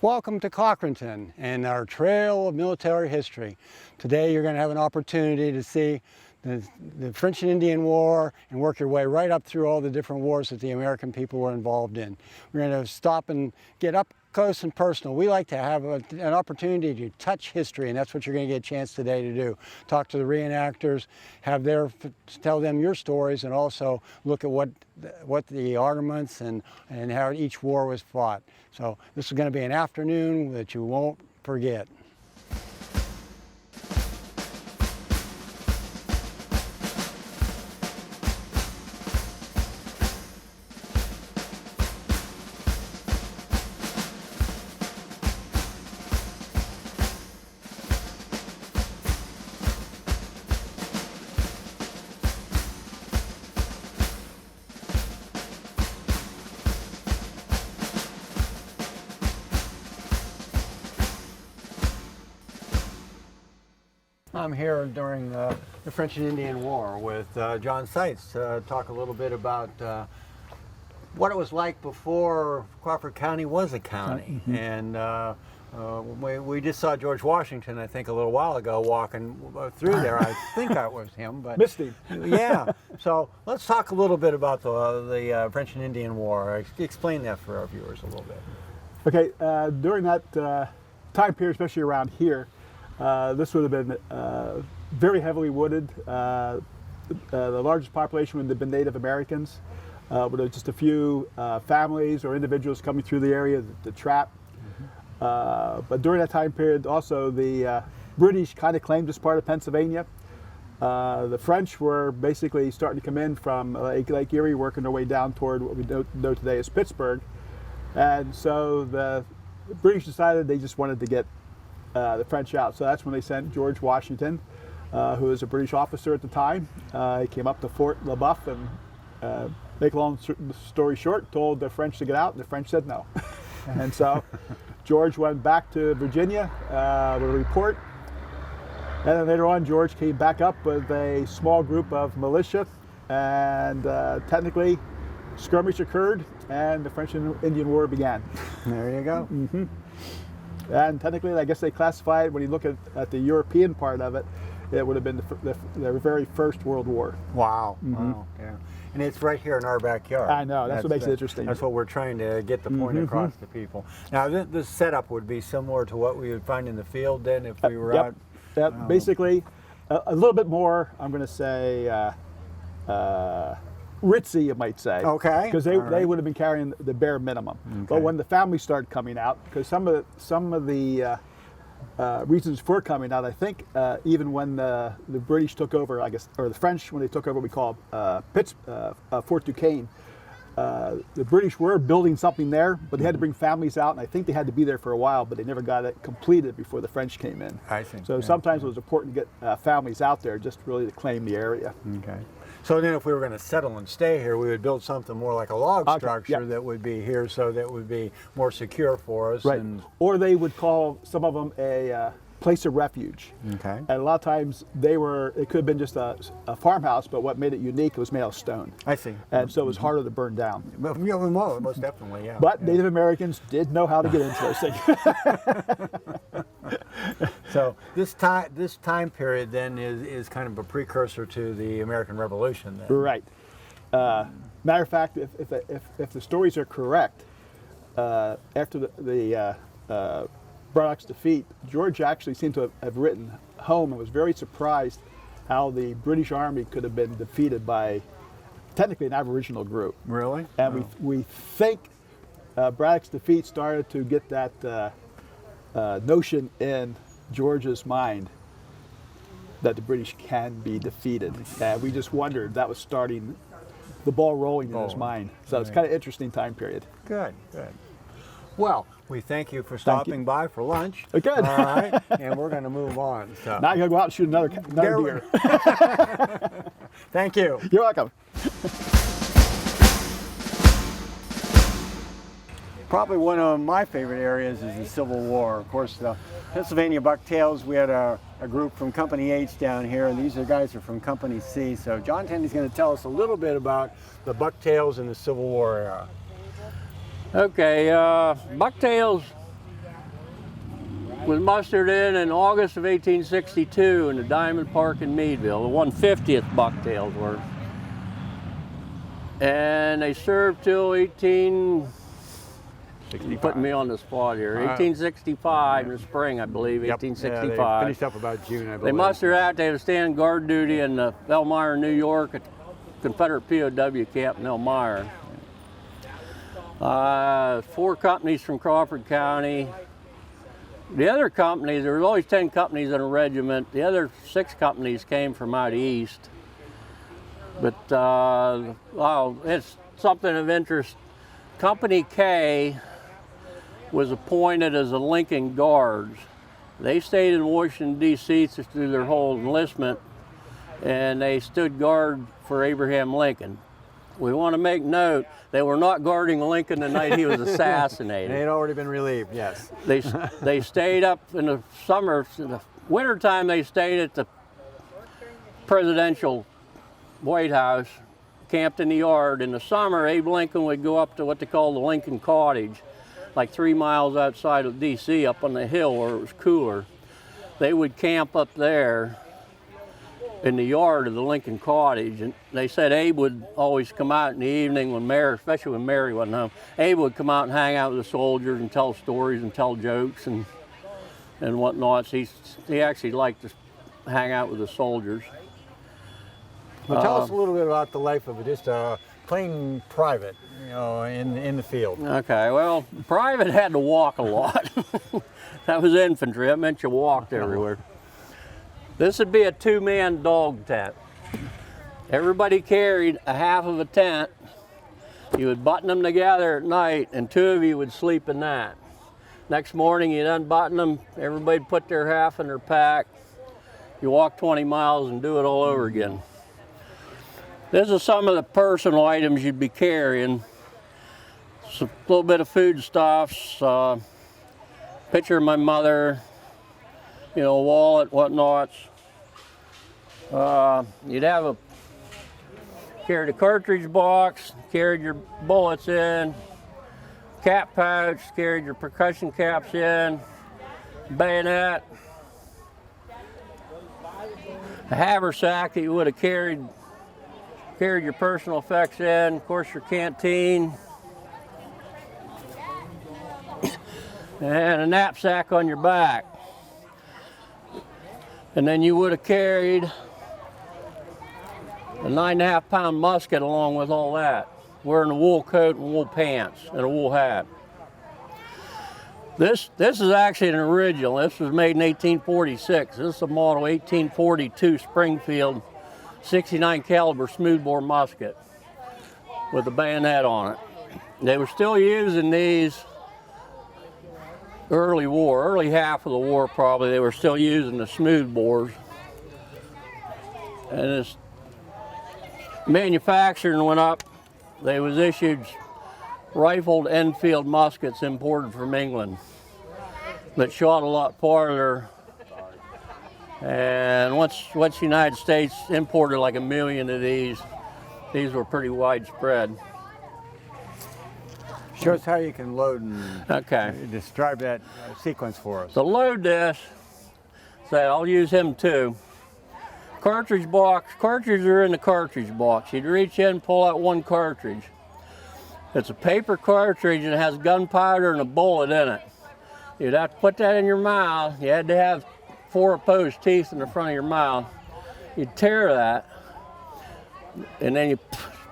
Welcome to Cochranton and our trail of military history. Today you're going to have an opportunity to see the French and Indian War and work your way right up through all the different wars that the American people were involved in. We're going to stop and get up close and personal. We like to have an opportunity to touch history, and that's what you're going to get a chance today to do. Talk to the reenactors, tell them your stories, and also look at what the armaments and how each war was fought. So this is going to be an afternoon that you won't forget. I'm here during the French and Indian War with John Seitz to talk a little bit about what it was like before Crawford County was a county. And we just saw George Washington, I think, a little while ago walking through there. I think that was him. But missed him. Yeah. So let's talk a little bit about the French and Indian War. Explain that for our viewers a little bit. Okay, during that time period, especially around here, this would have been very heavily wooded. The largest population would have been Native Americans, with just a few families or individuals coming through the area to trap. But during that time period, also the British kind of claimed this part of Pennsylvania. The French were basically starting to come in from Lake Erie, working their way down toward what we know today as Pittsburgh. And so the British decided they just wanted to get the French out. So that's when they sent George Washington, who was a British officer at the time. He came up to Fort LaBeouf and, make a long story short, told the French to get out, and the French said no. And so George went back to Virginia with a report. And then later on, George came back up with a small group of militia, and technically skirmish occurred, and the French and Indian War began. There you go. And technically, I guess they classify it, when you look at the European part of it, it would have been the very first World War. Wow. Wow. Yeah. And it's right here in our backyard. I know. That's what makes it interesting. That's what we're trying to get the point across to people. Now, this setup would be similar to what we would find in the field then if we were out. Yep. Basically, a little bit more, I'm going to say, ritzy, you might say. Okay. Because they would have been carrying the bare minimum. Okay. But when the families started coming out, because some of the reasons for coming out, I think, even when the British took over, I guess, or the French, when they took over what we call Fort Duquesne, the British were building something there, but they had to bring families out, and I think they had to be there for a while, but they never got it completed before the French came in. I see. So sometimes it was important to get families out there just really to claim the area. Okay. So then if we were going to settle and stay here, we would build something more like a log structure that would be here, so that would be more secure for us. Right. Or they would call some of them a place of refuge. Okay. And a lot of times it could have been just a farmhouse, but what made it unique was made out of stone. I see. And so it was harder to burn down. Yeah, most definitely, yeah. But Native Americans did know how to get into those things. So this time period then is kind of a precursor to the American Revolution then. Right. Matter of fact, if the stories are correct, after the Braddock's defeat, George actually seemed to have written home and was very surprised how the British Army could have been defeated by technically an Aboriginal group. Really? And we think Braddock's defeat started to get that notion in George's mind that the British can be defeated. And we just wondered, that was starting the ball rolling in his mind. So it's kind of interesting time period. Good, good. Well, we thank you for stopping by for lunch. Good. All right, and we're going to move on. So. Now you're going to go out and shoot another deer. Thank you. You're welcome. Probably one of my favorite areas is the Civil War. Of course, the Pennsylvania Bucktails, we had a group from Company H down here, and these guys are from Company C. So John Tandy's going to tell us a little bit about the Bucktails in the Civil War era. Okay, Bucktails was mustered in August of 1862 in the Diamond Park in Meadville. The 150th bucktails were. And they served till 18... You're putting me on the spot here. 1865 in the spring, I believe, 1865. Yeah, they finished up about June, I believe. They mustered out. They were standing guard duty in Elmira, New York, at the Confederate POW camp in Elmira. 4 companies from Crawford County. The other companies, there was always 10 companies in a regiment. The other 6 companies came from out east. But, well, it's something of interest. Company K was appointed as the Lincoln Guards. They stayed in Washington, D.C. through their whole enlistment, and they stood guard for Abraham Lincoln. We want to make note, they were not guarding Lincoln the night he was assassinated. They had already been relieved, yes. They stayed up in the summer, in the wintertime they stayed at the presidential White House, camped in the yard. In the summer, Abe Lincoln would go up to what they call the Lincoln Cottage, like 3 miles outside of D.C., up on the hill where it was cooler. They would camp up there in the yard of the Lincoln Cottage, and they said Abe would always come out in the evening when Mary, especially when Mary wasn't home, Abe would come out and hang out with the soldiers and tell stories and tell jokes and whatnot. So he actually liked to hang out with the soldiers. Well, tell us a little bit about the life of just a plain private, you know, in the field. Okay, well, private had to walk a lot. That was infantry. That meant you walked everywhere. This would be a 2-man dog tent. Everybody carried a half of a tent. You would button them together at night, and 2 of you would sleep in that. Next morning, you'd unbutton them. Everybody'd put their half in their pack. You walk 20 miles and do it all over again. This is some of the personal items you'd be carrying. It's a little bit of foodstuffs, picture of my mother, you know, wallet, whatnots. You'd have carried a cartridge box, carried your bullets in, cap pouch, carried your percussion caps in, bayonet, a haversack that you would have carried your personal effects in, of course your canteen, and a knapsack on your back. And then you would have carried a 9.5-pound musket along with all that, wearing a wool coat and wool pants and a wool hat. This is actually an original. This was made in 1846. This is a model 1842 Springfield 69 caliber smoothbore musket with a bayonet on it. They were still using these early half of the war probably, they were still using the smoothbores. And as manufacturing went up, they was issued rifled Enfield muskets imported from England that shot a lot farther. And once the United States imported like 1 million of these were pretty widespread. Show us how you can load and describe that sequence for us. To load this, say I'll use him too. Cartridge box, cartridges are in the cartridge box. You'd reach in, pull out 1 cartridge. It's a paper cartridge and it has gunpowder and a bullet in it. You'd have to put that in your mouth. You had to have 4 opposed teeth in the front of your mouth. You'd tear that, and then you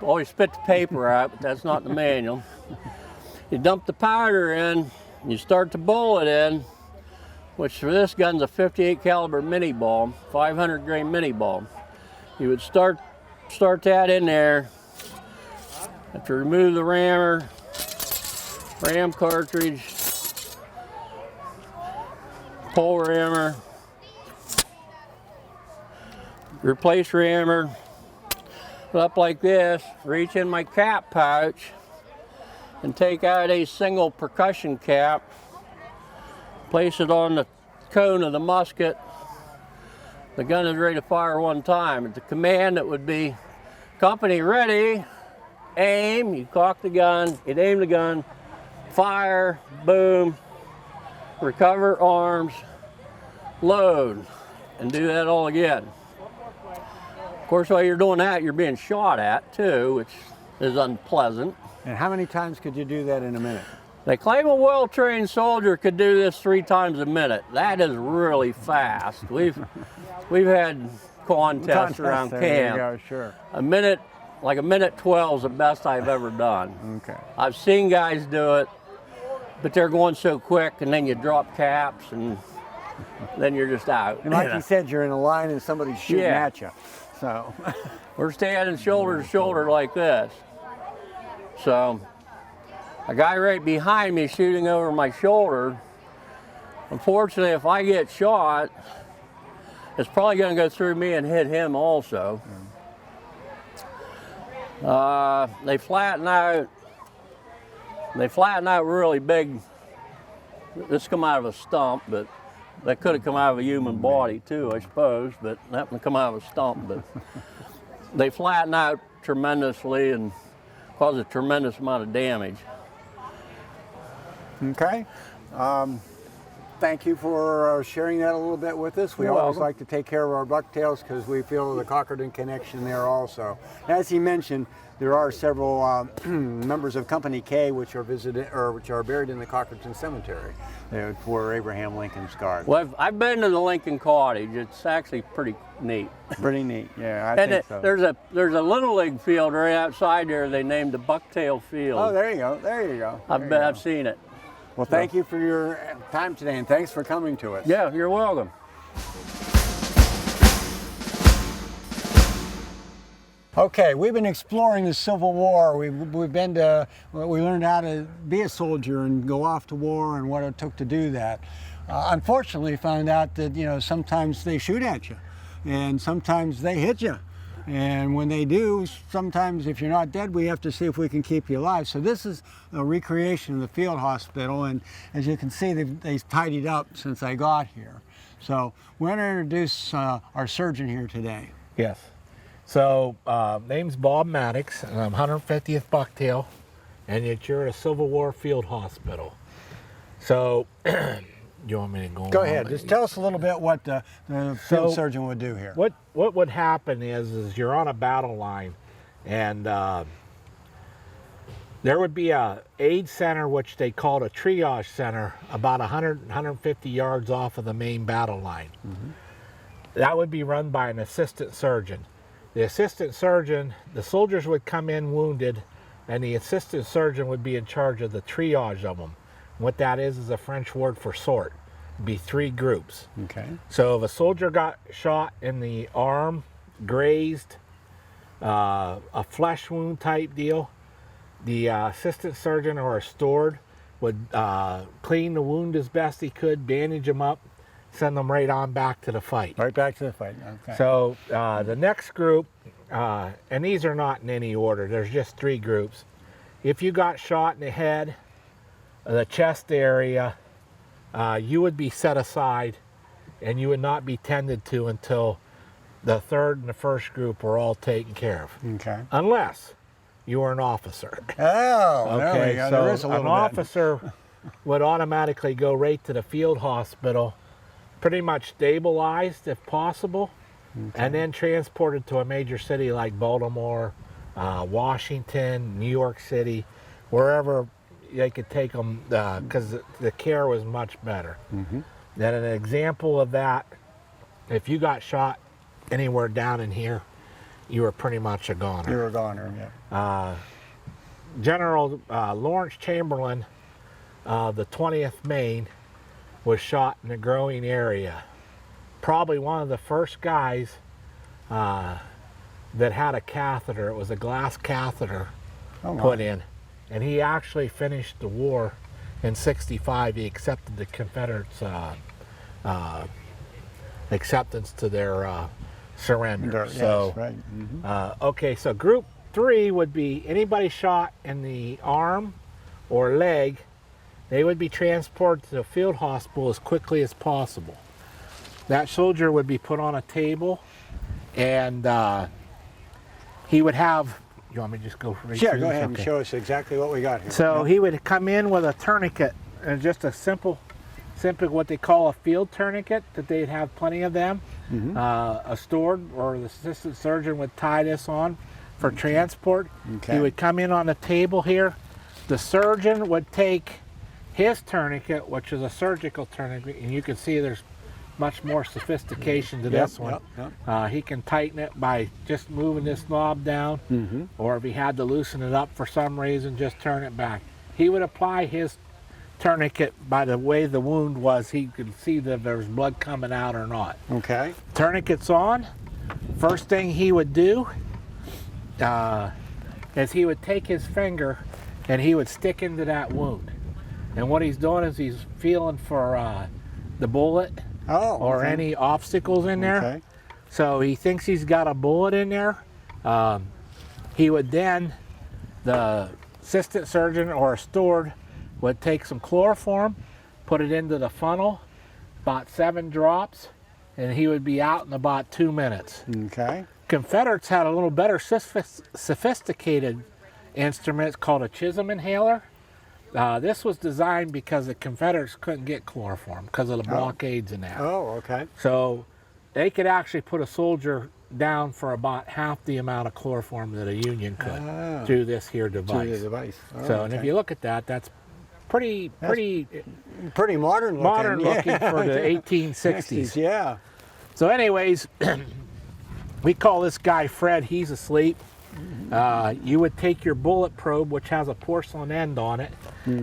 always spit the paper out, but that's not in the manual. You dump the powder in, you start the bullet in, which for this gun's a 58 caliber mini ball, 500 grain mini ball. You would start that in there. Have to remove the ram cartridge, pull rammer, replace rammer, put up like this, reach in my cap pouch and take out a single percussion cap, place it on the cone of the musket. The gun is ready to fire 1 time. At the command it would be, company ready, aim, you cock the gun, you'd aim the gun, fire, boom, recover arms, load, and do that all again. Of course, while you're doing that, you're being shot at too, which is unpleasant. And how many times could you do that in a minute? They claim a well-trained soldier could do this 3 times a minute. That is really fast. We've had contests around there camp. you go, sure. A minute, like a minute 12 is the best I've ever done. Okay. I've seen guys do it, but they're going so quick, and then you drop caps, and then you're just out. And like you said, you're in a line and somebody's shooting Yeah. at you. So, We're standing shoulder to shoulder like this. So, a guy right behind me shooting over my shoulder. Unfortunately, if I get shot, it's probably going to go through me and hit him also. They flatten out. They flatten out really big. This come out of a stump, but that could have come out of a human body too, I suppose. But that happened to come out of a stump. But they flatten out tremendously and cause a tremendous amount of damage. okay. Thank you for sharing that a little bit with us. We You're always welcome. like to take care of our bucktails because we feel the Cockerton connection there also. As he mentioned, there are several members of Company K which are visited or which are buried in the Cockerton Cemetery, where Abraham Lincoln scarred. Well, I've been to the Lincoln Cottage. It's actually pretty neat. Pretty neat. Yeah, I And think so. there's a little league field right outside there. They named the Bucktail Field. Oh, there you go. There you go. I've seen it. Well, thank you for your time today, and thanks for coming to us. Yeah, you're welcome. Okay, we've been exploring the Civil War. We've been to, we learned how to be a soldier and go off to war and what it took to do that. Unfortunately, found out that, you know, sometimes they shoot at you and sometimes they hit you. And when they do, sometimes if you're not dead, we have to see if we can keep you alive. So this is a recreation of the field hospital, and as you can see, they've tidied up since I got here. So we're going to introduce our surgeon here today. Yes. So, name's Bob Maddox, and I'm 150th Bucktail, and yet you're at a Civil War field hospital. So, you want me to go Go on? ahead. Just tell us a little bit what the field surgeon would do here. What would happen is you're on a battle line, and there would be a aid center, which they called a triage center, about 150 yards off of the main battle line. Mm-hmm. That would be run by an assistant surgeon. The assistant surgeon, the soldiers would come in wounded, and the assistant surgeon would be in charge of the triage of them. What that is a French word for sort. It'd be 3 groups. Okay. So if a soldier got shot in the arm, grazed, a flesh wound type deal, the assistant surgeon or a steward would clean the wound as best he could, bandage them up, send them right on back to the fight. Right back to the fight. Okay. So the next group, and these are not in any order, there's just 3 groups. If you got shot in the head, the chest area, you would be set aside and you would not be tended to until the 3rd and the 1st group were all taken care of. Okay. Unless you were an officer. Oh, there we Okay, go. so There is a an little bit. officer would automatically go right to the field hospital, pretty much stabilized if possible, and then transported to a major city like Baltimore, Washington, New York City, wherever they could take them, because the care was much better. Mm-hmm. Then an example of that, if you got shot anywhere down in here, you were pretty much a goner. You were a goner, yeah. General Lawrence Chamberlain, the 20th Maine, was shot in the growing area. Probably one of the first guys that had a catheter. It was a glass catheter put in. And he actually finished the war in '65. He accepted the Confederates' acceptance to their surrender. Yes, So, right. Mm-hmm. okay, so group 3 would be anybody shot in the arm or leg. They would be transported to the field hospital as quickly as possible. That soldier would be put on a table, and he would have, you want me to just go right Sure, through go this? ahead and show us exactly what we got here. So Yep. he would come in with a tourniquet and just a simple simply what they call a field tourniquet, that they'd have plenty of them. A stored, or the assistant surgeon would tie this on for transport. Okay. He would come in on the table here. The surgeon would take his tourniquet, which is a surgical tourniquet, and you can see there's much more sophistication to this one. He can tighten it by just moving this knob down, or if he had to loosen it up for some reason, just turn it back. He would apply his tourniquet by the way the wound was. He could see that there was blood coming out or not. Okay. Tourniquet's on. First thing he would do is he would take his finger and he would stick into that wound. And what he's doing is he's feeling for the bullet or any obstacles in there. Okay. So he thinks he's got a bullet in there. He would then, the assistant surgeon or a steward would take some chloroform, put it into the funnel, about 7 drops, and he would be out in about 2 minutes. Okay. Confederates had a little better sophisticated instrument called a Chisholm inhaler. This was designed because the Confederates couldn't get chloroform because of the blockades and that. Oh, okay. So they could actually put a soldier down for about half the amount of chloroform that a Union could through this here device. Through the device. Oh, So, and if you look at that, that's pretty Pretty modern looking for the 1860s. Yeah. So anyways, we call this guy Fred. He's asleep. You would take your bullet probe, which has a porcelain end on it,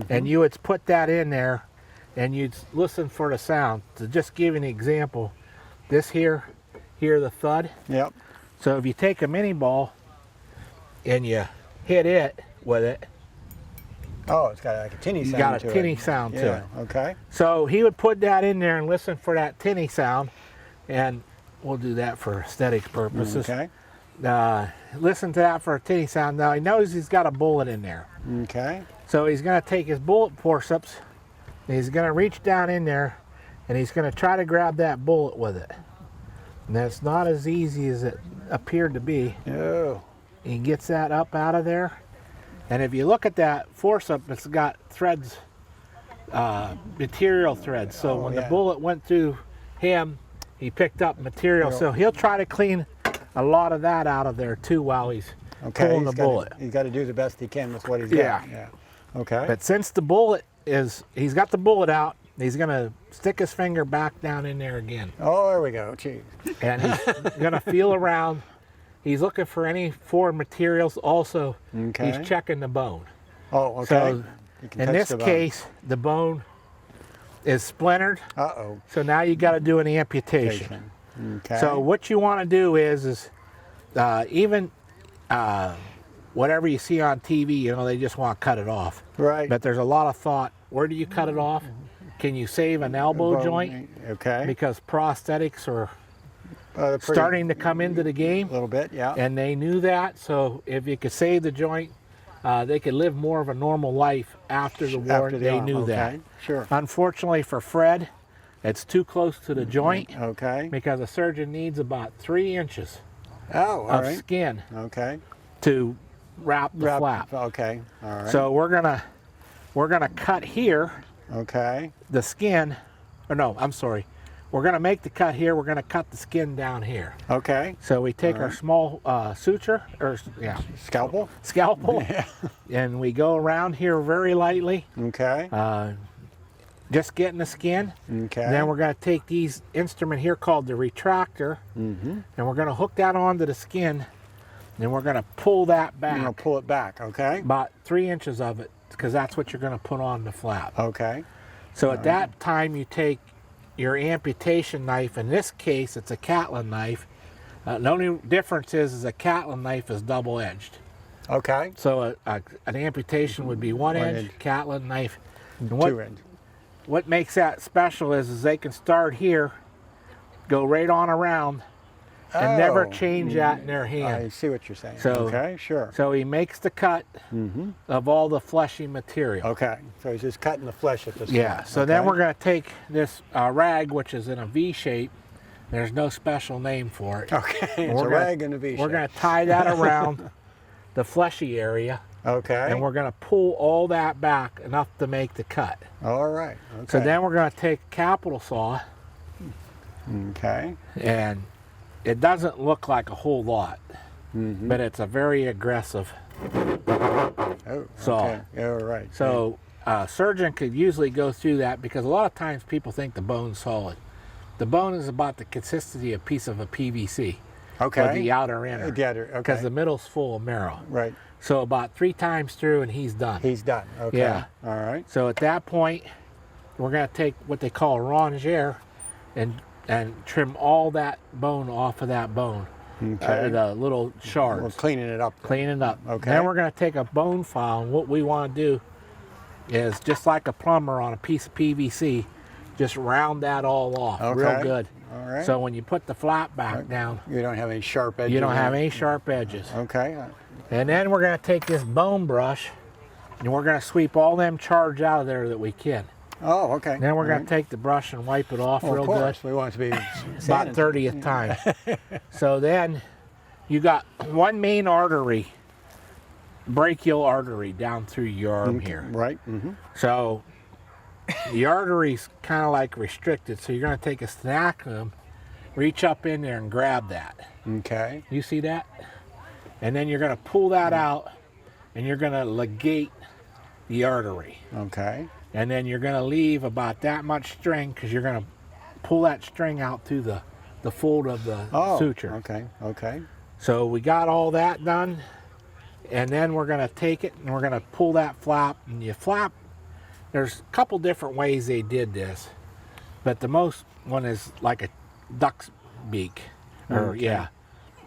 and you would put that in there, and you'd listen for the sound. To just give you an example, this here, hear the thud. Yep. So if you take a mini ball and you hit it with it, Oh, it's got like a tinny sound you got to a it. tinny sound to it. Okay. So he would put that in there and listen for that tinny sound, and we'll do that for aesthetic purposes. Okay. Listen to that for a tinny sound. Now he knows he's got a bullet in there. Okay. So he's going to take his bullet forceps, and he's going to reach down in there, and he's going to try to grab that bullet with it. And that's not as easy as it appeared to be. Oh. He gets that up out of there. And if you look at that forceps, it's got threads, material threads. So when the bullet went through him, he picked up material. So he'll try to clean a lot of that out of there too while he's pulling the bullet. He's got to do the best he can with what he's got. Yeah. Okay. But since the bullet he's got the bullet out, he's going to stick his finger back down in there again. Oh, there we go. Geez. And he's going to feel around. He's looking for any foreign materials. Also, he's checking the bone. Oh, okay. So in this case, the bone is splintered. Uh-oh. So now you got to do an amputation. Okay. So what you want to do is even whatever you see on TV, you know, they just want to cut it off. Right. But there's a lot of thought. Where do you cut it off? Can you save an elbow joint? Okay. Because prosthetics are starting to come into the game. A little bit, yeah. And they knew that. So if you could save the joint, they could live more of a normal life after the war. They knew that. Sure. Unfortunately for Fred, it's too close to the joint. Okay. Because a surgeon needs about 3 inches of skin okay. to wrap the flap. Okay. All right. So we're gonna cut here. Okay. The skin, or no, I'm sorry. We're gonna make the cut here. We're gonna cut the skin down here. Okay. So we take our small suture, or Scalpel. Yeah. And we go around here very lightly. Okay. Just getting the skin. Okay. And then we're going to take these instrument here called the retractor, and we're going to hook that onto the skin, and we're going to pull that back. You're going to pull it back, okay? About 3 inches of it, because that's what you're going to put on the flap. Okay. So at that time, you take your amputation knife. In this case, it's a Catlin knife. The only difference is a Catlin knife is double-edged. Okay. So an amputation would be one edge, Catlin knife. And 2 edge. What makes that special is they can start here, go right on around, and never change that in their hand. I see what you're saying. So, okay, sure. So he makes the cut of all the fleshy material. Okay, so he's just cutting the flesh at this point. Yeah, so then we're going to take this rag, which is in a V shape. There's no special name for it. Okay, it's a rag in a V shape. We're going to tie that around the fleshy area. Okay. And we're going to pull all that back enough to make the cut. All right. Okay. So then we're going to take a capital saw, Okay. and it doesn't look like a whole lot, but it's a very aggressive Oh. saw. Okay. Yeah, all right. So a surgeon could usually go through that because a lot of times people think the bone's solid. The bone is about the consistency of a piece of a PVC. Okay. With the outer inner. The outer, okay. Because the middle's full of marrow. Right. So about 3 times through and he's done. He's done. Okay. Yeah. All right. So at that point, we're going to take what they call a rongeur and trim all that bone off of that bone. Okay. The little shards. We're cleaning it up. Clean it up. Okay. Then we're going to take a bone file, and what we want to do is just like a plumber on a piece of PVC, just round that all off real Okay. good. All right. So when you put the flap back down, You don't have any sharp edges. you don't have in it? any sharp edges. Okay. And then we're going to take this bone brush and we're going to sweep all them charge out of there that we can. Oh, okay. Then we're All going right. to take the brush and wipe it off Well, real of good. course, we want it to be About sanitary. 30th time. So then you got one main artery, brachial artery down through your arm here. Right. Mm-hmm. So the artery's kind of like restricted, so you're going to take a sternum, reach up in there and grab that. Okay. You see that? And then you're going to pull that out and you're going to ligate the artery. Okay. And then you're going to leave about that much string because you're going to pull that string out through the fold of the Oh. suture. Okay. Okay. So we got all that done, and then we're going to take it and we're going to pull that flap. And you flap, there's a couple different ways they did this, but the most one is like a duck's beak, or Okay. yeah,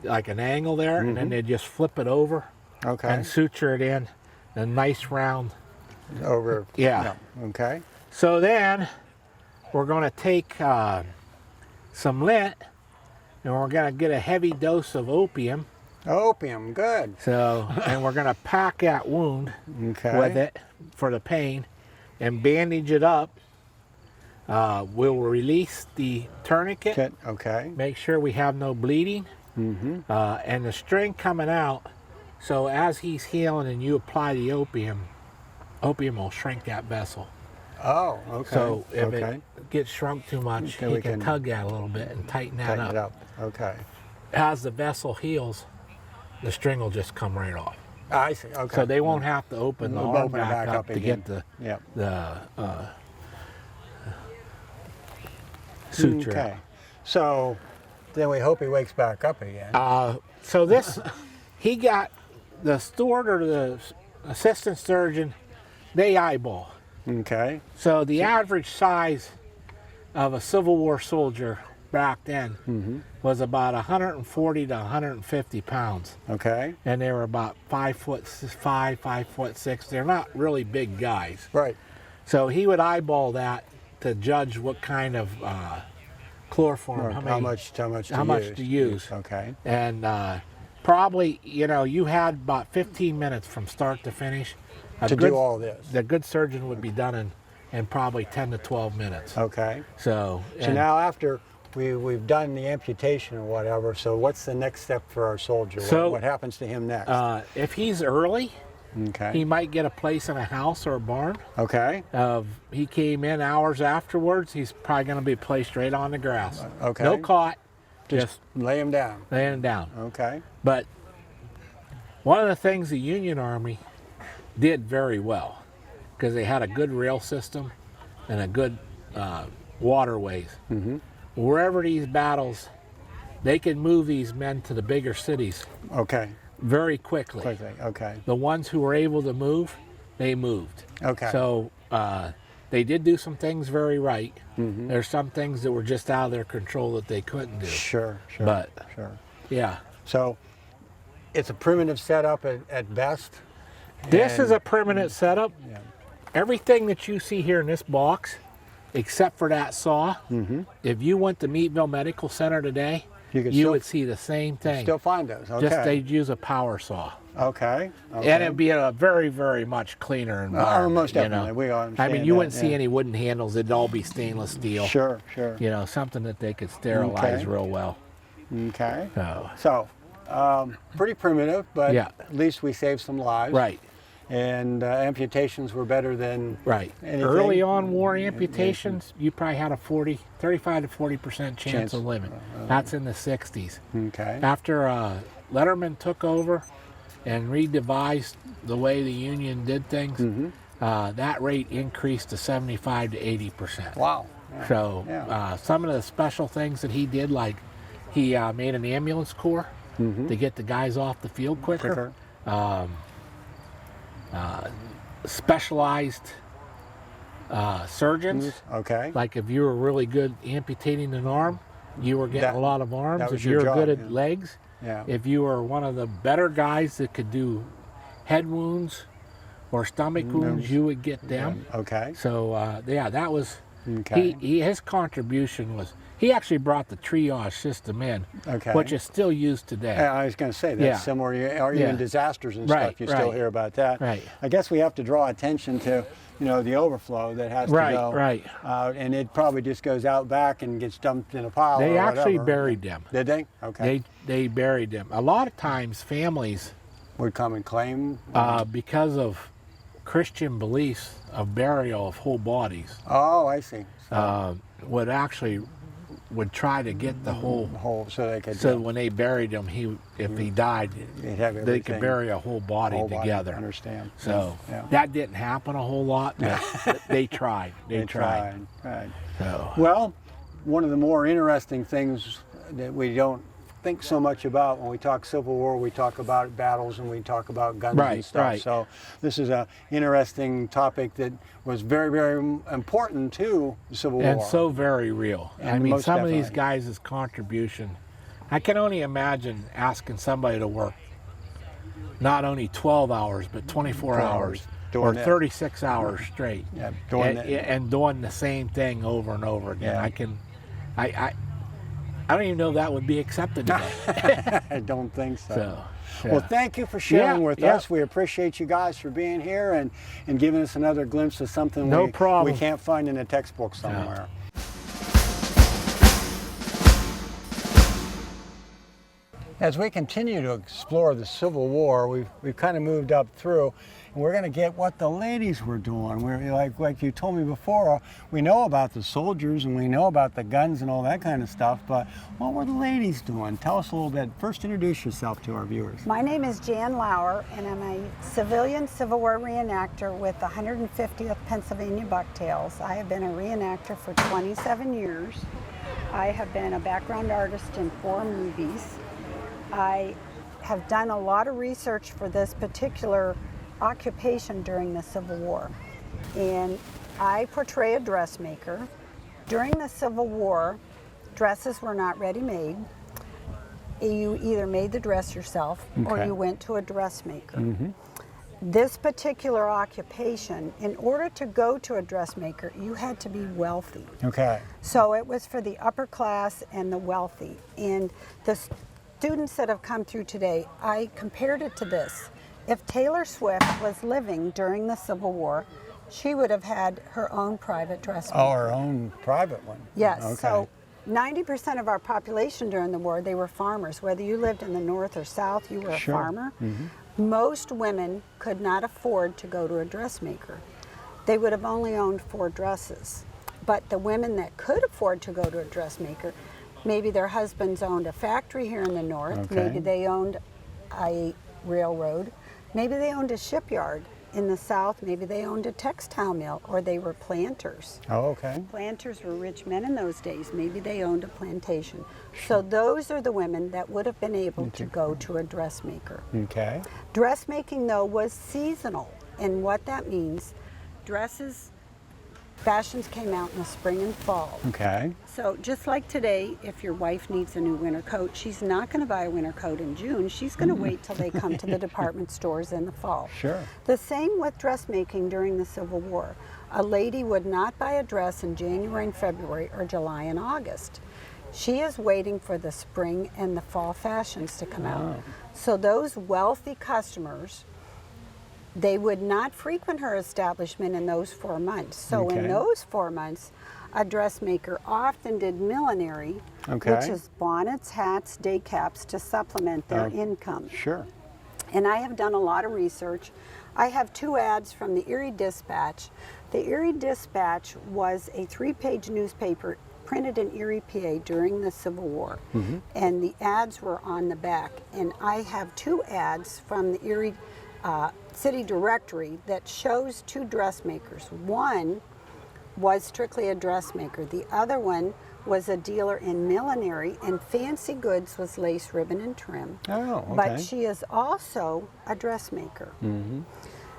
like an angle there, and then they just flip it over Okay. and suture it in a nice round. Over. Yeah. Okay. So then we're going to take some lint, and we're going to get a heavy dose of opium. Opium. Good. So, and we're going to pack that wound Okay. with it for the pain and bandage it up. We'll release the tourniquet, Good. Okay. make sure we have no bleeding, and the string coming out. So as he's healing and you apply the opium will shrink that vessel. Oh. Okay. So if okay. it gets shrunk too much, Okay, he we can can tug that a little bit and tighten that Tighten up. it up. Okay. As the vessel heals, the string will just come right off. I see. Okay. So they won't have to open the We'll arm open it back up to again. get Yep. the suture. Okay. So then we hope he wakes back up again. So this, he got the steward or the assistant surgeon, they eyeball. Okay. So the average size of a Civil War soldier back then was about 140 to 150 pounds. Okay. And they were about 5'5", 5'6". They're not really big guys. Right. So he would eyeball that to judge what kind of chloroform, Or how much to use. Okay. And probably, you had about 15 minutes from start to finish. To do all this. The good surgeon would be done in probably 10 to 12 minutes. Okay. So So now after we've done the amputation or whatever, so what's the next step for our soldier? So, what happens to him next? if he's early, Okay. he might get a place in a house or a barn. Okay. He came in hours afterwards, he's probably going to be placed right on the grass. Okay. No cot, Just lay him down. laying down. Okay. But one of the things the Union Army did very well, because they had a good rail system and a good waterways. Wherever these battles, they could move these men to the bigger cities Okay. very quickly. Quickly. Okay. The ones who were able to move, they moved. Okay. So they did do some things very right. There's some things that were just out of their control that they couldn't do. Sure. Sure. But- sure. Yeah. So it's a primitive setup at best. This is And- a permanent setup. Yeah. Everything that you see here in this box, except for that saw, if you went to Meatville Medical Center today, You could you still- would see the same thing. Still find those. Okay. Just they'd use a power saw. Okay. And it'd be a very, very much cleaner environment. most definitely. You know? We I understand mean, you that, wouldn't see yeah. any wooden handles. It'd all be stainless steel. Sure. Sure. You know, something that they could sterilize Okay. real well. Okay. So, So, pretty primitive, but Yeah. at least we saved some lives. right. and amputations were better than Right. anything. Early on war amputations, you probably had a 35 to 40% chance of living. That's in the 60s. Okay. After Letterman took over and redevised the way the Union did things, that rate increased to 75 to 80%. Wow. Yeah. So some of the special things that he did, like he made an ambulance corps to get the guys off the field quicker. Specialized surgeons. Okay. Like if you were really good amputating an arm, you were getting a lot of arms. that was If your you were job, good at yeah. legs, Yeah. if you were one of the better guys that could do head wounds or stomach wounds, you would get them. Okay. So yeah, that was Okay. his contribution was he actually brought the triage system in, Okay. which is still used today. Yeah, I was going to say that's Yeah. similar, or even Yeah. disasters and Right, stuff. You still right. hear about that. Right. I guess we have to draw attention to, the overflow that has to Right, go right. out, and it probably just goes out back and gets dumped in a pile. They or actually whatever. buried them. Did they? Okay. They buried them. A lot of times families, Would come and claim. because of Christian beliefs of burial of whole bodies, Oh, I see. So, would try to get the whole. whole, so they could. So when they buried him, if he died, they'd have they everything, could bury a whole body whole body, together. Understand? So Yeah. that didn't happen a whole lot, but they tried. They tried. Right. So Well, one of the more interesting things that we don't think so much about when we talk Civil War, we talk about battles and we talk about guns and Right, stuff. right. So this is an interesting topic that was very, very important to the Civil and War. so very real. I And mean, most some of these definitely. guys' contribution. I can only imagine asking somebody to work not only 12 hours but 24 hours doing or that. 36 hours straight, Yeah, doing that. and doing the same thing over and over again. Yeah. I don't even know that would be accepted today. I don't think so. So, Well, yeah. thank you for sharing Yeah, with yeah. us. We appreciate you guys for being here and giving us another glimpse of something No we problem. can't find in a textbook somewhere. As we continue to explore the Civil War, we've kind of moved up through, and we're going to get what the ladies were doing. We're like you told me before, we know about the soldiers and we know about the guns and all that kind of stuff, but what were the ladies doing? Tell us a little bit. First, introduce yourself to our viewers. My name is Jan Lauer, and I'm a civilian Civil War reenactor with the 150th Pennsylvania Bucktails. I have been a reenactor for 27 years. I have been a background artist in 4 movies. I have done a lot of research for this particular occupation during the Civil War. And I portray a dressmaker. During the Civil War, dresses were not ready-made. You either made the dress yourself or Okay. you went to a dressmaker. This particular occupation, in order to go to a dressmaker, you had to be wealthy. Okay. So it was for the upper class and the wealthy. And the students that have come through today, I compared it to this. If Taylor Swift was living during the Civil War, she would have had her own private dressmaker. Oh, our own private one. Yes, Okay. so 90% of our population during the war, they were farmers. Whether you lived in the north or south, you were a Sure. farmer. Most women could not afford to go to a dressmaker. They would have only owned 4 dresses. But the women that could afford to go to a dressmaker, maybe their husbands owned a factory here in the north, Okay. maybe they owned a railroad, maybe they owned a shipyard. In the south, maybe they owned a textile mill, or they were planters. Oh, okay. Planters were rich men in those days. Maybe they owned a plantation. So those are the women that would have been able to go to a dressmaker. Okay. Dressmaking, though, was seasonal. And what that means, fashions came out in the spring and fall. Okay. So just like today, if your wife needs a new winter coat, she's not going to buy a winter coat in June. She's going to wait till they come to the department stores in the fall. Sure. The same with dressmaking during the Civil War. A lady would not buy a dress in January and February or July and August. She is waiting for the spring and the fall fashions to come out. So those wealthy customers, they would not frequent her establishment in those 4 months. So Okay. in those 4 months, a dressmaker often did millinery, Okay. which is bonnets, hats, day caps to supplement their Oh. income. Sure. And I have done a lot of research. I have 2 ads from the Erie Dispatch. The Erie Dispatch was a 3-page newspaper printed in Erie, PA during the Civil War. And the ads were on the back. And I have 2 ads from the Erie City Directory that shows 2 dressmakers. One was strictly a dressmaker. The other one was a dealer in millinery, and fancy goods was lace, ribbon, and trim. Oh, okay. But she is also a dressmaker.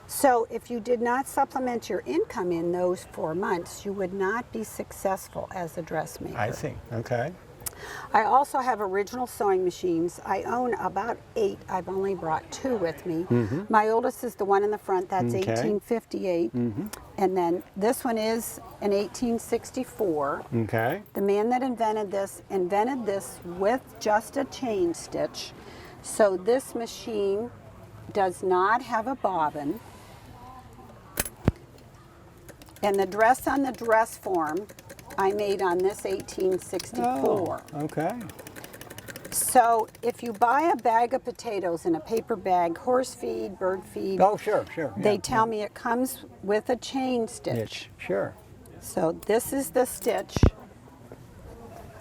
So if you did not supplement your income in those 4 months, you would not be successful as a dressmaker. I see. Okay. I also have original sewing machines. I own about 8. I've only brought 2 with me. My oldest is the one in the front. That's Okay. 1858. And then this one is an 1864. Okay. The man that invented this with just a chain stitch. So this machine does not have a bobbin. And the dress on the dress form I made on this 1864. Oh, okay. So if you buy a bag of potatoes in a paper bag, horse feed, bird feed, Oh, sure. they Yeah. tell me it comes with a chain stitch. Niche. Sure. So this is the stitch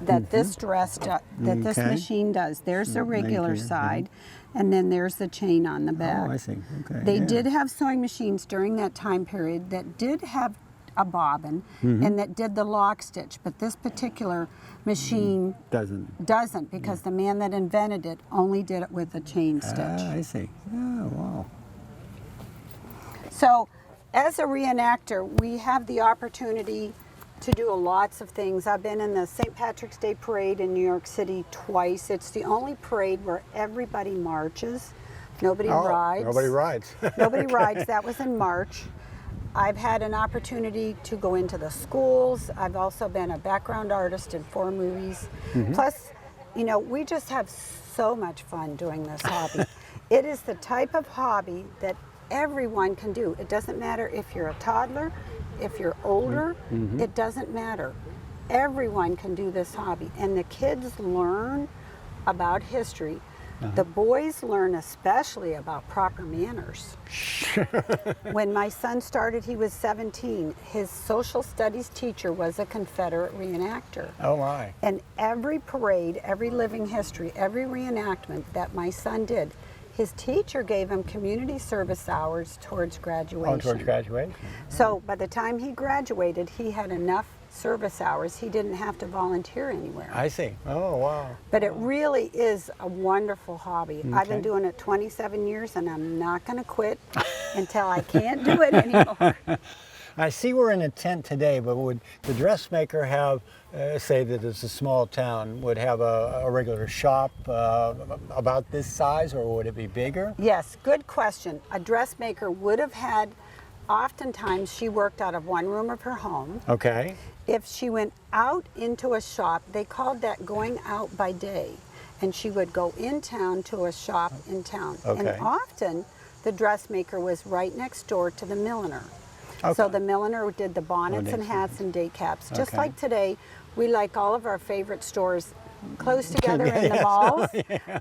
that this dress that this Okay. machine does. There's the regular you, side, and then there's the chain on the back. Oh, I see. Okay. They yeah. did have sewing machines during that time period that did have a bobbin and that did the lock stitch, but this particular machine Doesn't. because the man that invented it only did it with a chain stitch. Ah, I see. Oh, wow. So as a reenactor, we have the opportunity to do lots of things. I've been in the St. Patrick's Day Parade in New York City twice. It's the only parade where everybody marches. Nobody rides. Nobody rides. Nobody rides. That was in March. I've had an opportunity to go into the schools. I've also been a background artist in 4 movies. Plus, you know, we just have so much fun doing this hobby. It is the type of hobby that everyone can do. It doesn't matter if you're a toddler, if you're older, it doesn't matter. Everyone can do this hobby. And the kids learn about history. The boys learn especially about proper manners. When my son started, he was 17. His social studies teacher was a Confederate reenactor. Oh, my. And every parade, every living history, every reenactment that my son did, his teacher gave him community service hours towards graduation. Oh, towards graduation. So by the time he graduated, he had enough service hours. He didn't have to volunteer anywhere. I see. Oh, wow. But it really is a wonderful hobby. I've been Okay. doing it 27 years and I'm not going to quit until I can't do it anymore. I see we're in a tent today, but would the dressmaker have, say that it's a small town, would have a regular shop about this size, or would it be bigger? Yes, good question. A dressmaker would have had, oftentimes she worked out of one room of her home. Okay. If she went out into a shop, they called that going out by day. And she would go in town to a shop in town. Okay. And often the dressmaker was right next door to the milliner. Okay. So the milliner did the bonnets and did. hats and day caps. Just Okay. like today, we like all of our favorite stores close together in the malls.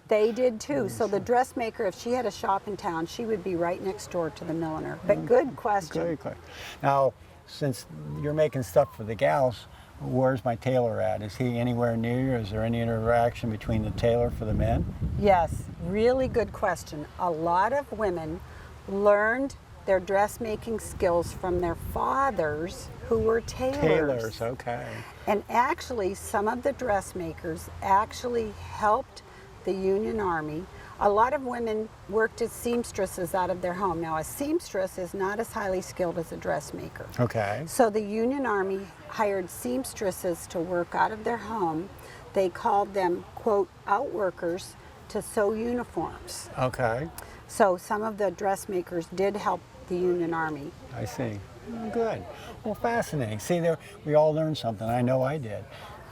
They did too. So the dressmaker, if she had a shop in town, she would be right next door to the milliner. But good question. Very clear. Now, since you're making stuff for the gals, where's my tailor at? Is he anywhere near you? Is there any interaction between the tailor for the men? Yes, really good question. A lot of women learned their dressmaking skills from their fathers who were tailors. Tailors, okay. And actually, some of the dressmakers actually helped the Union Army. A lot of women worked as seamstresses out of their home. Now, a seamstress is not as highly skilled as a dressmaker. Okay. So the Union Army hired seamstresses to work out of their home. They called them, quote, outworkers to sew uniforms. Okay. So some of the dressmakers did help the Union Army. I see. Oh, good. Well, fascinating. See, there, we all learned something. I know I did.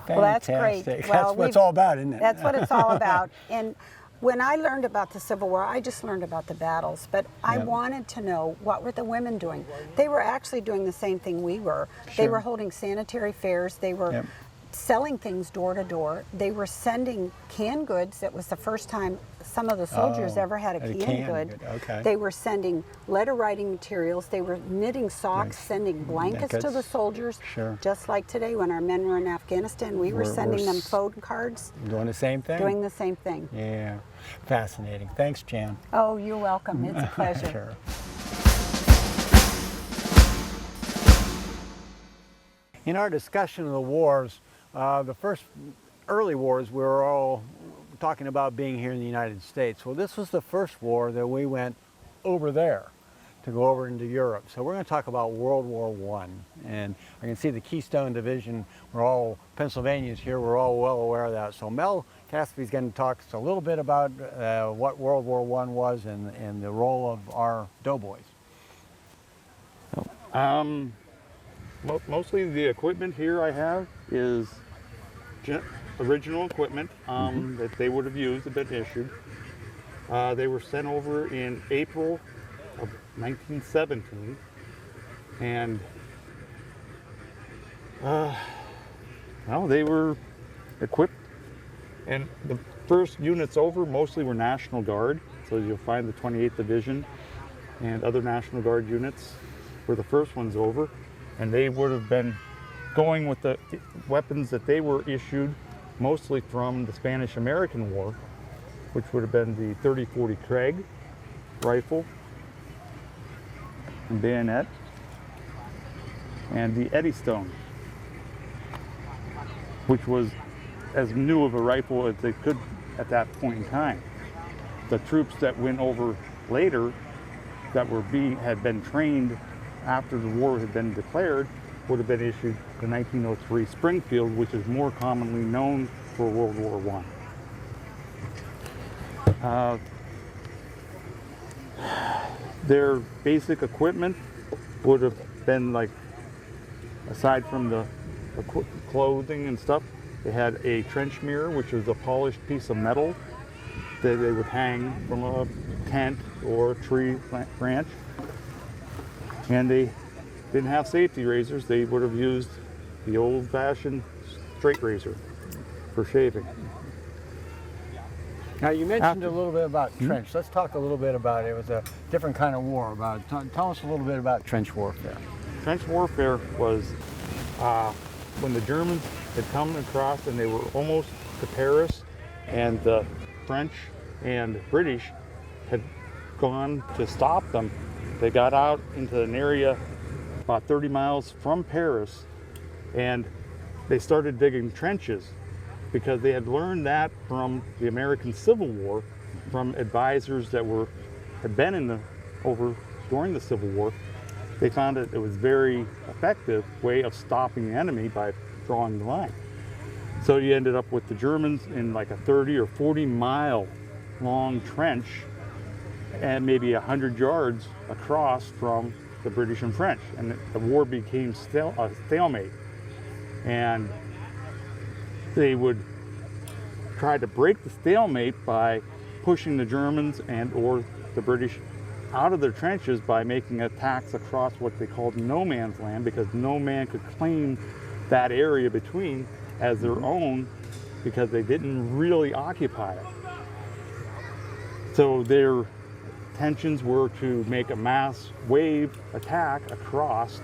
Well, that's great. Fantastic. Well, That's what it's we've- all about, isn't it? That's what it's all about. And when I learned about the Civil War, I just learned about the battles, but I Yep. wanted to know, what were the women doing? They were actually doing the same thing we were. They Sure. were holding sanitary fairs. They were Yep. selling things door to door. They were sending canned goods. It was the first time some of the soldiers ever had a canned good. Okay. They were sending letter writing materials. They were knitting socks, sending blankets to the soldiers. Sure. Just like today when our men were in Afghanistan, we were We're sending them phone cards, Doing the same thing? doing the same thing. Yeah. Fascinating. Thanks, Jan. Oh, you're welcome. It's a pleasure. Sure. In our discussion of the wars, the first early wars, we were all talking about being here in the United States. Well, this was the first war that we went over there, to go over into Europe. So we're going to talk about World War I. And I can see the Keystone Division, we're all, Pennsylvanians here, we're all well aware of that. So Mel Caspy's going to talk a little bit about what World War I was and the role of our doughboys. Mostly the equipment here I have is original equipment that they would have used, had been issued. They were sent over in April of 1917, and well, they were equipped, and the first units over mostly were National Guard, so you'll find the 28th Division and other National Guard units were the first ones over, and they would have been going with the weapons that they were issued mostly from the Spanish-American War, which would have been the 30-40 Craig rifle and bayonet, and the Eddystone, which was as new of a rifle as they could at that point in time. The troops that went over later that had been trained after the war had been declared would have been issued the 1903 Springfield, which is more commonly known for World War I. Their basic equipment would have been like, aside from the clothing and stuff, they had a trench mirror, which was a polished piece of metal that they would hang from a tent or a tree branch. And they didn't have safety razors. They would have used the old-fashioned straight razor for shaving. Now you mentioned a little bit about trench. Let's talk a little bit about it. It was a different kind of war. Tell us a little bit about trench warfare. Trench warfare was when the Germans had come across and they were almost to Paris, and the French and British had gone to stop them. They got out into an area about 30 miles from Paris, and they started digging trenches because they had learned that from the American Civil War, from advisors that had been over during the Civil War. They found that it was very effective way of stopping the enemy by drawing the line. So you ended up with the Germans in like a 30 or 40 mile long trench and maybe 100 yards across from the British and French. And the war became a stalemate. And they would try to break the stalemate by pushing the Germans and or the British out of their trenches by making attacks across what they called no man's land, because no man could claim that area between as their own because they didn't really occupy it. So their intentions were to make a mass wave attack across,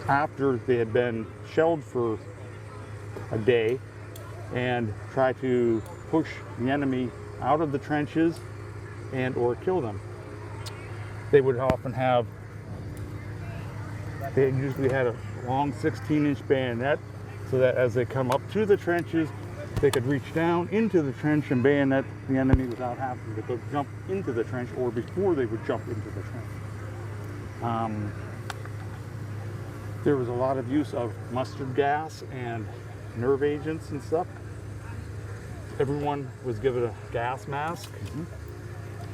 after they had been shelled for a day, and try to push the enemy out of the trenches and or kill them. They would often they usually had a long 16-inch bayonet so that as they come up to the trenches, they could reach down into the trench and bayonet the enemy without having to go jump into the trench or before they would jump into the trench. There was a lot of use of mustard gas and nerve agents and stuff. Everyone was given a gas mask,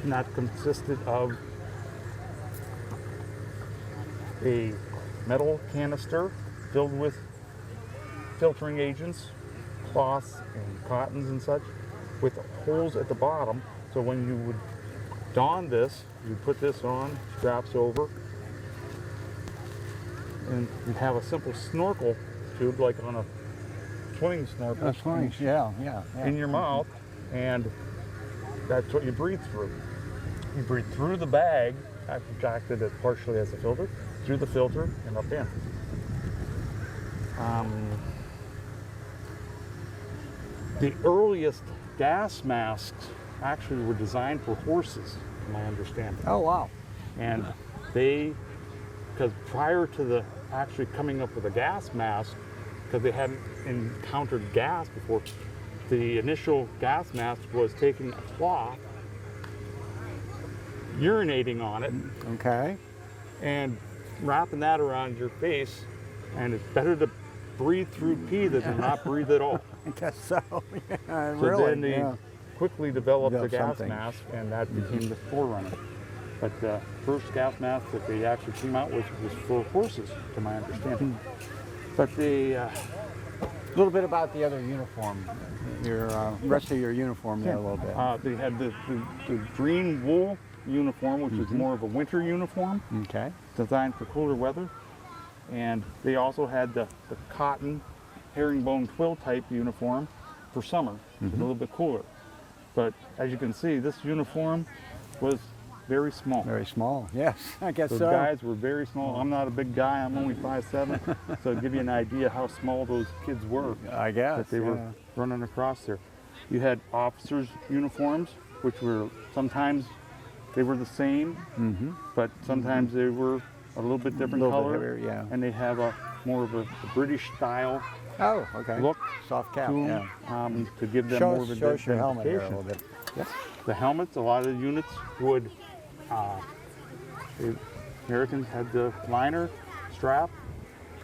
and that consisted of a metal canister filled with filtering agents, cloths and cottons and such, with holes at the bottom. So when you would don this, you put this on, straps over, and you'd have a simple snorkel tube, like on a swimming snorkel. That's funny. Yeah. In your mouth, and that's what you breathe through. You breathe through the bag, which acted as partially as a filter, through the filter and up in. The earliest gas masks actually were designed for horses, to my understanding. Oh, wow. And because prior to the actually coming up with a gas mask, because they hadn't encountered gas before, the initial gas mask was taking a cloth, urinating on it, Okay. and wrapping that around your face. And it's better to breathe through pee than to not breathe at all. I guess so. Yeah, So really. then they quickly developed the Developed gas something. mask, and that became the forerunner. But the first gas mask that they actually came out with was for horses, to my understanding. But A little bit about the other uniform, your rest of your uniform there a little bit. they had the green wool uniform, which is more of a winter uniform, Okay. designed for cooler weather. And they also had the cotton herringbone twill type uniform for summer, a little bit cooler. But as you can see, this uniform was very small. Very small. Yes, I guess Those so. guys were very small. I'm not a big guy, I'm only 5'7", so to give you an idea how small those kids were I guess. that they were running across there. You had officers' uniforms, which were sometimes they were the same, but sometimes they were a little bit different Little bit color, heavier, yeah. and they have a more of a British style Oh, okay. look Soft cap. to them, Yeah. to give them Show more us, of a show us your helmet here a identification. little bit. Yep. The helmets, a lot of the units would, the Americans had the liner strap.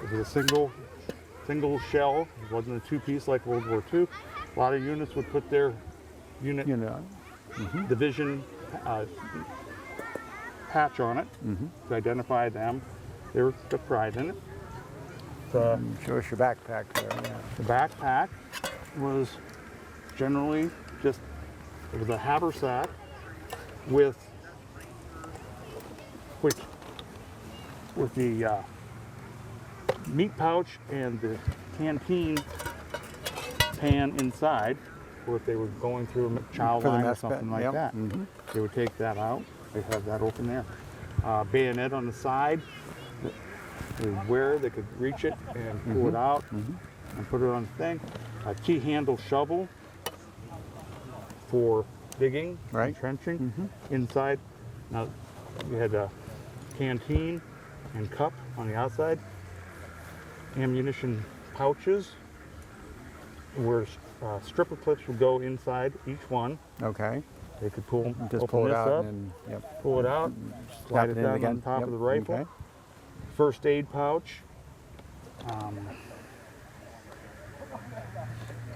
It was a single shell. It wasn't a two-piece like World War II. A lot of units would put their unit You know. division patch on it to identify them. They were the pride in it. Show us your backpack there. Yeah. The backpack was generally just, it was a haversack with the meat pouch and the canteen pan inside, or if they were going through a chow For the line or mess something bed, like yep. that. They would take that out. They have that open there. Bayonet on the side. They would wear, they could reach it and pull it out and put it on the thing. A key handle shovel for digging, Right. and trenching inside. Now you had a canteen and cup on the outside. Ammunition pouches where stripper clips would go inside each one. Okay. They could pull, Just open pull it this out up, and yep. pull it out, Slap slide it it in down again. on top Yep. of the rifle. Okay. First aid pouch.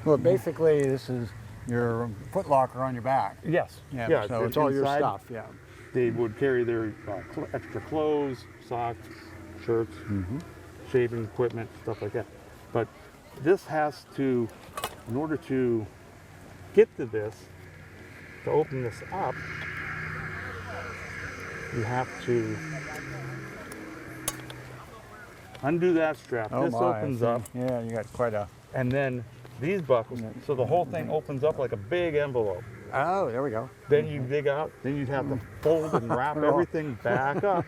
Well, basically, this is your foot locker on your back. Yes. Yeah. So it's all your inside, stuff. Yeah. They would carry their extra clothes, socks, shirts, shaving equipment, stuff like that. But this has to, in order to get to this, to open this up, you have to undo that strap. Oh This my. opens up, Yeah, you got quite a. and then these buckles, so the whole thing opens up like a big envelope. Oh, there we go. Then you dig out, then you'd have to fold and wrap everything back up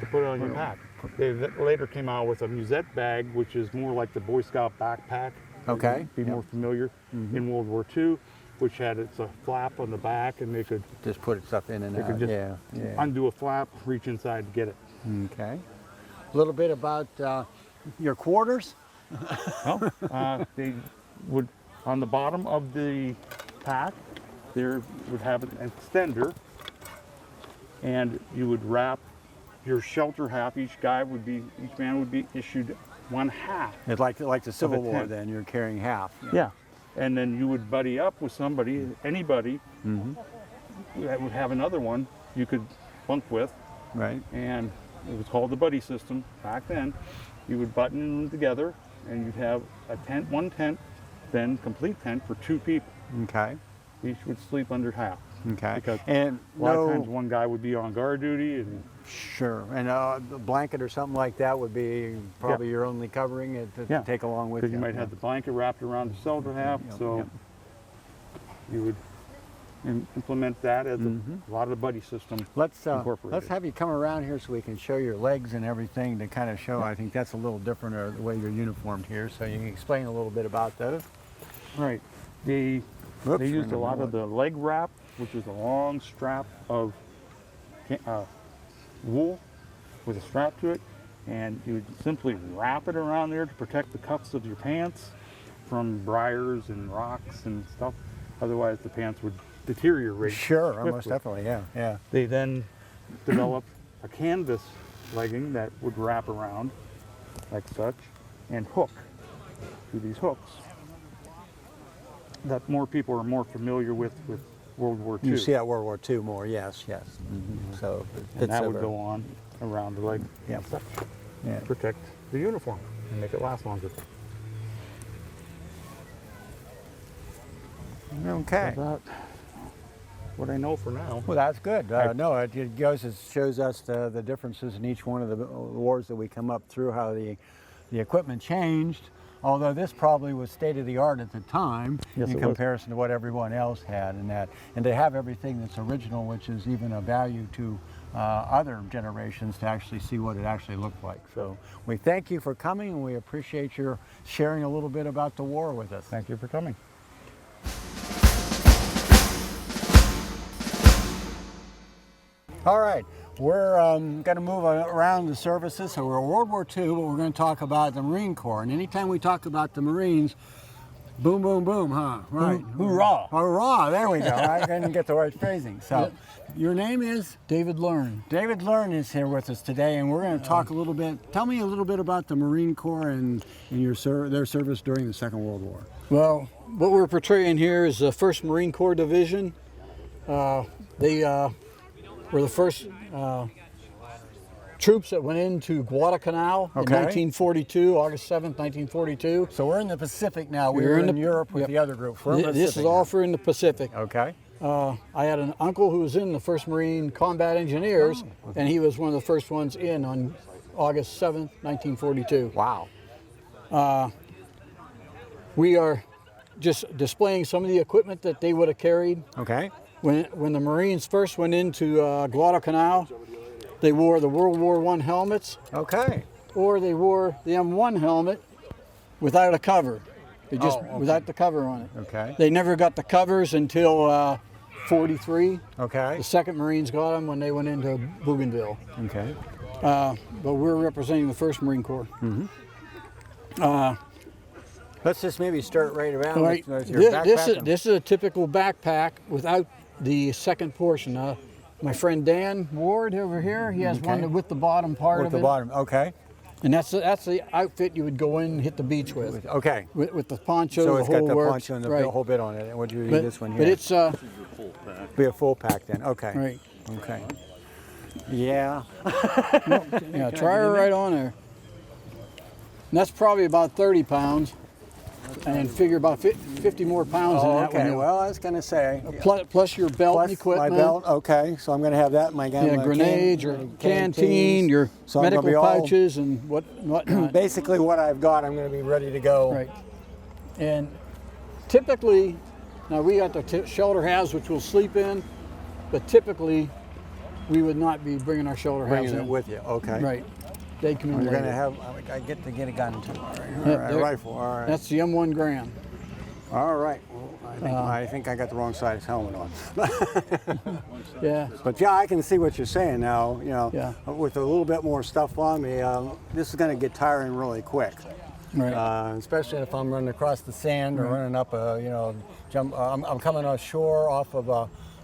to put it on your pack. They later came out with a musette bag, which is more like the Boy Scout backpack. Okay. Be more familiar in World War II, which had its a flap on the back, and they could Just put stuff in and They out. could just Yeah. Yeah. undo a flap, reach inside to get it. Okay. A little bit about your quarters. They would, on the bottom of the pack, there would have an extender, and you would wrap your shelter half. Each man would be issued one half. It's like the Civil War. tent. Then you're carrying half. Yeah. And then you would buddy up with somebody, anybody that would have another one you could bunk with, Right. and it was called the buddy system back then. You would button them together, and you'd have a tent, one tent, then complete tent for two people. Okay. Each would sleep under half. Okay. Because And a lot of no- times one guy would be on guard duty, and Sure. And a blanket or something like that would be probably your only covering to take along with you. because you might have the blanket wrapped around the shoulder half, so you would implement that as a lot of the buddy system Let's incorporated. have you come around here so we can show your legs and everything to kind of show. I think that's a little different the way you're uniformed here. So you can explain a little bit about those. Right. They used a lot of of the leg wrap, which is a long strap of wool with a strap to it, and you would simply wrap it around there to protect the cuffs of your pants from briars and rocks and stuff. Otherwise, the pants would deteriorate. Sure, most quickly. definitely, yeah. They then developed a canvas legging that would wrap around like such and hook through these hooks that more people are more familiar with World War II. You see that World War II more, yes. So and that would go on around the leg Yeah. and such. Yeah. Protect the uniform and make it last longer. Okay. That's what I know for now. Well, that's good. No, it shows us the differences in each one of the wars that we come up through, how the equipment changed. Although this probably was state of the art at the time Yes, in it was. comparison to what everyone else had, and to have everything that's original, which is even a value to other generations to actually see what it actually looked like. So we thank you for coming, and we appreciate your sharing a little bit about the war with us. Thank you for coming. All right, we're going to move around the services. So we're World War II, but we're going to talk about the Marine Corps. And anytime we talk about the Marines, boom, boom, boom, huh? Right. Hoorah. Hurrah, there we go. I didn't get the right phrasing. So your name is? David Learn. David Learn is here with us today, and we're going to talk a little bit. Tell me a little bit about the Marine Corps and their service during the Second World War. Well, what we're portraying here is the 1st Marine Corps Division. They were the first troops that went into Guadalcanal in 1942, August 7th, 1942. So we're in the Pacific now. We We're were in in the- Europe with yep. the other group. We're in the This is Pacific all now. for in the Pacific. Okay. I had an uncle who was in the 1st Marine Combat Engineers, and he was one of the first ones in on August 7th, 1942. Wow. We are just displaying some of the equipment that they would have carried. Okay. When the Marines first went into Guadalcanal, they wore the World War I helmets, Okay. or they wore the M1 helmet without a cover. They just without the cover on it. Okay. They never got the covers until 43. Okay. The 2nd Marines got them when they went into Bougainville. Okay. But we're representing the 1st Marine Corps. Let's just maybe start right around All right. with your This backpack. is a typical backpack without the second portion. My friend Dan Ward over here, he has one with the bottom part with of the it. bottom. Okay. And that's the outfit you would go in and hit the beach with. Okay. With the poncho, So the it's whole got the works. poncho and the right. whole bit on it. And what do you use But, this one here? but it's be a full pack then. Okay. right. Okay. Yeah. Yeah, try her right on there. And that's probably about 30 pounds, and figure about 50 more pounds in that okay. one. Well, I was going to say. Plus your belt and equipment. my belt. Okay. So I'm going to have that in my gun. Yeah, grenades, your canteen, your So I'm gonna medical be all- pouches, and whatnot. Basically, what I've got, I'm going to be ready to go. Right. And typically, now we got the shelter halves which we'll sleep in, but typically we would not be bringing our shelter halves Bringing it in. with you. Okay. Right. They come in You're going to later. have. I get to get a gun too. All right. Yeah, All right. there- Rifle. All right. That's the M1 Grand. All right. Well, I think I got the wrong size helmet on. Yeah. But yeah, I can see what you're saying now. You know, Yeah. with a little bit more stuff on me, this is going to get tiring really quick. Right. Especially if I'm running across the sand or running up a, jump. I'm coming ashore off of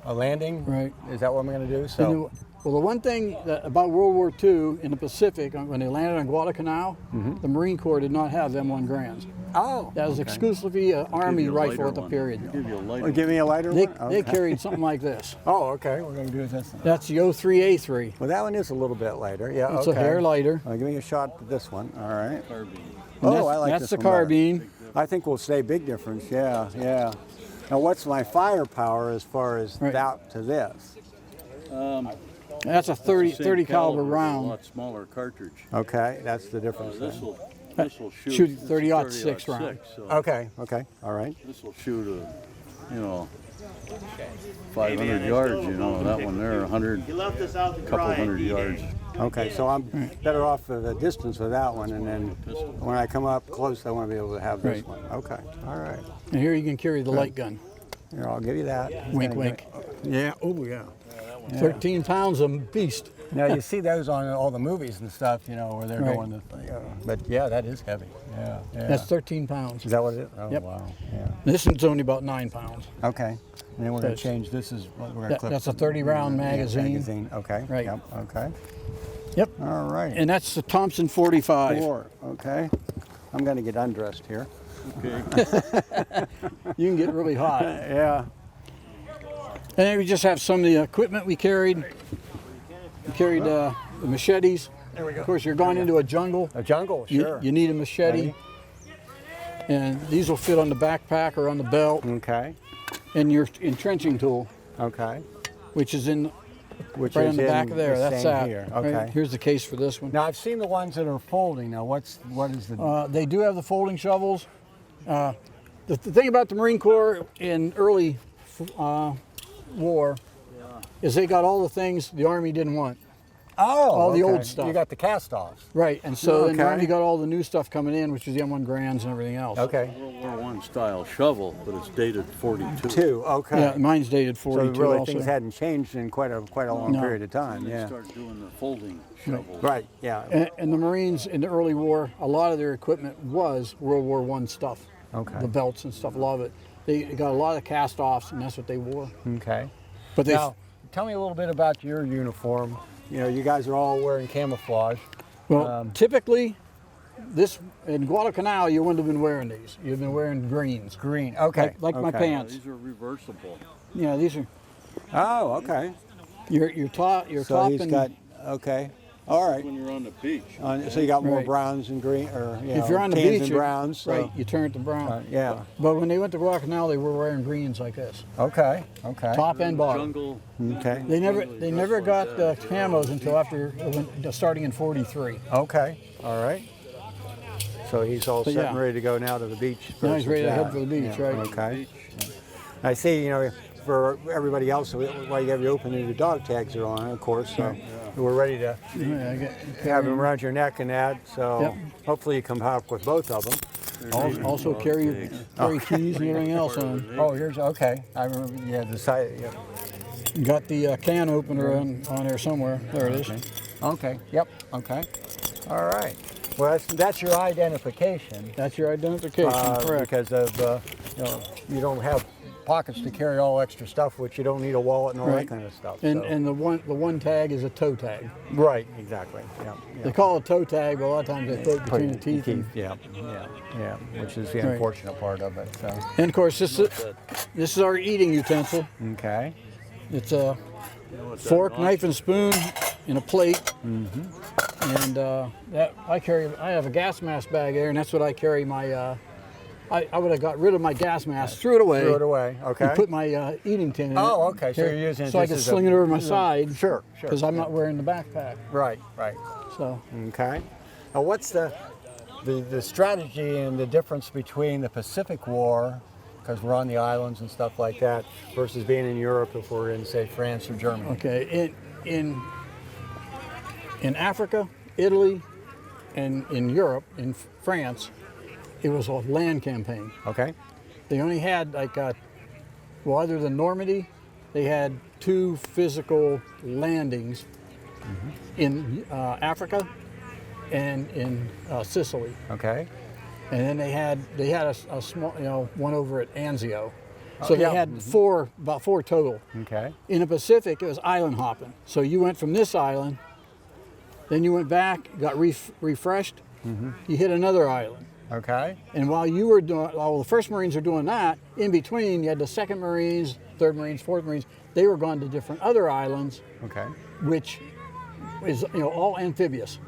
a landing. Right. Is that what I'm going to do? So. And well, the one thing about World War II in the Pacific, when they landed on Guadalcanal, the Marine Corps did not have M1 Grands. Oh. That was exclusively an Army rifle at the period. Give me a lighter They, one. they Okay. carried something like this. Oh, okay. We're going to do this one. That's the 03A3. Well, that one is a little bit lighter. Yeah. It's okay. a hair lighter. Give me a shot at this one. All right. And Oh, that's, I like that's this the one better. carbine. I think we'll say big difference. Yeah, yeah. Now, what's my firepower as far as Right. that to this? That's a 30 caliber A round. lot smaller cartridge. Okay, that's the difference. This then. will shoot. Shoot it's a 30-06 round. 30-06, so Okay, okay, all right. This will shoot a, 500 yards. That one there, 100, couple hundred yards. Okay, so I'm better off at a distance with that one, and then when I come up close, I want to be able to have this Right. one. Okay, all right. And here you can carry the light gun. Here, I'll give you that. Wink, wink. Yeah, oh yeah. 13 pounds of beast. Now you see those on all the movies and stuff, where they're Right. going to, but yeah, that is heavy. Yeah, yeah. That's 13 pounds. Is that what it is? Oh, Yep. wow. Yeah. This one's only about 9 pounds. Okay. And then we're going That's- to change. This is what we're going to That- clip. that's a 30 round Yeah, magazine. Okay. Right. Yep. Okay. Yep. All right. And that's the Thompson 45. 4. Okay. I'm going to get undressed here. You can get really hot. Yeah. And then we just have some of the equipment we carried. We carried the machetes. There we go. Of course, you're going into a jungle. A jungle, You, sure. you need a machete. And these will fit on the backpack or on the belt. Okay. And your entrenching tool, Okay. which is in Which right is on the back of there. That's same that. here. Right? Okay. Here's the case for this one. Now I've seen the ones that are folding. Now what is the? They do have the folding shovels. The thing about the Marine Corps in early war is they got all the things the Army didn't want. all the old okay. stuff. You got the cast-offs. Right, and so then the Okay. Army got all the new stuff coming in, which is the M1 Grands and everything else. Okay. World War I style shovel, but it's dated 42. 2. Okay. Yeah, mine's dated So 42 really also. things hadn't changed in quite a long No. period of time. They Yeah. start doing the folding shovel. Right. Yeah. And the Marines in the early war, a lot of their equipment was World War I stuff. Okay. The belts and stuff, a lot of it. They got a lot of cast-offs, and that's what they wore. Okay. But they, Now, tell me a little bit about your uniform. You guys are all wearing camouflage. well, typically, this in Guadalcanal, you wouldn't have been wearing these. You'd been wearing greens. Green. Okay. Like my okay. pants. These are reversible. Yeah, these are Oh, okay. your top. Your So top he's and got. Okay. All right. When you're on the beach. So you got more Right. browns and green, or if you're on the tans beach, and browns. So, right? You turn it to brown. yeah. But when they went to Guadalcanal, they were wearing greens like this, Okay. Okay. top and bottom. Jungle. Okay. They never got the camos until after starting in '43. Okay. All right. So he's all But set yeah. and ready to go now to the beach. Now he's ready to head versus for the beach, that. right? Okay. I see. For everybody else, why you have your opening, the dog tags are on, of course. So we're ready to Yeah, I get- have them around your neck and that. So Yep. hopefully you come up with both of them. Also carry keys and everything else on. Oh, here's okay. I remember. Yeah, the side. Yeah. Got the can opener on there somewhere. There it is. Okay. Yep. Okay. All right. Well, that's your identification. That's your identification, correct? Because of you don't have pockets to carry all extra stuff, which you don't need a wallet and all that Right. kind of stuff. And so. and the one tag is a toe tag. Right. Exactly. Yeah. They call it toe tag, but a lot of times they put it between the teeth. Yeah. Which is the Right. unfortunate part of it. So. And of course, this is our eating utensil. Okay. It's a fork, knife, and spoon in a plate. And that I have a gas mask bag there, and that's what I carry my. I would have got rid of my gas mask, threw it away, Throw it away. Okay. and put my eating tin in it. Oh, okay. So Here, you're using it so I just can as sling it over my side. Sure. Because I'm not wearing the backpack. Right. Right. So Okay. Now, what's the strategy and the difference between the Pacific War, because we're on the islands and stuff like that, versus being in Europe if we're in, say, France or Germany? okay, in Africa, Italy, and in Europe, in France, it was a land campaign. Okay. They only had other than Normandy, they had 2 physical landings in Africa and in Sicily. Okay. And then they had a small, one over at Anzio. So yeah. they had about four total. Okay. In the Pacific, it was island hopping. So you went from this island, then you went back, got refreshed, you hit another island. Okay. And while the first Marines were doing that, in between you had the second Marines, third Marines, fourth Marines. They were going to different other islands, Okay. which is all amphibious.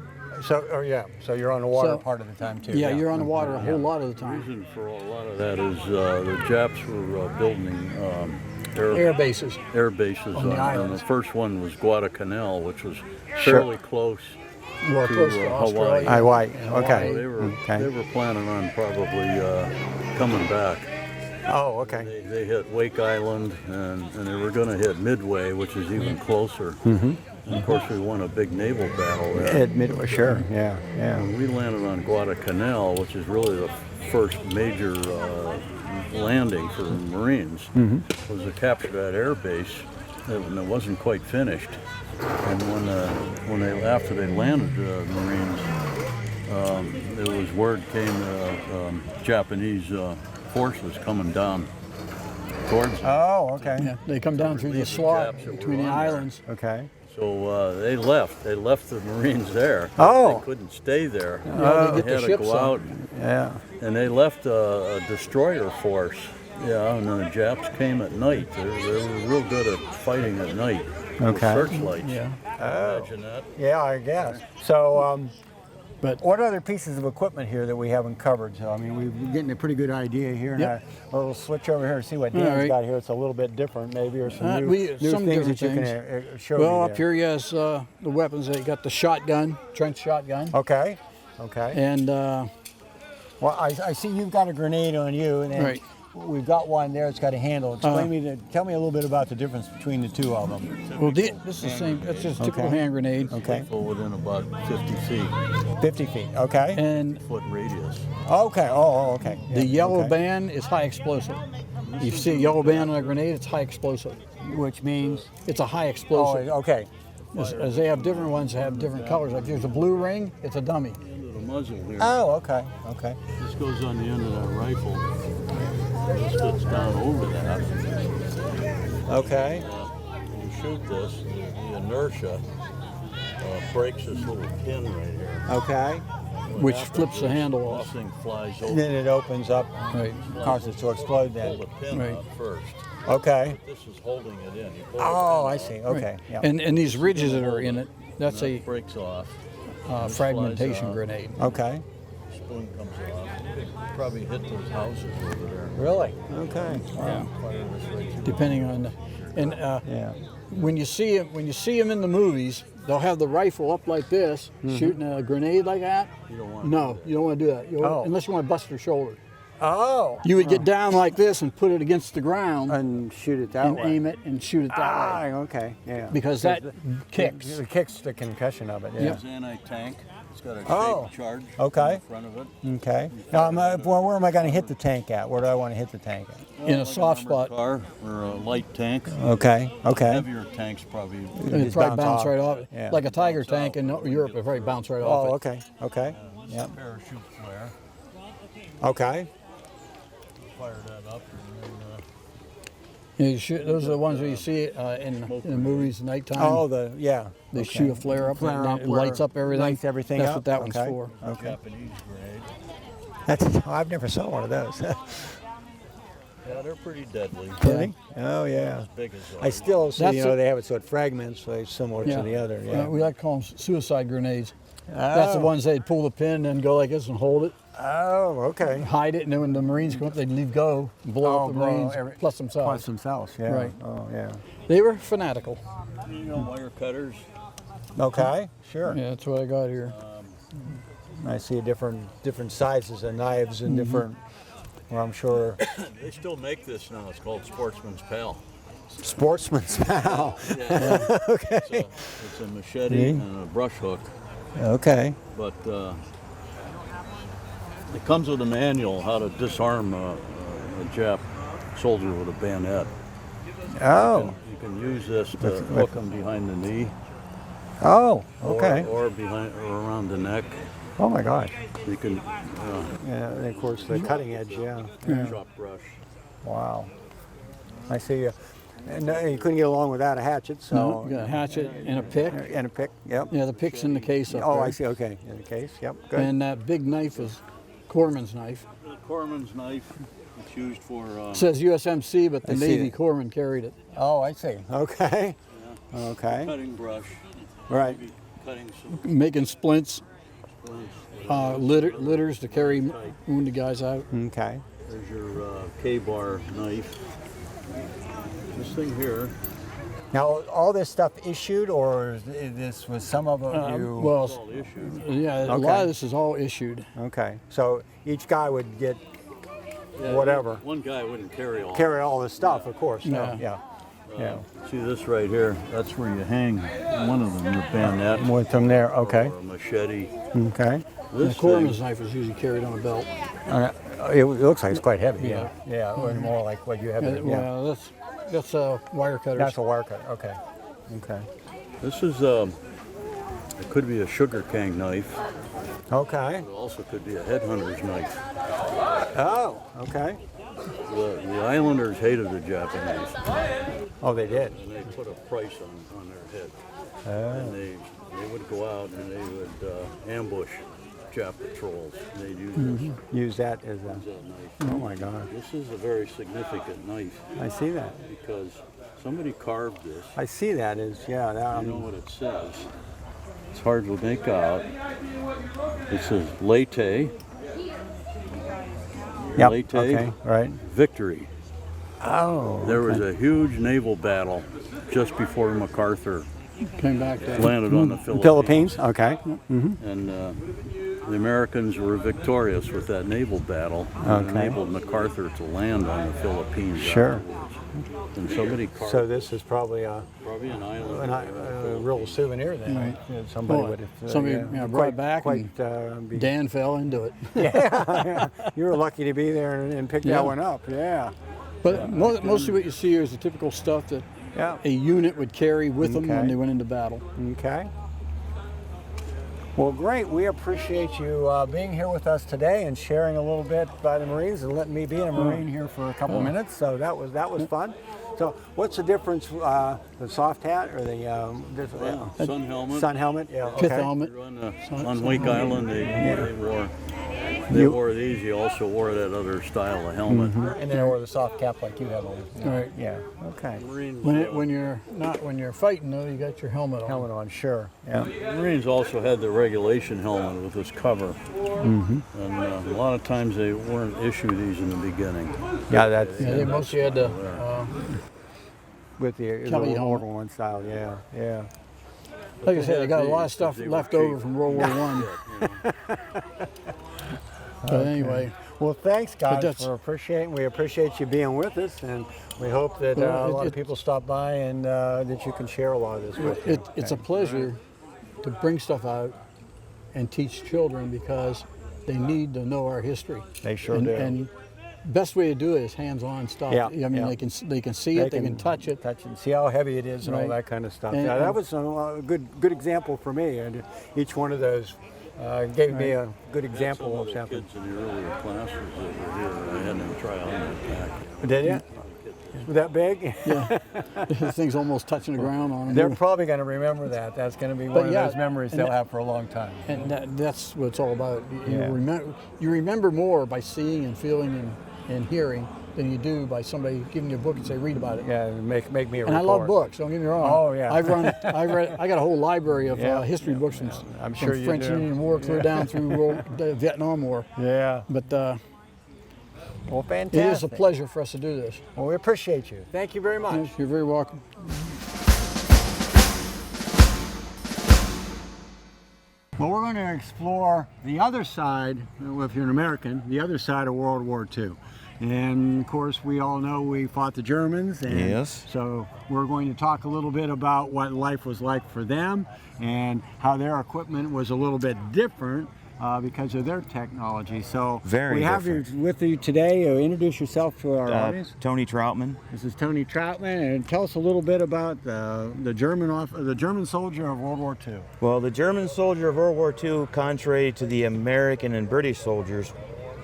So you're on the water So- part of the time too. Yeah, you're on the water a whole lot of the The time. reason for a lot of that is the Japs were building Air bases. air bases on the and islands. the first one was Guadalcanal, which was Sure. fairly close We're to close to Hawaii. Australia. Hawaii. and Okay. So they were Okay. they were planning on probably coming back. Oh, okay. They hit Wake Island and they were going to hit Midway, which is even closer. Mm-hmm. And of course, we won a big naval battle there. Admit, sure. Yeah. Yeah. And we landed on Guadalcanal, which is really the first major landing for the Marines. Was to capture that air base, and it wasn't quite finished. And after they landed the Marines, it was word came Japanese forces coming down towards them. Oh, okay. Yeah, they come down through the slot Japs that were between the on there. islands. Okay. So they left. They left the Marines there. Oh. They couldn't stay there. Yeah, they get They had the to ships go out, on. Yeah. and they left a destroyer force. Yeah, and then the Japs came at night. They were real good at fighting at night. With Okay. searchlights. Yeah. Imagine that. Yeah, I guess. So, But what other pieces of equipment here that we haven't covered? So, I mean, we're getting a pretty good idea here. Yep. Now, we'll switch over here and see what All Dan's right. got here. It's a little bit different, maybe, or some new some things different that you things. can show Well, me up there. here, yes, the weapons. They got the shotgun, trench shotgun, Okay. Okay. and Well, I see you've got a grenade on you, and then Right. we've got one there. It's got a handle. Tell me a little bit about the difference between the two of them. well, this is the same. That's just a typical Okay. hand grenade. Okay. Full within about 50 feet, 50 feet. Okay. And foot radius. Okay. Oh, okay. Yeah, the yellow okay. band is high explosive. You see a yellow band on a grenade, it's high explosive. Which means. It's a high Oh, explosive. okay. As they have different ones that have different colors. Like there's a blue ring, it's a dummy. The muzzle here. Oh, okay. Okay. This goes on the end of that rifle. This fits down over that. Okay. When you shoot this, the inertia breaks this little pin right here. Okay. Which flips the handle This off. thing flies And over. then it opens up, Right. causes it to explode Pull then. the pin Right. out first. Okay. This is holding it in. You pull the Oh, pin I out, see. Okay. Yeah. And these ridges that are in it, that's and a that breaks off. fragmentation out. grenade. Okay. Spoon comes off. You could probably hit those houses over there. Really? Okay. Yeah. Fire this right through. Depending on the, and Yeah. when you see them in the movies, they'll have the rifle up like this, shooting a grenade like that. You don't want No, you don't want to do that. Oh. Unless you want to bust their shoulder. Oh. You would get down like this and put it against the ground And shoot it that and way. aim it and shoot it that Ah, way. okay. Yeah. Because that kicks. It kicks the concussion of it. Yeah. It's anti-tank. It's got a Oh, shaped charge okay. in front of it. Okay. Now, where am I going to hit the tank at? Where do I want to hit the tank at? In a soft spot. Car or a light tank. Okay. Okay. Heavier tanks probably. It'd Just probably bounce bounce off. right off. Yeah. Like a Tiger tank in Europe, it'd probably bounce right off Oh, it. okay. Okay. Yep. Parachute flare. Okay. Fire that up and then Yeah, you shoot, those are the ones where you see in the movies at nighttime. Oh, yeah. They okay. shoot a flare up Flare and up it where lights up everything. lights everything That's up? what that one's Okay. for. Okay. Japanese grenade. I've never saw one of those. Yeah, they're pretty deadly. Really? Oh, yeah. As big as I still see, That's they have it so it fragments, so it's similar Yeah. to the other. Yeah. We like to call them suicide grenades. That's the Oh. ones they'd pull the pin and go like this and hold it, Oh, okay. hide it, and then when the Marines come up, they'd leave go, and blow up the blow Marines, every- plus themselves. Plus themselves, yeah. Right. Oh, yeah. They were fanatical. You know, wire cutters. Okay, sure. Yeah, that's what I got here. I see different sizes of knives and different, well, I'm sure, They still make this now. It's called Sportsman's Pal. sportsman's pal. Yeah. Okay. It's a machete and a brush hook, Okay. but it comes with a manual how to disarm a Jap soldier with a bayonet. Oh. You can use this to hook them behind the knee. Oh, okay. Or behind or around the neck. Oh my God. You can Yeah, and of course the cutting edge, yeah. chop brush. Wow. I see. And you couldn't get along without a hatchet, so. No, you got a hatchet and a pick. And a pick, yep. Yeah, the pick's in the case up Oh, there. I see, okay. In the case, yep, good. And that big knife is Corman's knife. The Corman's knife. It's used for. It says USMC, but the I see Navy it. Corman carried it. Oh, I see. Okay. Okay. Cutting brush. Right. Maybe cutting some. Making splints. Litters to carry wounded guys out. Okay. There's your K-bar knife. This thing here. Now, all this stuff issued, or this was some of it you? Well, All issued. yeah, a Okay. lot of this is all issued. Okay. So each guy would get whatever. One guy wouldn't carry all. Carry all this stuff, of course. Yeah. Yeah. Yeah. See this right here? That's where you hang one of them, your bayonet With them there. Okay. or a machete. Okay. The This coroner's thing, knife is usually carried on a belt. It looks like it's quite heavy. Yeah. Yeah. Or more like what you have. Yeah. Well, that's wire cutters. That's a wire cut. Okay. Okay. this is it could be a sugar cane knife. Okay. It also could be a headhunter's knife. Oh. Okay. The islanders hated the Japanese, Oh, they did. and they put a price on their head. Oh. And they would go out and they would ambush Jap patrols. And they'd use Use that as a. that knife. Oh my God. This is a very significant knife I see that. because somebody carved this. I see that as yeah. That, You know what it says? It's hard to make out. It says Leyte, Yep. Leyte, Okay. Right. victory. Oh. There was a huge naval battle just before MacArthur Came back to landed on the Philippines. Philippines. Okay. And the Americans were victorious with that naval battle and Okay. enabled MacArthur to land on the Philippines. Sure. afterwards. And somebody carved So this is probably a probably an island. real souvenir then. Right. Yeah, somebody Oh, would have. somebody, brought it back Quite. Be, Dan fell into it. yeah. You were lucky to be there and pick Yeah. that one up. Yeah. But mostly what you see here is the typical stuff that Yeah. a unit would carry with them when Okay. they went into battle. Okay. Well, great. We appreciate you being here with us today and sharing a little bit by the Marines and letting me be a Marine here for a couple minutes. So that was fun. So, what's the difference? The soft hat or the Sun helmet. sun helmet? Yeah. Pith okay. helmet. On Wake Island, they wore these. You also wore that other style of helmet. And then I wore the soft cap like you have on. Right. Yeah. Okay. Marines, When you're fighting though, you got your helmet on. Helmet on. Sure. Yeah. Marines also had the regulation helmet with this cover, and a lot of times they weren't issued these in the beginning. Yeah. That's Yeah, they mostly had to. with the Kelly little helmet. older one style. Yeah. Yeah. Like I said, they got a lot of stuff They were left cheap. over from World War One. But anyway, Well, thanks, guys, that's- we appreciate you being with us, and we hope that Well, a lot of it- people stop by and that you can share a lot of this with you. it's a pleasure to bring stuff out and teach children because they need to know our history. They sure and, do. And best way to do it is hands-on stuff. Yeah, I mean, yeah. they can see it, they can touch it. touch and see how heavy it is and all Right. that kind of stuff. And- Yeah, that was a good example for me, and each one of those gave me a good Some example of of the something. kids in the earlier classes that were here, I had them try on the pack. Did you? Was that big? Yeah, the thing's almost touching the ground on them. They're probably going to remember that. That's going to be one of yeah, those memories and they'll that- have for a long time. And that's what it's all about. Yeah. You remember more by seeing and feeling and hearing than you do by somebody giving you a book and say read about it. Yeah, make me a And I report. love books. Don't get me wrong. Oh, yeah. I got a whole library of Yeah. history books from, I'm from sure you French do. and Indian War clear down through the Vietnam War. Yeah. But Well, it fantastic. is a pleasure for us to do this. Well, we appreciate you. Thank you very much. Yes, you're very welcome. Well, we're going to explore the other side, well, if you're an American, the other side of World War II. And of course, we all know we fought the Germans. And Yes. So we're going to talk a little bit about what life was like for them and how their equipment was a little bit different because of their technology. So Very we have you with you today. Introduce yourself to our audience. Tony Troutman. This is Tony Troutman, and tell us a little bit about the German soldier of World War II. Well, the German soldier of World War II, contrary to the American and British soldiers,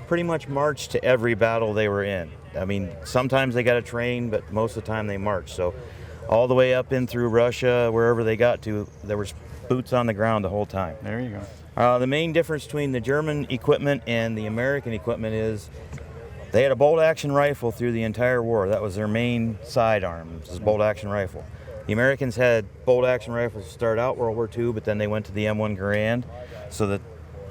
pretty much marched to every battle they were in. I mean, sometimes they got to train, but most of the time they marched. So all the way up in through Russia, wherever they got to, there was boots on the ground the whole time. There you go. The main difference between the German equipment and the American equipment is they had a bolt-action rifle through the entire war. That was their main sidearm, was bolt-action rifle. The Americans had bolt-action rifles to start out World War II, but then they went to the M1 Garand, so that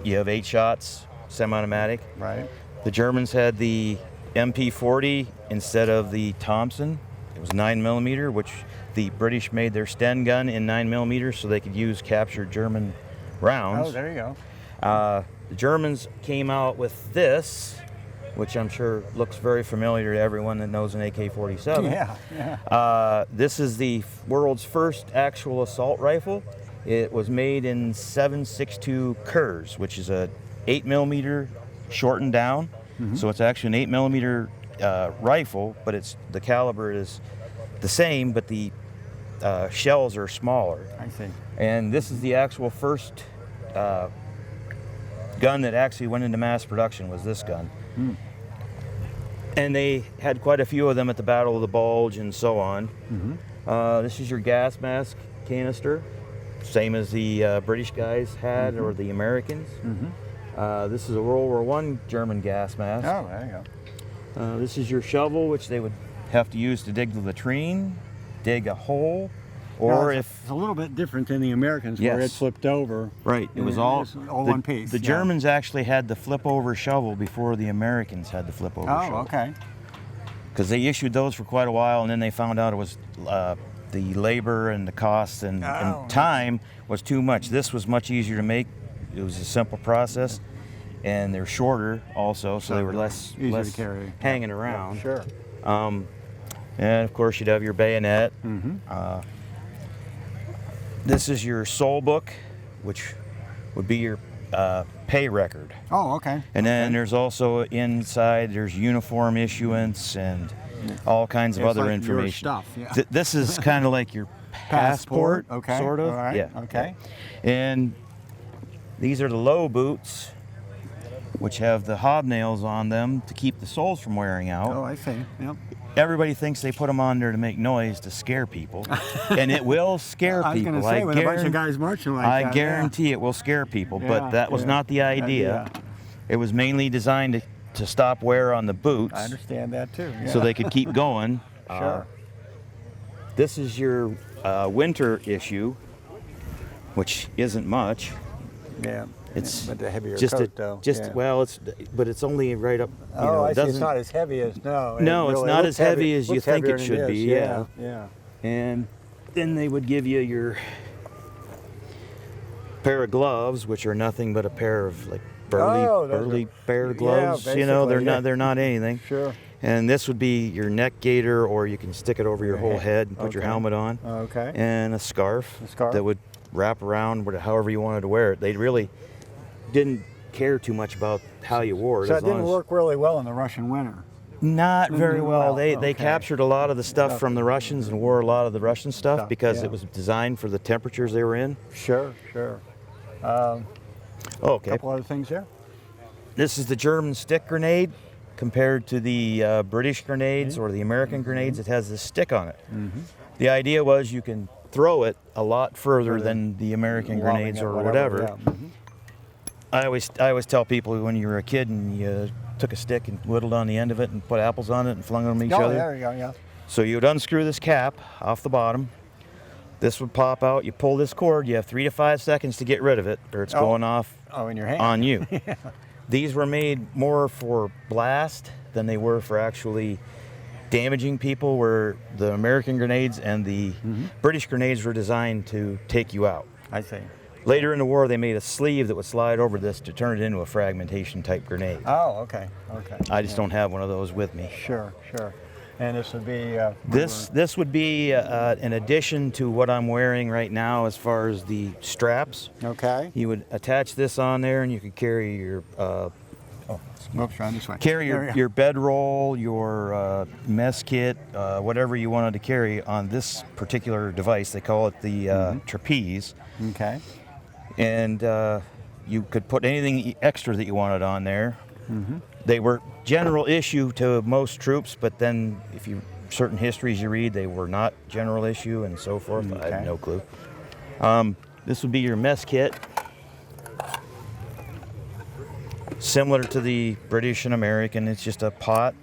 you have 8 shots, semi-automatic. Right. The Germans had the MP40 instead of the Thompson. It was 9mm, which the British made their Sten gun in 9mm so they could use captured German rounds. Oh, there you go. The Germans came out with this, which I'm sure looks very familiar to everyone that knows an AK-47. Yeah. This is the world's first actual assault rifle. It was made in 7.62 Kurz, which is a 8mm shortened down. So it's actually an 8mm rifle, but the caliber is the same, but the shells are smaller. I see. And this is the actual first gun that actually went into mass production, was this gun. And they had quite a few of them at the Battle of the Bulge and so on. This is your gas mask canister, same as the British guys had, or the Americans. This is a World War I German gas mask. Oh, there you go. This is your shovel, which they would have to use to dig the latrine, dig a hole, or Now, if... it's a little bit different than the Americans, where it Yes. flipped over. Right, it was all one piece. The yeah. Germans actually had the flip-over shovel before the Americans had the flip-over shovel. Oh, okay. Because they issued those for quite a while, and then they found out it was the labor and the cost and time was too much. This was much easier to make. It was a simple process, and they're shorter also, so they were less Easier to carry. hanging around. Sure. And of course, you'd have your bayonet. This is your soul book, which would be your pay record. Oh, okay. And then there's also inside, there's uniform issuance and all kinds of It's other like your information. stuff, yeah. This is kind of like your passport, Okay. sort of. All right. Yeah. Okay. And these are the low boots, which have the hobnails on them to keep the soles from wearing out. Oh, I see. Yep. Everybody thinks they put them on there to make noise to scare people, and it will scare I was people. going to say, with a bunch of guys marching like that. I guarantee it will scare people, Yeah, but that was yeah. not the idea. Yeah. It was mainly designed to stop wear on the boots, I understand that too. Yeah. so they could keep going. Sure. This is your winter issue, which isn't much. Yeah. It's but the heavier just coat, though. Yeah. well, but it's only right up. You Oh, know, I it see. It's doesn't. not as heavy as No, it it's really not looks as heavy as you looks think heavier it than should is. be, yeah. Yeah. And then they would give you your pair of gloves, which are nothing but a pair of like burly pair of gloves. You know, they're not anything. Sure. And this would be your neck gaiter, or you can stick it over your whole head and put your Okay. helmet on. Okay. And a scarf. A scarf. That would wrap around however you wanted to wear it. They really didn't care too much about how you wore it. So as it long didn't as- work really well in the Russian winter. Not very well. They okay. captured a lot of the stuff from the Russians and wore a lot of the Russian stuff because yeah. it was designed for the temperatures they were in. Sure, sure. Okay. A couple other things here. This is the German stick grenade compared to the British grenades or the American grenades. It has this stick on it. The idea was you can throw it a lot further than the American Lobbing grenades it, or whatever, whatever. yeah. I always tell people when you were a kid and you took a stick and whittled on the end of it and put apples on it and flung them at each Oh, other. there you go, yeah. So you would unscrew this cap off the bottom. This would pop out. You pull this cord. You have 3 to 5 seconds to get rid of it, or it's going off in your hand. on you. These were made more for blast than they were for actually damaging people, where the American grenades and the British grenades were designed to take you out. I see. Later in the war, they made a sleeve that would slide over this to turn it into a fragmentation type grenade. Oh, okay, okay. I just don't have one of those with me. Sure, sure. And this would be... This would be an addition to what I'm wearing right now as far as the straps. Okay. You would attach this on there and you could carry your Oops, around this way. carry There we go. your bedroll, your mess kit, whatever you wanted to carry on this particular device. They call it the trapeze. Okay. And you could put anything extra that you wanted on there. They were general issue to most troops, but then if you certain histories you read, they were not general issue and so forth. I have no clue. This would be your mess kit, similar to the British and American. It's just a pot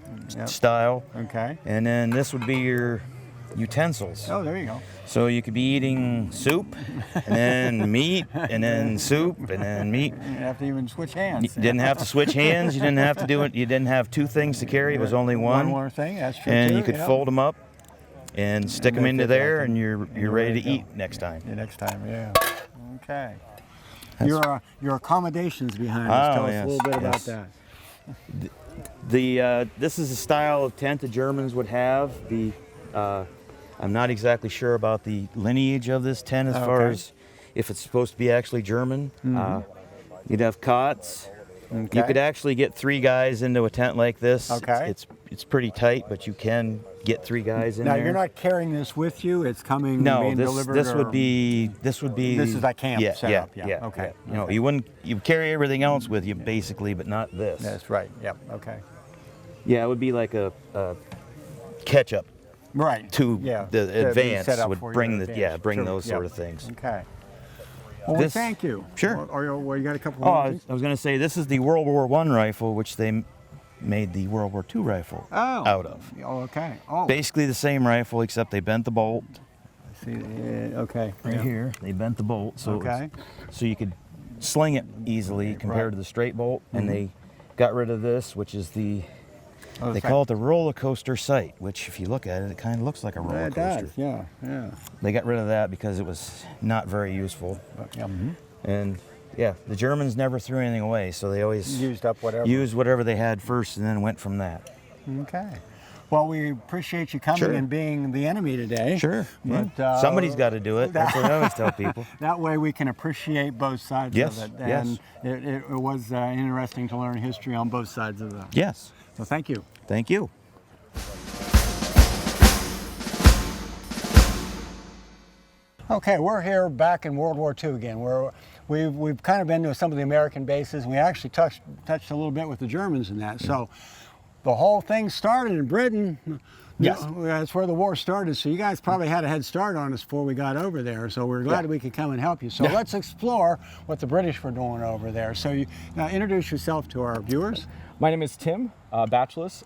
style. Okay. And then this would be your utensils. Oh, there you go. So you could be eating soup, and then meat, and then soup, and then meat. You didn't have to even switch hands. You didn't have to switch hands. You didn't have to do it. You didn't have two things to carry. It was only one. One more thing. That's true. And too, you could yeah. fold them up and stick them they into fit there, back in. and you're ready ready to to go. eat next time. Yeah, next time, yeah. Okay. Your accommodations behind us. Oh, Tell us yes, a little bit about yes. that. This is the style of tent the Germans would have. I'm not exactly sure about the lineage of this tent as far Okay. as if it's supposed to be actually German. You'd have cots. Okay. You could actually get 3 guys into a tent like this. Okay. It's pretty tight, but you can get 3 guys in Now there. you're not carrying this with you. It's coming. No, being this delivered. this or- would be This is like camp yeah, setup, Yeah, yeah, okay, You know, you carry everything else with you basically, but not this. That's right. Yep. Okay. Yeah, it would be like a catch-up Right. to yeah. the To be advance set up would for bring your the advance. bring Sure, those yep. sort of things. Okay. Well, This- thank you. Sure. Or you got a couple Oh, more I things? was going to say this is the World War I rifle, which they made the World War II rifle out of. Oh, okay. Oh, Basically the same rifle, except they bent the bolt I see. Okay. right yeah. here. They bent the bolt so Okay. so you could sling it easily compared Right. to the straight bolt, and they got rid of this, which is the Oh, they okay. call it the roller coaster sight, which if you look at it, it kind of looks like a roller Yeah, it coaster. does. Yeah. Yeah. They got rid of that because it was not very useful. Yep. And yeah, the Germans never threw anything away, so they always Used up whatever. used whatever they had first and then went from that. Okay. Well, we appreciate you coming Sure. and being the enemy today. Sure. But, Somebody's got to do it. That's what I always tell people. That way we can appreciate both sides Yes, of it. yes. And it was interesting to learn history on both sides of that. Yes. So thank you. Thank you. Okay, we're here back in World War II again. We've kind of been to some of the American bases. We actually touched a little bit with the Germans in that. So the whole thing started in Britain. Yes. That's where the war started. So you guys probably had a head start on us before we got over there. So we're glad we could come and help you. So let's explore what the British were doing over there. So now introduce yourself to our viewers. My name is Tim, bachelor's.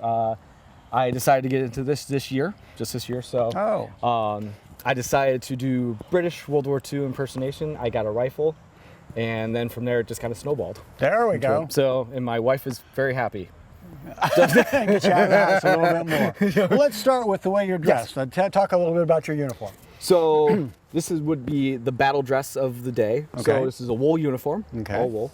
I decided to get into this year, just this year. So I decided to do British World War II impersonation. I got a rifle, and then from there it just kind of snowballed. There we go. So, and my wife is very happy. Get you out of the house a little bit more. Well, let's start with the way you're dressed. Talk a little bit about your uniform. So would be the battle dress of the day. Okay. So this is a wool uniform, Okay. all wool.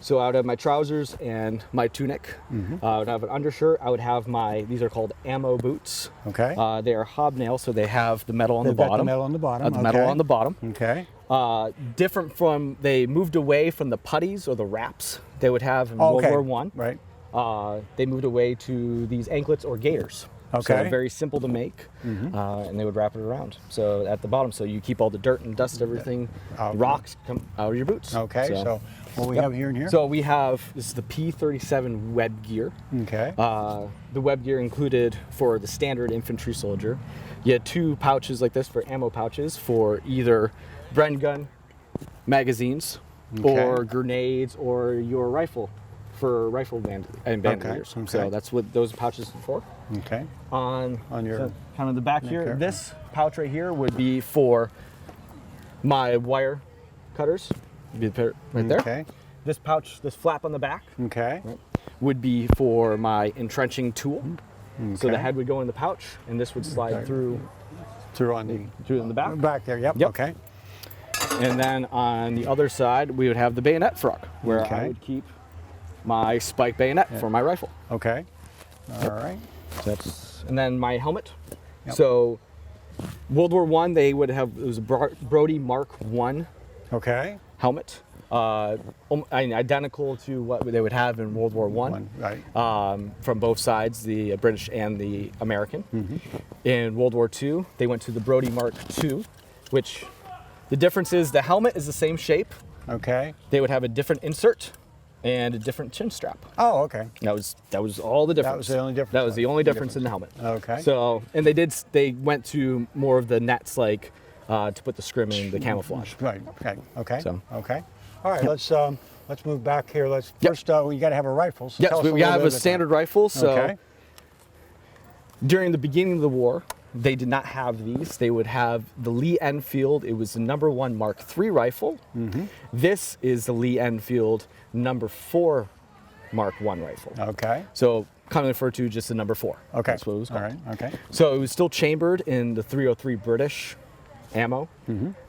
So I would have my trousers and my tunic. I would have an undershirt. I would have these are called ammo boots. Okay. They are hobnail, so they have the metal on They've the got bottom. the metal on the bottom. The metal okay. on the bottom. Okay. Different from, they moved away from the putties or the wraps they would have in Okay. World War I. Right. They moved away to these anklets or gaiters. Okay. So very simple to make, and they would wrap it around. So at the bottom, so you keep all the dirt and dust, everything, Okay. rocks come out of your boots. Okay. So what we have here and here? So we have, this is the P-37 web gear. Okay. The web gear included for the standard infantry soldier. You had 2 pouches like this for ammo pouches for either Bren gun magazines or grenades or your rifle for rifle bandoliers. Okay. So that's what those pouches are for. Okay. On your so kind of the back here, Okay. this pouch right here would be for my wire cutters. It'd be right there. Okay. This pouch, this flap on the back, Okay. would be for my entrenching tool. So the Okay. head would go in the pouch, and this would slide Okay. through Through in the back. back there. Yep. Yep. Okay. And then on the other side, we would have the bayonet frog, where Okay. I would keep my spike bayonet for my rifle. Okay. All right. And then my helmet. Yep. So World War I, they would have, it was a Brody Mark I Okay. helmet, identical to what they would have in World War I. Right. From both sides, the British and the American. Mm-hmm. In World War II, they went to the Brody Mark II, which the difference is the helmet is the same shape. Okay. They would have a different insert and a different chin strap. Oh, okay. That was all the difference. That was the only difference. That was the only difference in the helmet. Okay. So, and they went to more of the nets, like to put the scrim in the camouflage. Right. Okay. Okay. So. Okay. All right. Let's move back here. First. You got to have a rifle. So Yes, tell us we little have bit a about standard rifle. So Okay. during the beginning of the war, they did not have these. They would have the Lee Enfield. It was the #1 Mark III rifle. This is the Lee Enfield #4 Mark I rifle. Okay. So commonly referred to just the #4. Okay. That's what it was called. All right. Okay. So it was still chambered in the .303 British ammo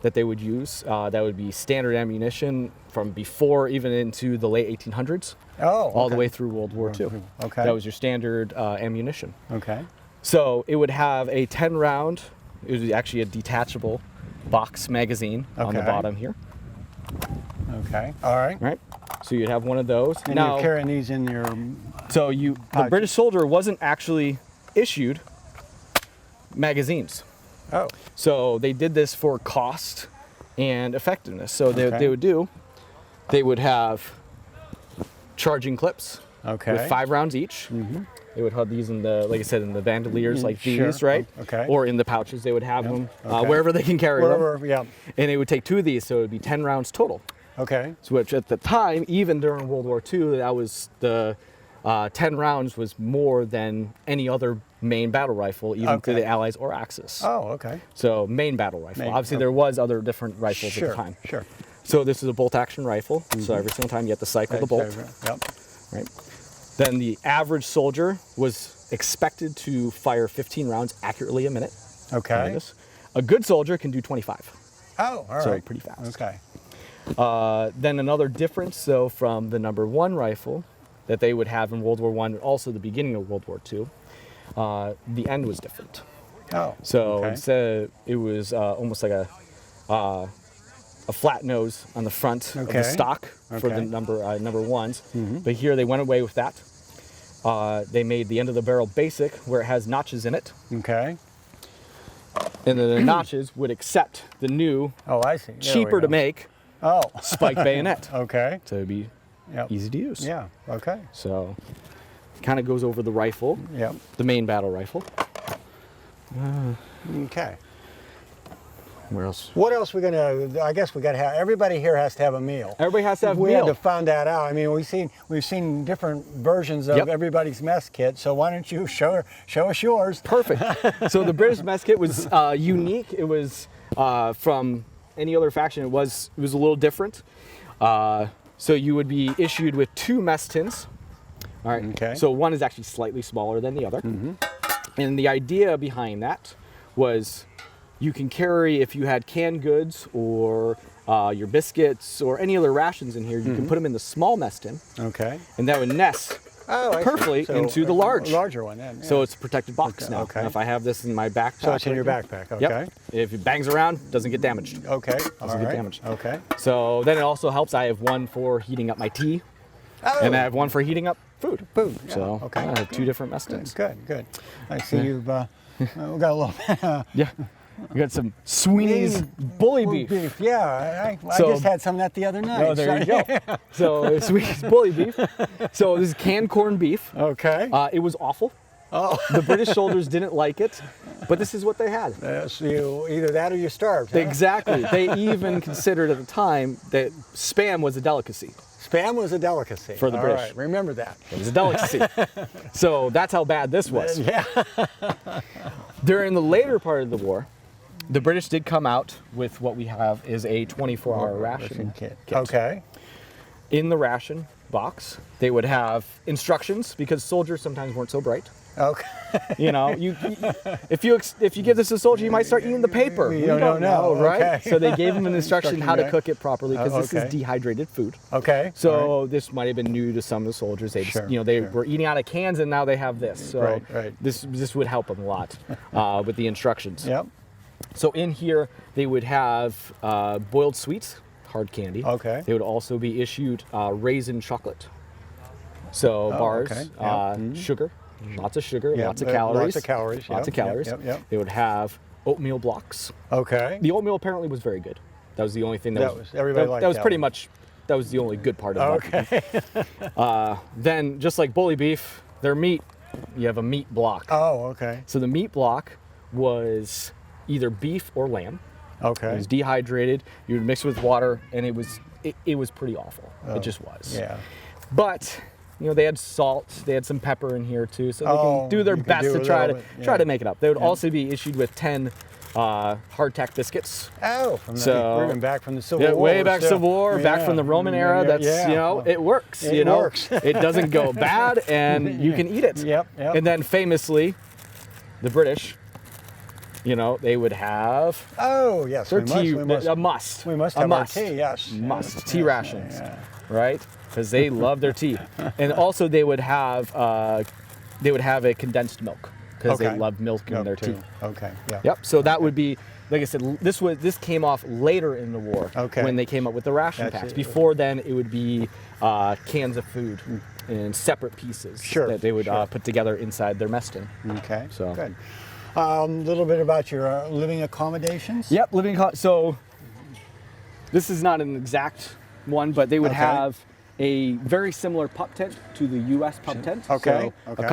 that they would use. That would be standard ammunition from before even into the late 1800s. Oh. All the okay. way through World War II. Okay. That was your standard ammunition. Okay. So it would have a 10 round, it was actually a detachable box magazine on the Okay. bottom here. Okay. All right. Right? So you'd have one of those. And now, you're carrying these in your. so the pouches. British soldier wasn't actually issued magazines. Oh. So they did this for cost and effectiveness. So Okay. they would have charging clips Okay. with 5 rounds each. They would have these in the, like I said, in the bandoliers like Sure. these, right? Okay. Or in the pouches. They would have them Okay. wherever they can carry them. Wherever. Yeah. And they would take 2 of these, so it would be 10 rounds total. Okay. So which at the time, even during World War II, that was the 10 rounds was more than any other main battle rifle, even to Okay. the Allies or Axis. Oh. Okay. So main battle rifle. Main, Obviously, okay. there was other different rifles Sure. at the time. Sure. So this is a bolt action rifle. So every single time you have to cycle the bolt. Yep. Right. Then the average soldier was expected to fire 15 rounds accurately a minute. Okay. Like this. A good soldier can do 25. Oh. All right. So pretty fast. Okay. Then another difference, so from the #1 rifle that they would have in World War I, and also the beginning of World War II, the end was different. Oh. So okay. instead, it was almost like a flat nose on the front of Okay. the stock for the Okay. number ones. But here they went away with that. They made the end of the barrel basic, where it has notches in it, Okay. and then the notches would accept the new, Oh, I see. There we cheaper to go. make Oh. spike bayonet. Okay. So it'd be Yep. easy to use. Yeah. Okay. So kind of goes over the rifle, Yep. the main battle rifle. Okay. Where else? What else we gonna? I guess we gotta have. Everybody here has to have a meal. Everybody has to have a We meal. had to find that out. I mean, we've seen different versions of Yep. everybody's mess kit. So why don't you show us yours? Perfect. So the British mess kit was unique. It was from any other faction. It was a little different. So you would be issued with 2 mess tins. All right. Okay. So one is actually slightly smaller than the other. And the idea behind that was you can carry, if you had canned goods or your biscuits or any other rations in here, you can put them in the small mess tin, Okay. and that would nest Oh, I see. perfectly So, into the larger one then. So yeah. it's a protected box now. Okay. Now, if I have this in my backpack, So it's in right your here- backpack. Okay. Yep. If it bangs around, it doesn't get damaged. Okay. All Doesn't get right. damaged. Okay. So then it also helps. I have one for heating up my tea, Oh. and I have one for heating up food. Food. Yeah. So okay. I have 2 different mess Good. tins. Good. Good. I see you've. We got a little. Yeah. We got some Sweeney's bully beef. Yeah, I So- just had some of that the other night. Oh, there you go. So Sweeney's bully beef. So this is canned corned beef. Okay. It was awful. Oh. The British soldiers didn't like it, but this is what they had. So you either that or you starved. Huh? Exactly. They even considered at the time that Spam was a delicacy. Spam was a delicacy. For the All British. right, remember that. It was a delicacy. So that's how bad this was. Yeah. During the later part of the war, the British did come out with what we have is a 24-hour ration kit. kit. Okay. In the ration box, they would have instructions because soldiers sometimes weren't so bright. Okay. You know, if you give this to a soldier, you might start eating the paper. You We don't know, right? okay. So they gave them an instruction how to yeah. cook it properly because this okay. is dehydrated food. Okay. So all right. this might have been new to some of the soldiers. They just, Sure, they sure. were eating out of cans and now they have this. So Right. this would help them a lot with the instructions. Yep. So in here they would have boiled sweets, hard candy. Okay. They would also be issued raisin chocolate. So bars, okay. Yeah. sugar, lots of sugar, Yep. lots of calories. Lots of calories. Lots of Yep, calories. Yep. They would have oatmeal blocks. Okay. The oatmeal apparently was very good. That was the only thing That was- everybody liked that was that pretty one. much that was the only good part of it. Okay. Then just like bully beef, their meat, you have a meat block. Oh, okay. So the meat block was either beef or lamb. It Okay. was dehydrated. You would mix it with water, and it was pretty awful. It just was. Yeah. But You know, they had salt, they had some pepper in here too, so they Oh, can do their you can best do to a try little to bit, try yeah. to make it up. They would also be issued with 10 hardtack biscuits. Oh, we're going back from the Civil War. Way back still- Civil War, back yeah. from the Roman era. That's Yeah. you know, it works. It you know, works. it doesn't go bad, and you can eat it. Yep, yep. And then famously, the British, you know, they would have Oh, yes, their we tea. must. A must. We must A have our must. tea, yes. Must. Yes, Tea yes, rations, yeah. right? Because they love their tea, and also they would have a condensed milk because Okay. they love milk in their too. tea. Okay, yeah. Yep. So that would be, like I said, this came off later in the war Okay. when they came up with the ration That's packs. it. Before then, it would be cans of food in separate pieces Sure, that they would sure. put together inside their mess tin. Okay, So- good. A little bit about your living accommodations. Yep. So this is not an exact one, but they would Okay. have a very similar pup tent to the U.S. pup tent. Okay, So okay. a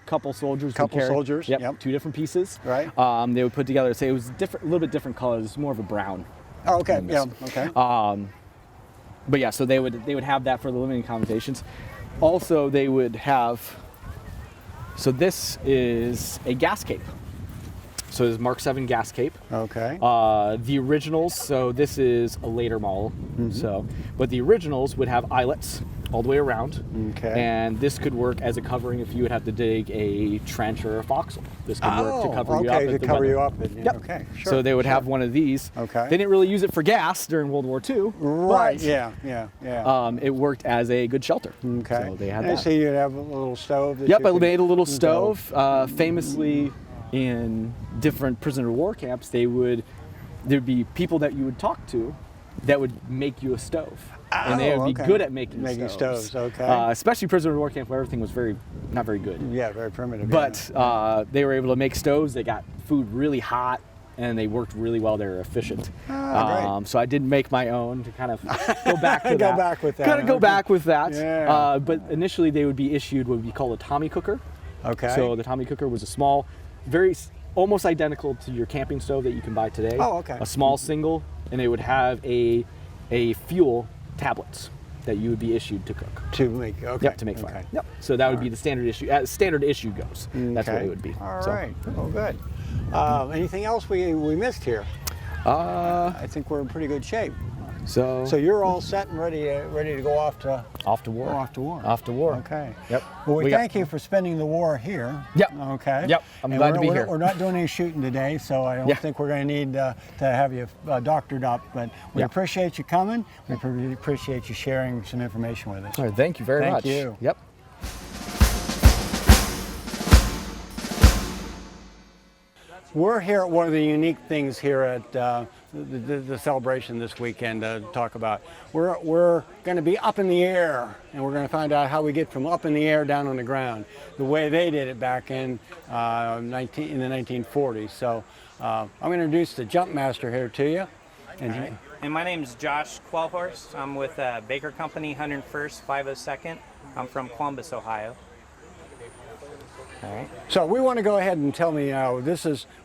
couple soldiers. would Couple carry- soldiers, Yep. yep. 2 different pieces. Right. They would put together. Say it was different, a little bit different colors, more of a brown. Oh, okay, than yeah, this. okay. But yeah, so they would have that for the living accommodations. Also, they would have. So this is a gas cape. So this is Mark 7 gas cape. Okay. The originals. So this is a later model. Mm-hmm. So, but the originals would have eyelets all the way around. Okay. And this could work as a covering if you would have to dig a trench or a foxhole. This could work to cover you up. okay, to if the cover weather- you up. Yep. Okay, sure. So they would sure. have one of these. Okay. They didn't really use it for gas during World War II. Right, but, yeah. It worked as a good shelter. Okay. So they had and that. So you'd have a little stove. That Yep, you I could made a little go- stove. Famously, in different prisoner of war camps, there'd be people that you would talk to that would make you a stove, and they would be okay. good at making stoves. Okay. Especially prisoner of war camp, where everything was not very good. yeah, very primitive. But they were able to make stoves. They got food really hot, and they worked really well. They were efficient. Great. So I did make my own to kind of go back to Go that. back with that, Gotta go okay. back with that. Yeah. But initially, they would be issued what would be called a Tommy cooker. Okay. So the Tommy cooker was a small, almost identical to your camping stove that you can buy today. Oh, okay. A small single, and it would have a fuel tablets that you would be issued to cook. to make okay. Yep, to make fire. Okay. Yep. So that would be the standard issue. As standard issue goes, that's what Okay. it would be. All So, right. Oh, good. Anything else we missed here? I think we're in pretty good shape. So So you're all set and ready to go off to off to war. off to war. Off to war. Okay. Yep. Well, we We got- thank you for spending the war here. Yep. Okay. Yep. I'm And glad to we're- be we're- here. We're not doing any shooting today, so I don't Yeah. think we're going to need to have you doctored up. But we Yeah. appreciate you coming. We appreciate you sharing some information with us. All right, thank you very Thank much. you. Yep. We're here at one of the unique things here at the celebration this weekend to talk about. We're going to be up in the air, and we're going to find out how we get from up in the air down on the ground, the way they did it back in the 1940s. So I'm going to introduce the jump master here to you. And And my name is Josh Quellhorst. I'm with Baker Company, 101st, 502nd. I'm from Columbus, Ohio. All right. so we want to go ahead and tell me now.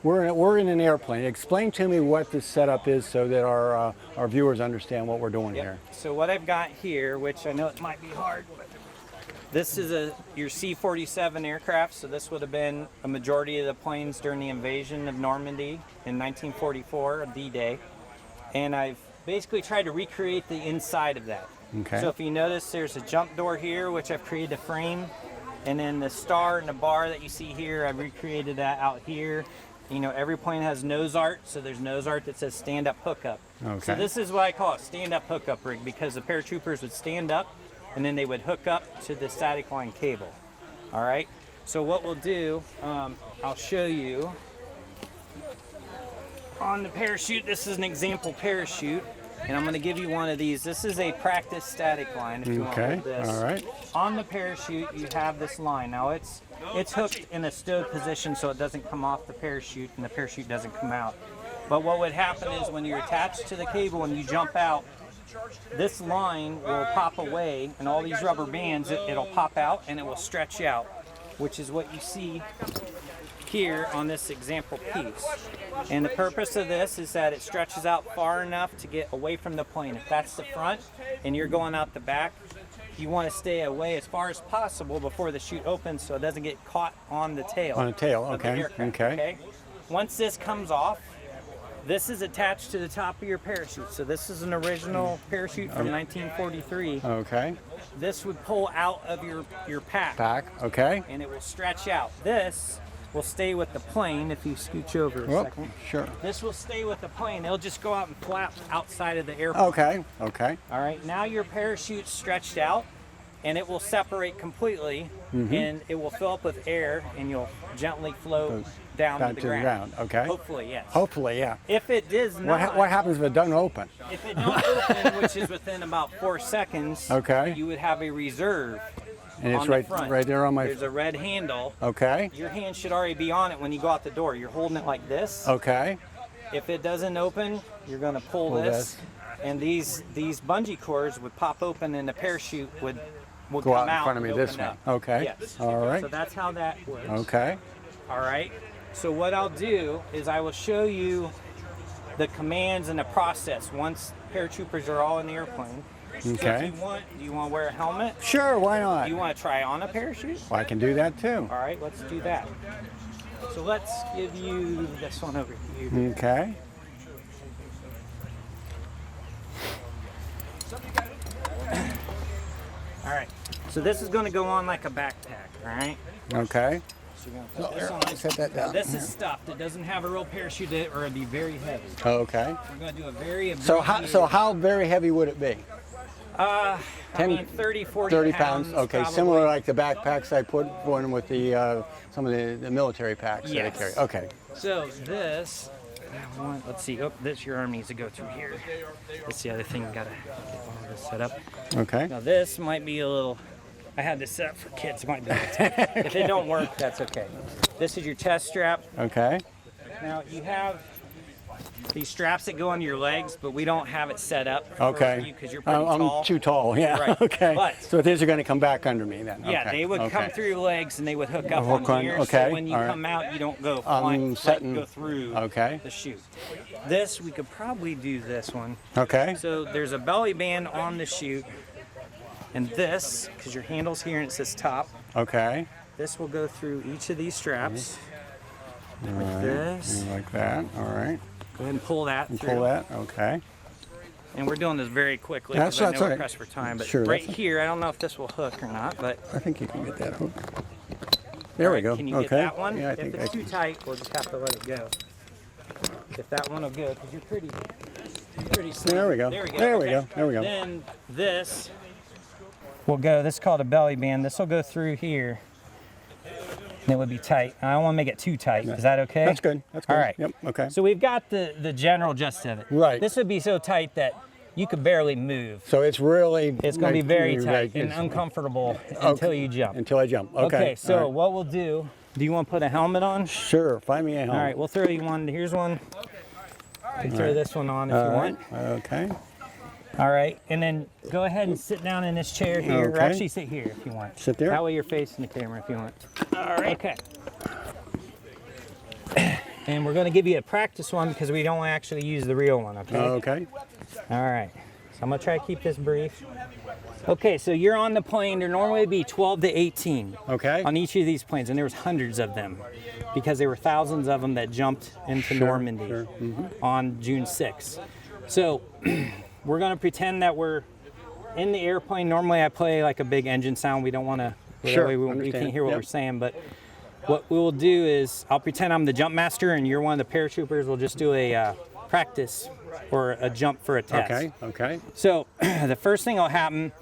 We're in an airplane. Explain to me what this setup is so that our viewers understand what we're doing here. So what I've got here, which I know it might be hard, but this is your C-47 aircraft. So this would have been a majority of the planes during the invasion of Normandy in 1944, D-Day. And I've basically tried to recreate the inside of that. Okay. So if you notice, there's a jump door here, which I've created a frame. And then the star and the bar that you see here, I've recreated that out here. You know, every plane has nose art, so there's nose art that says stand-up hookup. Okay. So this is what I call a stand-up hookup rig, because the paratroopers would stand up, and then they would hook up to the static line cable. All right? So what we'll do, I'll show you. On the parachute, this is an example parachute, and I'm going to give you one of these. This is a practice static line, if you want to Okay. hold this. All right. On the parachute, you have this line. Now it's hooked in a stowed position so it doesn't come off the parachute and the parachute doesn't come out. But what would happen is when you're attached to the cable and you jump out, this line will pop away, and all these rubber bands, it'll pop out and it will stretch out, which is what you see here on this example piece. And the purpose of this is that it stretches out far enough to get away from the plane. If that's the front and you're going out the back, you want to stay away as far as possible before the chute opens so it doesn't get caught on the tail. On the tail, of the okay, aircraft, okay. Once this comes off, this is attached to the top of your parachute. So this is an original parachute from 1943. Okay. This would pull out of your pack. Okay. And it will stretch out. This will stay with the plane if you scooch over a second. Sure. This will stay with the plane. It'll just go out and flap outside of the airplane. Okay. All right, now your parachute's stretched out and it will separate completely and it will fill up with air and you'll gently float down to the ground. Okay. Hopefully, yes. Hopefully, yeah. If it does not, What happens if it doesn't open? if it don't open, which is within about 4 seconds, Okay. you would have a reserve. And it's on the right front. right there on my. There's a red handle. Okay. Your hand should already be on it when you go out the door. You're holding it like this. Okay. If it doesn't open, you're going to pull this, and these bungee cords would pop open, and the parachute would Go come out in out front of me and this open way. up. Okay. Yes. All right. So that's how that works. Okay. All right. So what I'll do is I will show you the commands and the process once paratroopers are all in the airplane. So Okay. if do you want to wear a helmet? Sure. Why not? Do you want to try on a parachute? Well, I can do that too. All right, let's do that. So let's give you this one over here. Okay. All right. So this is going to go on like a backpack. All right. Okay. So you're going to put this on. Set that down. This is stuffed. It doesn't have a real parachute in it, or it'd be very heavy. Okay. We're going to do a very So how very heavy would it be? I mean 30, 40 30 pounds. Okay, probably. similar like the backpacks I put one with the some of the military packs that I Yes. carry. Okay. So this, let's see. Oh, your arm needs to go through here. That's the other thing. Got to get all this set up. Okay. Now this might be a little. I had this set up for kids. It might be a little tight. If it don't work, that's okay. This is your chest strap. Okay. Now you have these straps that go on your legs, but we don't have it set up for Okay. you because you're pretty I'm tall. too tall. Yeah. Right. Okay. But- so these are going to come back under me then. Yeah, Okay. they would come Okay. through your legs and they would hook up Hook on on, here. okay, So when you all right. come out, you don't go flying, setting- go through okay. the chute. This, we could probably do this one. Okay. So there's a belly band on the chute. And this, because your handle's here and it says top, Okay. this will go through each of these straps. All Like right. this. Like that. All right. Go ahead and pull that And through. pull that. Okay. And we're doing this very quickly That's- because I that's know all we're right. pressed for time. But Sure, right that's- here, I don't know if this will hook or not, but I think you can get that hook. There we go. can you okay. get that one? Yeah, I If think it's I too can. tight, we'll just have to let it go. If that one will go, because you're pretty slim. There we go. There we go. There we okay. go. There we go. Then this will go, this is called a belly band. This will go through here. And it would be tight. I don't want to make it too tight. Is that okay? That's good. That's good. All right. Yep. Okay. So we've got the general gist of it. Right. This would be so tight that you could barely move. So it's really. It's going to be very tight and it's- uncomfortable until you jump. Until I jump. Okay. Okay, so All right. what we'll do you want to put a helmet on? Sure. Find me a helmet. All right, we'll throw you one. Here's one. You throw this one on if you want. Okay. All right, and then go ahead and sit down in this chair here, or Okay. actually sit here if you want. Sit there? That way you're facing the camera if you want. All right. Okay. And we're going to give you a practice one because we don't actually use the real one, okay? Okay. All right. So I'm going to try to keep this brief. Okay, so you're on the plane. There normally would be 12 to 18 Okay. on each of these planes, and there was hundreds of them because there were thousands of them that jumped into Normandy sure. on June 6th. So we're going to pretend that we're in the airplane. Normally I play like a big engine sound. We don't want to, Sure, we understand. can't hear what Yep. we're saying, but what we will do is I'll pretend I'm the jump master and you're one of the paratroopers. We'll just do a practice or a jump for a test. Okay. Okay. So the first thing that'll happen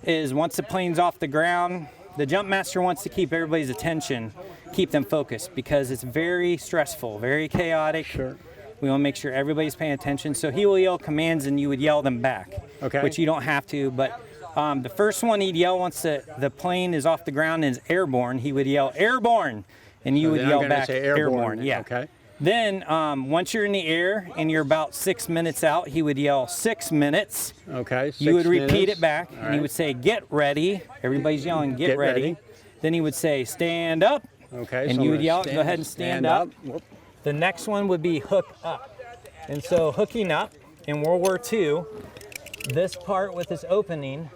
is once the plane's off the ground, the jump master wants to keep everybody's attention, keep them focused because it's very stressful, very chaotic. Sure. We want to make sure everybody's paying attention. So he will yell commands and you would yell them back, Okay. which you don't have to. But the first one he'd yell once the plane is off the ground and is airborne, he would yell airborne and you would Then I'm yell gonna back say airborne. Yeah. Okay. Then once you're in the air and you're about 6 minutes out, he would yell 6 minutes. Okay. You would 6 repeat minutes. it back, All and he right. would say, "Get ready." Everybody's yelling, "Get, Get ready. ready. Then he would say, "Stand up." Okay. And so you I'm would gonna yell, "Go ahead and stand up." Whoop. The next one would be hook up. And so hooking up in World War II, this part with this opening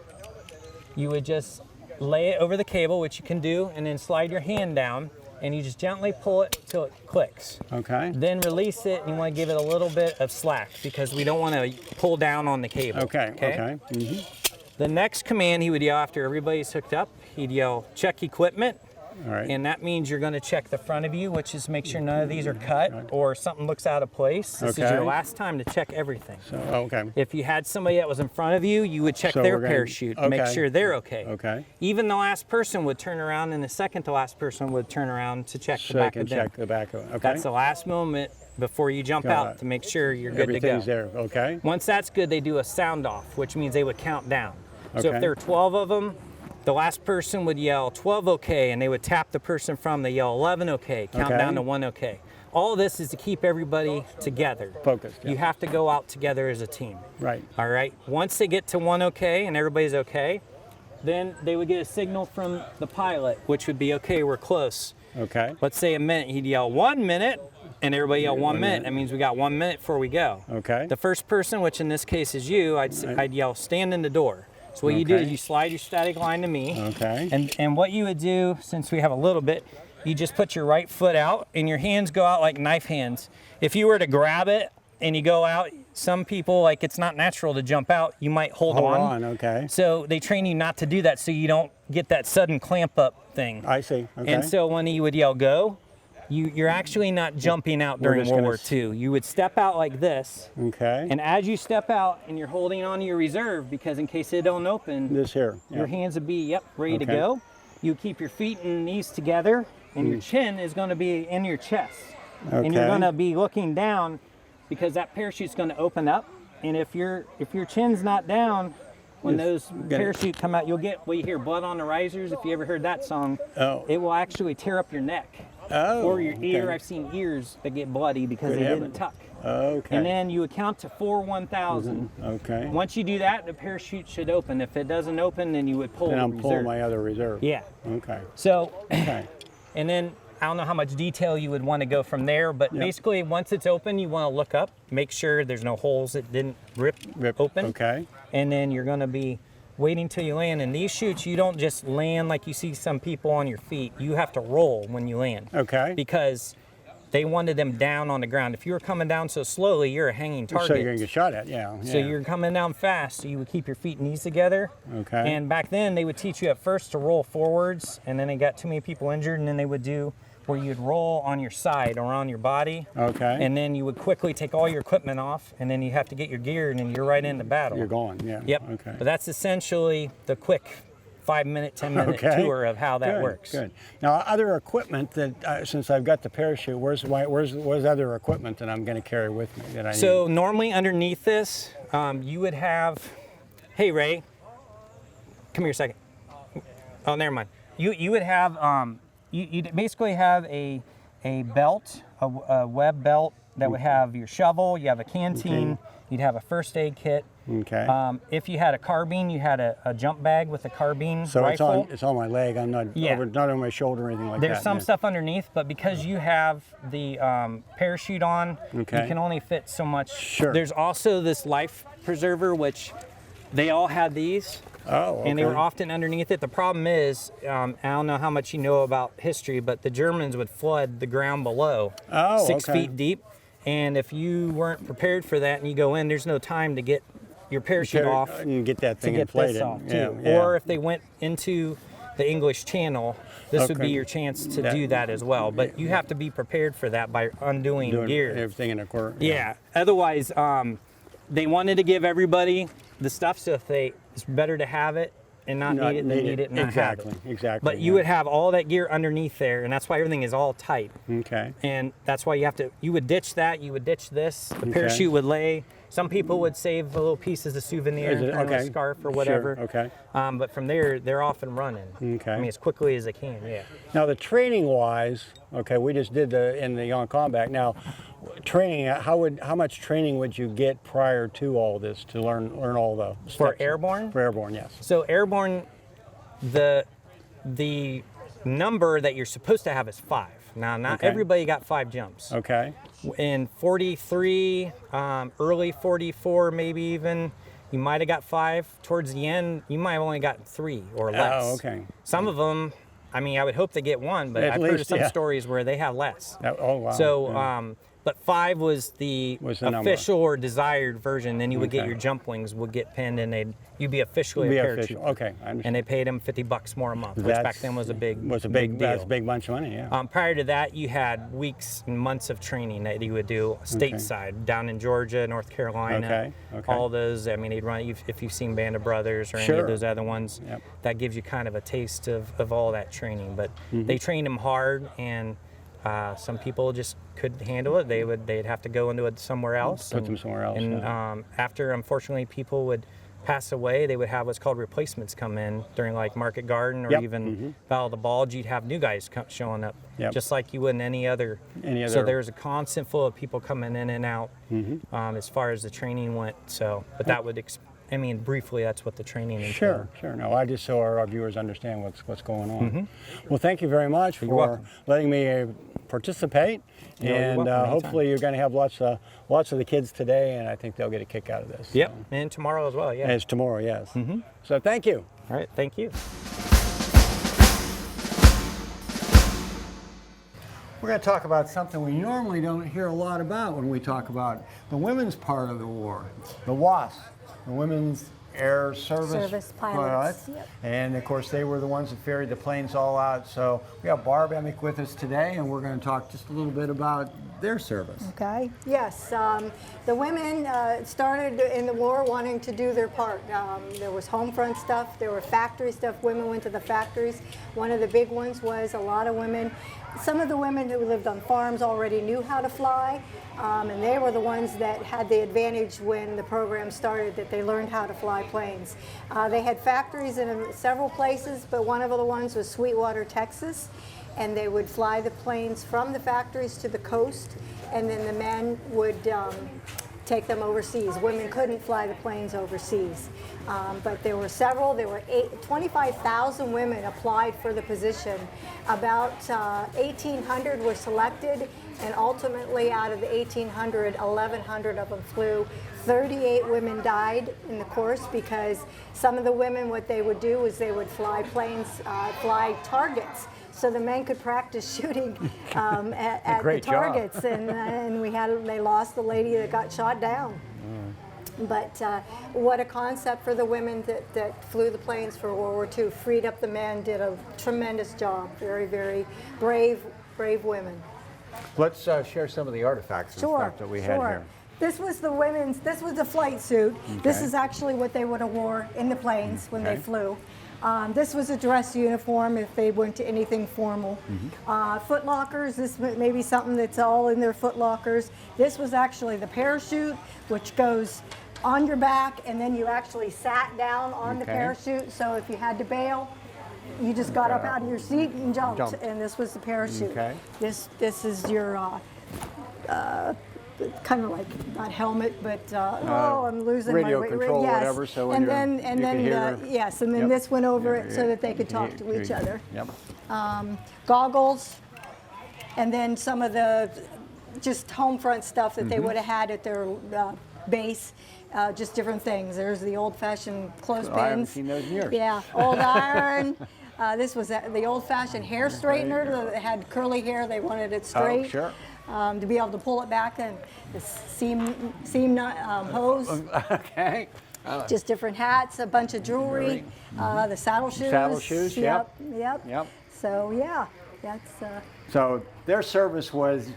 you would just lay it over the cable, which you can do, and then slide your hand down, and you just gently pull it till it clicks. Okay. Then release it, and you want to give it a little bit of slack because we don't want to pull down on the cable. Okay. Okay. Mm-hmm. The next command he would yell after everybody's hooked up, he'd yell, check equipment. All right. And that means you're going to check the front of you, which is make sure none of these are cut or something looks out of place. This is your last time to check everything. So, okay. If you had somebody that was in front of you, you would check So their we're gonna- parachute, okay. make sure they're okay. Okay. Even the last person would turn around, and the second to last person would turn around to check the So you back can of them. check the back of it. Okay. That's the last moment before you jump Got out it. to make sure you're good to go. Everything's there. Okay. Once that's good, they do a sound off, which means they would count down. So Okay. if there are 12 of them, the last person would yell 12 okay, and they would tap the person from, they yell 11 okay, count Okay. down to 1 okay. All of this is to keep everybody together. Focused. Yeah. You have to go out together as a team. Right. All right. Once they get to 1 okay and everybody's okay, then they would get a signal from the pilot, which would be okay, we're close. Okay. Let's say a minute, he'd yell 1 minute, and everybody yell 1 minute. That means we got 1 minute before we go. Okay. The first person, which in this case is you, I'd yell stand in the door. So what you do is Okay. you slide your static line to me. Okay. And what you would do, since we have a little bit, you just put your right foot out and your hands go out like knife hands. If you were to grab it and you go out, some people, like it's not natural to jump out, you might hold on. Okay. So they train you not to do that so you don't get that sudden clamp up thing. I see. Okay. And so when he would yell go, you're actually not jumping out We're during just World gonna War II. You would step out like this, Okay. and as you step out and you're holding on to your reserve, because in case it don't open, This here. your Yeah. hands would be, ready to Okay. go. You keep your feet and knees together, and your chin is going to be in your chest. And you're Okay. going to be looking down because that parachute's going to open up. And if your chin's not down, when those get it. parachute come out, you'll get, you hear blood on the risers. If you ever heard that song, Oh. it will actually tear up your neck. Oh. Or your ear. okay. I've seen ears that get bloody because Good they heavens. didn't tuck. Okay. And then you would count to 4 1,000. Okay. Once you do that, the parachute should open. If it doesn't open, then you would pull Then the I'm reserve. pulling my other reserve. Yeah. Okay. So, Okay. and then I don't know how much detail you would want to go from there, but Yep. basically once it's open, you want to look up, make sure there's no holes that didn't rip open. Okay. And then you're going to be waiting till you land. And these chutes, you don't just land like you see some people on your feet. You have to roll when you land. Okay. Because they wanted them down on the ground. If you were coming down so slowly, you're a hanging target. So you're gonna get shot at. Yeah. So yeah. you're coming down fast, so you would keep your feet and knees together. Okay. And back then, they would teach you at first to roll forwards, and then they got too many people injured, and then they would do where you'd roll on your side or on your body. Okay. And then you would quickly take all your equipment off, and then you have to get your gear, and then you're right into battle. You're going. Yeah. Yep. Okay. But that's essentially the quick 5-minute, 10-minute Okay. tour of how that Good, works. Good. Now, other equipment that since I've got the parachute, where's other equipment that I'm going to carry with me that I need? So normally underneath this, you would have, hey Ray, come here a second. Oh, never mind. You would have, you'd basically have a belt, a web belt that would have your shovel, you have a canteen, you'd have a first aid kit. Okay. If you had a carbine, you had a jump bag with a carbine So rifle. it's on my leg. I'm not Yeah. not on my shoulder or anything like that. There's some yeah. stuff underneath, but because you have the parachute on, Okay. you can only fit so much. Sure. There's also this life preserver, which they all had these, Oh, okay. and they were often underneath it. The problem is, I don't know how much you know about history, but the Germans would flood the ground below, Oh, 6 okay. feet deep. And if you weren't prepared for that and you go in, there's no time to get your parachute off and get that to thing get inflated. this off Yeah, too. yeah. Or if they went into the English Channel, this would Okay. be your chance to do that as well. But you have to be prepared for that by undoing Doing gear. everything in a quarter. Yeah. Otherwise, they wanted to give everybody the stuff, so if it's better to have it and not need it than need it and not have Exactly. it. Exactly. But you yeah. would have all that gear underneath there, and that's why everything is all tight. Okay. And that's why you would ditch that, you would ditch this, the Okay. parachute would lay. Some people would save a little piece as a souvenir, Is it- kind of okay. a scarf or Sure, whatever. okay. But from there, they're off and running. Okay. I mean, as quickly as they can, yeah. Now the training wise, okay, we just did in the on combat. Now, training, how much training would you get prior to all this to learn all the For steps? airborne? For airborne, yes. So airborne, the number that you're supposed to have is 5. Now, not Okay. everybody got 5 jumps. Okay. In 43, early 44, maybe even, You might have got 5. Towards the end, you might have only got 3 or less. Oh, okay. Some of them, I mean, I would hope they get 1, but At I've heard of least, some yeah. stories where they have less. Oh, wow. So, Yeah. but 5 was the number. official or desired version. Then you would get Okay. your jump wings would get pinned, and you'd be officially Be a parachute. official. Okay, I understand. And they paid them $50 more a month, which back That's- then was a big That's a deal. big bunch of money, yeah. Prior to that, you had weeks and months of training that you would do stateside, down in Georgia, North Carolina, Okay. all those. I mean, he'd run. If you've seen Band of Brothers or any Sure. of those other ones, Yep. that gives you kind of a taste of all that training. But they trained them hard, and some people just couldn't handle it. They'd have to go into it somewhere else. Put them somewhere else, And after, unfortunately, people would pass away, they would have what's called replacements come in during like Market Garden or Yep. even Battle of the Bulge. You'd have new guys showing up, Yep. just like you would in any other. So there's a constant flow of people coming in and out as far as the training went. So, but that would, I mean, briefly, that's what the training entailed. Sure. No, I just so our viewers understand what's going on. Well, thank you very much for letting me participate, You're and welcome, anytime. hopefully you're going to have lots of the kids today, and I think they'll get a kick out of this. Yep, So. and tomorrow as well, yeah. And it's tomorrow, yes. So thank you. All right, thank you. We're going to talk about something we normally don't hear a lot about when we talk about the women's part of the war, the WASP, the Women's Air Service pilots. Yep. And of course, they were the ones that ferried the planes all out. So we have Barb Emick with us today, and we're going to talk just a little bit about their service. Okay. Yes, the women started in the war wanting to do their part. There was home front stuff, there were factory stuff. Women went to the factories. One of the big ones was a lot of women. Some of the women who lived on farms already knew how to fly, and they were the ones that had the advantage when the program started, that they learned how to fly planes. They had factories in several places, but one of the ones was Sweetwater, Texas, and they would fly the planes from the factories to the coast, and then the men would take them overseas. Women couldn't fly the planes overseas. But there were several, 25,000 women applied for the position. About 1,800 were selected, and ultimately out of the 1,800, 1,100 of them flew. 38 women died in the course because some of the women, what they would do is they would fly planes, fly targets. So the men could practice shooting at the targets, and they lost the lady that got shot down. But what a concept for the women that flew the planes for World War II, freed up the men, did a tremendous job. Very, very brave women. Let's share some of the artifacts and stuff that we had here. This was the flight suit. Okay. This is actually what they would have wore in the planes when they flew. This was a dress uniform if they went to anything formal. Foot lockers, this may be something that's all in their foot lockers. This was actually the parachute, which goes on your back, and then you actually sat down on the parachute. So if you had to bail, you just got up out of your seat and jumped. And this was the parachute. This is your kind of like not helmet, but I'm losing radio my control, yes. whatever. So and then this went over it so that they could talk to each other. Goggles, and then some of the just home front stuff that they would have had at their base. Just different things. There's the old-fashioned clothespins. I haven't seen those in years. Yeah, old iron. This was the old-fashioned hair straightener that had curly hair. They wanted it straight. Oh, sure. To be able to pull it back, and the seam hose. Okay. Just different hats, a bunch of jewelry, the saddle shoes. Saddle shoes. Yep. So yeah, that's. So their service was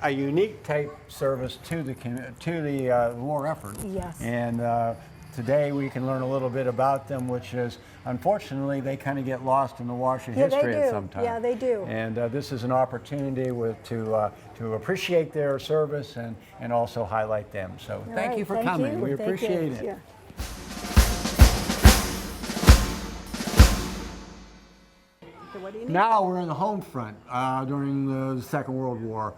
a unique type service to the war effort. Yes. And today we can learn a little bit about them, which is, unfortunately, they kind of get lost in the wash of history at some time. Yeah, they do. And this is an opportunity to appreciate their service and also highlight them. So thank you for coming. We appreciate it. Yeah. Now we're in the home front during the Second World War.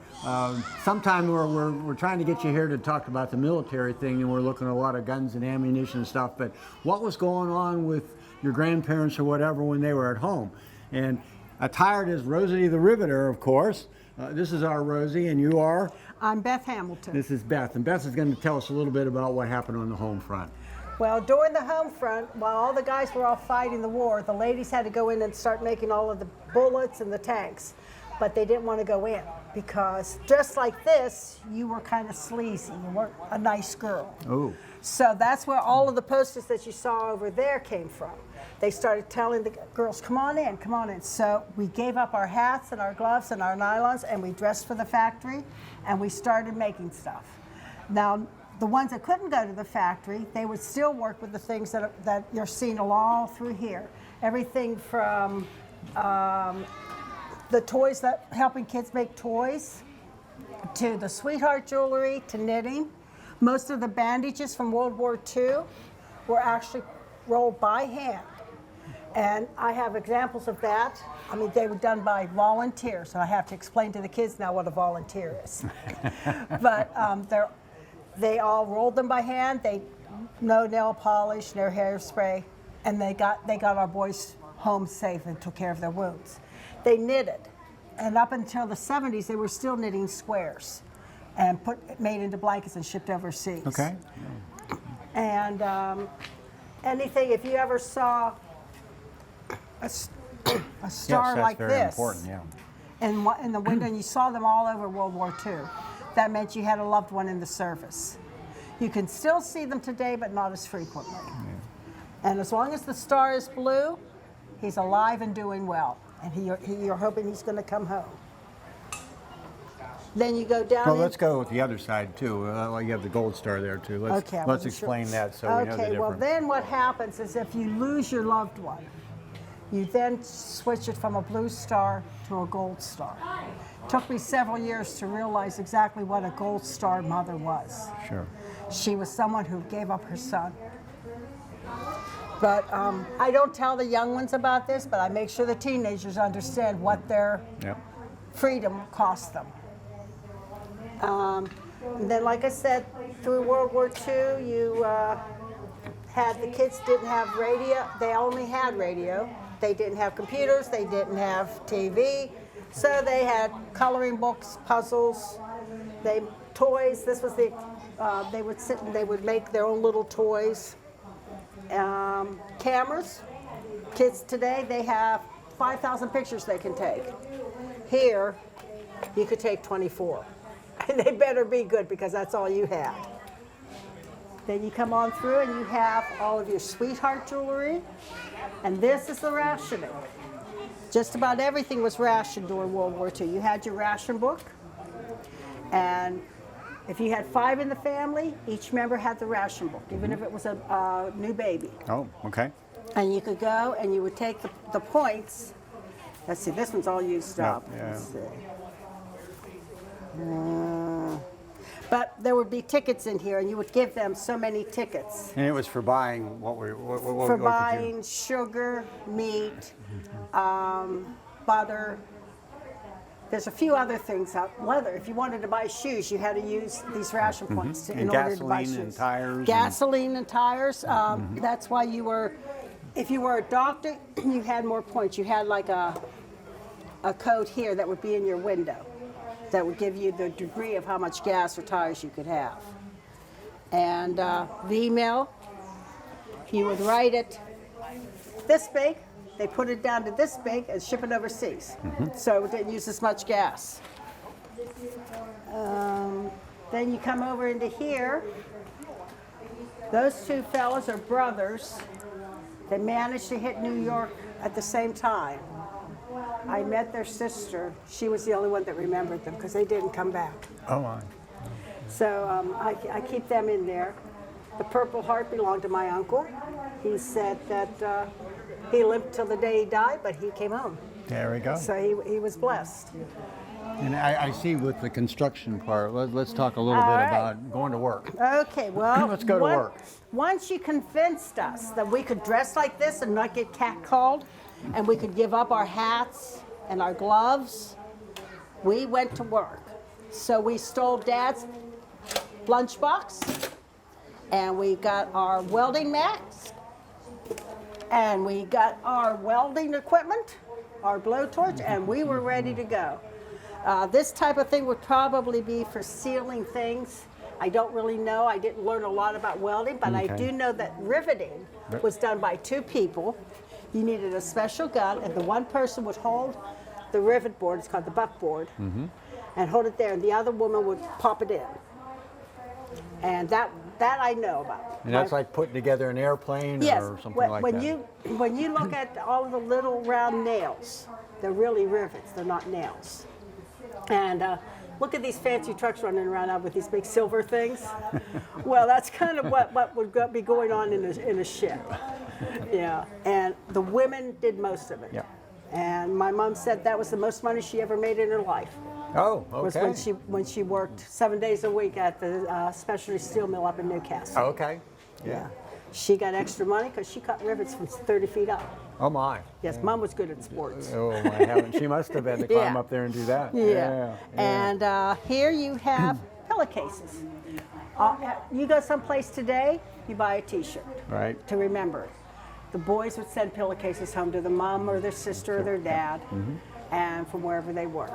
Sometime we're trying to get you here to talk about the military thing, and we're looking at a lot of guns and ammunition and stuff, but what was going on with your grandparents or whatever when they were at home? And attired as Rosie the Riveter, of course. This is our Rosie, and you are? I'm Beth Hamilton. This is Beth, and Beth is going to tell us a little bit about what happened on the home front. Well, during the home front, while all the guys were off fighting the war, the ladies had to go in and start making all of the bullets and the tanks. But they didn't want to go in because just like this, you were kind of sleazy. You weren't a nice girl. Ooh. So that's where all of the posters that you saw over there came from. They started telling the girls, come on in, come on in. So we gave up our hats and our gloves and our nylons and we dressed for the factory and we started making stuff. Now, the ones that couldn't go to the factory, they would still work with the things that you're seeing all through here. Everything from the toys, helping kids make toys, to the sweetheart jewelry, to knitting. Most of the bandages from World War II were actually rolled by hand. And I have examples of that. I mean, they were done by volunteers, so I have to explain to the kids now what a volunteer is. But they all rolled them by hand. No nail polish, no hairspray, and they got our boys home safe and took care of their wounds. They knitted, and up until the 70s, they were still knitting squares and made into blankets and shipped overseas. Okay. And anything, if you ever saw a star like very this important, yeah. in the window, and you saw them all over World War II, that meant you had a loved one in the service. You can still see them today, but not as frequently. Yeah. And as long as the star is blue, he's alive and doing well. And you're hoping he's going to come home. Then you go down. Well, let's go with the other side too. You have the gold star there too. Let's explain that so we know the difference. Okay, well then what happens is if you lose your loved one, you then switch it from a blue star to a gold star. It took me several years to realize exactly what a gold star mother was. Sure. She was someone who gave up her son. But I don't tell the young ones about this, but I make sure the teenagers understand what their freedom cost them. And then, like I said, through World War II, you had the kids didn't have radio. They only had radio. They didn't have computers. They didn't have TV. So they had coloring books, puzzles, toys. This was they would sit and they would make their own little toys. Cameras. Kids today, they have 5,000 pictures they can take. Here, you could take 24. And they better be good because that's all you had. Then you come on through and you have all of your sweetheart jewelry. And this is the rationing. Just about everything was rationed during World War II. You had your ration book. And if you had 5 in the family, each member had the ration book, even if it was a new baby. Oh, okay. And you could go and you would take the points. Let's see, this one's all used up. Yeah. Let's see. But there would be tickets in here, and you would give them so many tickets. And it was for buying For buying sugar, meat, butter. There's a few other things out. Leather. If you wanted to buy shoes, you had to use these ration points in order to buy shoes. And tires. Gasoline and tires. That's why if you were a doctor, you had more points. You had like a code here that would be in your window that would give you the degree of how much gas or tires you could have. And the email, you would write it this big. They put it down to this big and ship it overseas. So it didn't use as much gas. Then you come over into here. Those two fellas are brothers. They managed to hit New York at the same time. I met their sister. She was the only one that remembered them because they didn't come back. Oh, my. So I keep them in there. The Purple Heart belonged to my uncle. He said that he lived till the day he died, but he came home. There we go. So he was blessed. And I see with the construction part, let's talk a little bit about going to work. Okay, well, let's go to work. Once you convinced us that we could dress like this and not get catcalled, and we could give up our hats and our gloves, we went to work. So we stole Dad's lunchbox, and we got our welding mats, and we got our welding equipment, our blowtorch, and we were ready to go. This type of thing would probably be for sealing things I don't really know. I didn't learn a lot about welding, but I Okay. do know that riveting was done by 2 people. You needed a special gun, and the one person would hold the rivet board, it's called the buck board, and hold it there, and the other woman would pop it in. And that I know about. And that's like putting together an airplane Yes, or something when, like when that. when you look at all of the little round nails, they're really rivets. They're not nails. And look at these fancy trucks running around out with these big silver things. Well, that's kind of what would be going on in a ship. Yeah, and the women did most of it. Yeah. And my mom said that was the most money she ever made in her life. Oh, Was okay. when she worked 7 days a week at the specialty steel mill up in Newcastle. Okay. Yeah. She got extra money because she cut rivets from 30 feet up. Oh my. Yes, Mom was good at sports. Oh my heavens, she must have been to climb Yeah. up there and do that. Yeah. And here you have pillowcases. You go someplace today, you buy a T-shirt Right. to remember it. The boys would send pillowcases home to their mom or their sister or their dad, and from wherever they were.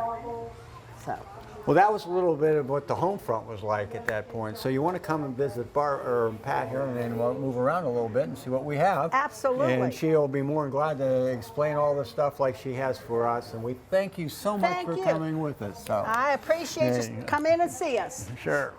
So. Well, that was a little bit of what the home front was like at that point. So you want to come and visit Pat here, and then we'll move around a little bit and see what we have. Absolutely. And she'll be more than glad to explain all the stuff like she has for us. And we thank you so much Thank for you. coming with us. So. I appreciate There just you go. come in and see us. Sure.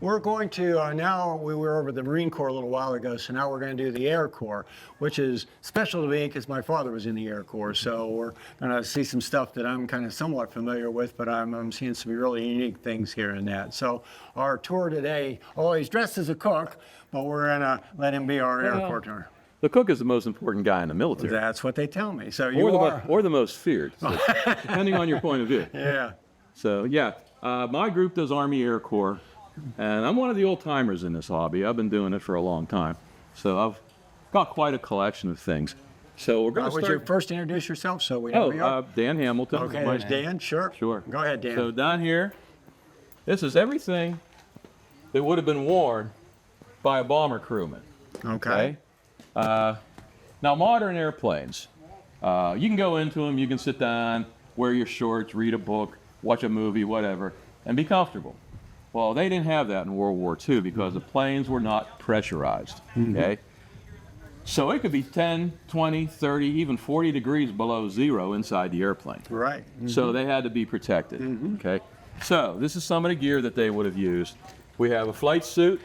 We're going to, now we were over the Marine Corps a little while ago, so now we're going to do the Air Corps, which is special to me because my father was in the Air Corps. So we're going to see some stuff that I'm kind of somewhat familiar with, but I'm seeing some really unique things here in that. So our tour today, he's dressed as a cook, but we're going to let him be our Air Corps tour. The cook is the most important guy in the military. That's what they tell me. So you Or the most feared, so depending on your point of view. Yeah. So yeah, my group does Army Air Corps, and I'm one of the old timers in this hobby. I've been doing it for a long time, so I've got quite a collection of things. So we're going to Would start. you first introduce yourself so we know who you are? Dan Hamilton. Okay, My- there's Dan. Sure. Sure. Go ahead, Dan. So down here, this is everything that would have been worn by a bomber crewman. Okay. Now, modern airplanes, you can go into them, you can sit down, wear your shorts, read a book, watch a movie, whatever, and be comfortable. Well, they didn't have that in World War II because the planes were not pressurized, okay? So it could be 10, 20, 30, even 40 degrees below zero inside the airplane. Right. So they had to be protected, okay? So this is some of the gear that they would have used. We have a flight suit.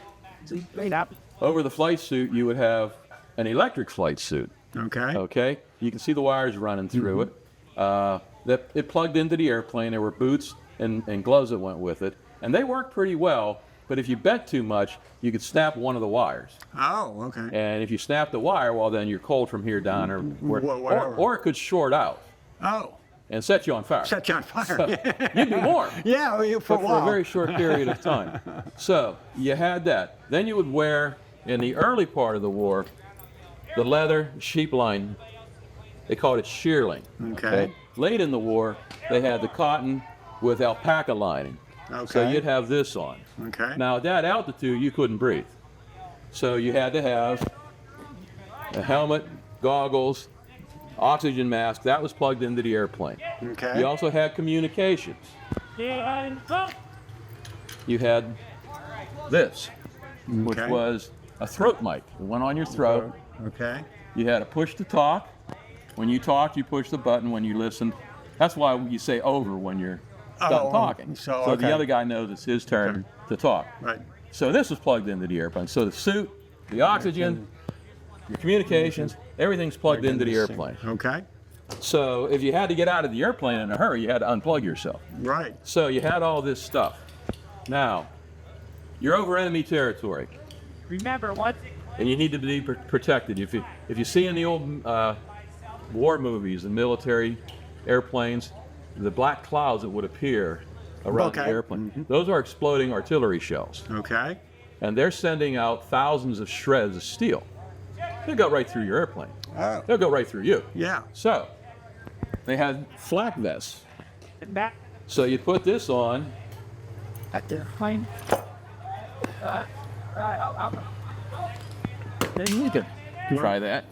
Over the flight suit, you would have an electric flight suit. Okay. Okay, you can see the wires running through it. It plugged into the airplane. There were boots and gloves that went with it, and they worked pretty well. But if you bent too much, you could snap one of the wires. Oh, okay. And if you snap the wire, well, then you're cold from here down, Whatever. or it could short out Oh, and set you on fire. set you on fire. So, you'd be warm. Yeah, well, for But a for a while. very short period of time. So you had that. Then you would wear, in the early part of the war, the leather sheep line. They called it shearling. Okay. Late in the war, they had the cotton with alpaca lining. So Okay. you'd have this on. Okay. Now at that altitude, you couldn't breathe. So you had to have a helmet, goggles, oxygen mask. That was plugged into the airplane. Okay. You also had communications. You had this, which Okay. was a throat mic. It went on your throat. Okay. You had a push to talk. When you talked, you push the button. When you listened, that's why you say over when you're done Oh, talking. so, the okay. other guy knows it's his turn to talk. Right. So this was plugged into the airplane. So the suit, the oxygen, your communications, everyth's plugged into the airplane. Okay. So if you had to get out of the airplane in a hurry, you had to unplug yourself. Right. So you had all this stuff. Now, you're over enemy territory. Remember what? And you need to be protected. If you see in the old war movies and military airplanes, the black clouds that would appear around the Okay. airplane, those are exploding artillery shells. Okay. And they're sending out thousands of shreds of steel. They'll go right through your airplane. Oh. They'll go right through you. Yeah. So, they had flak vests. Back. So you put this on. At the plane. You can try that.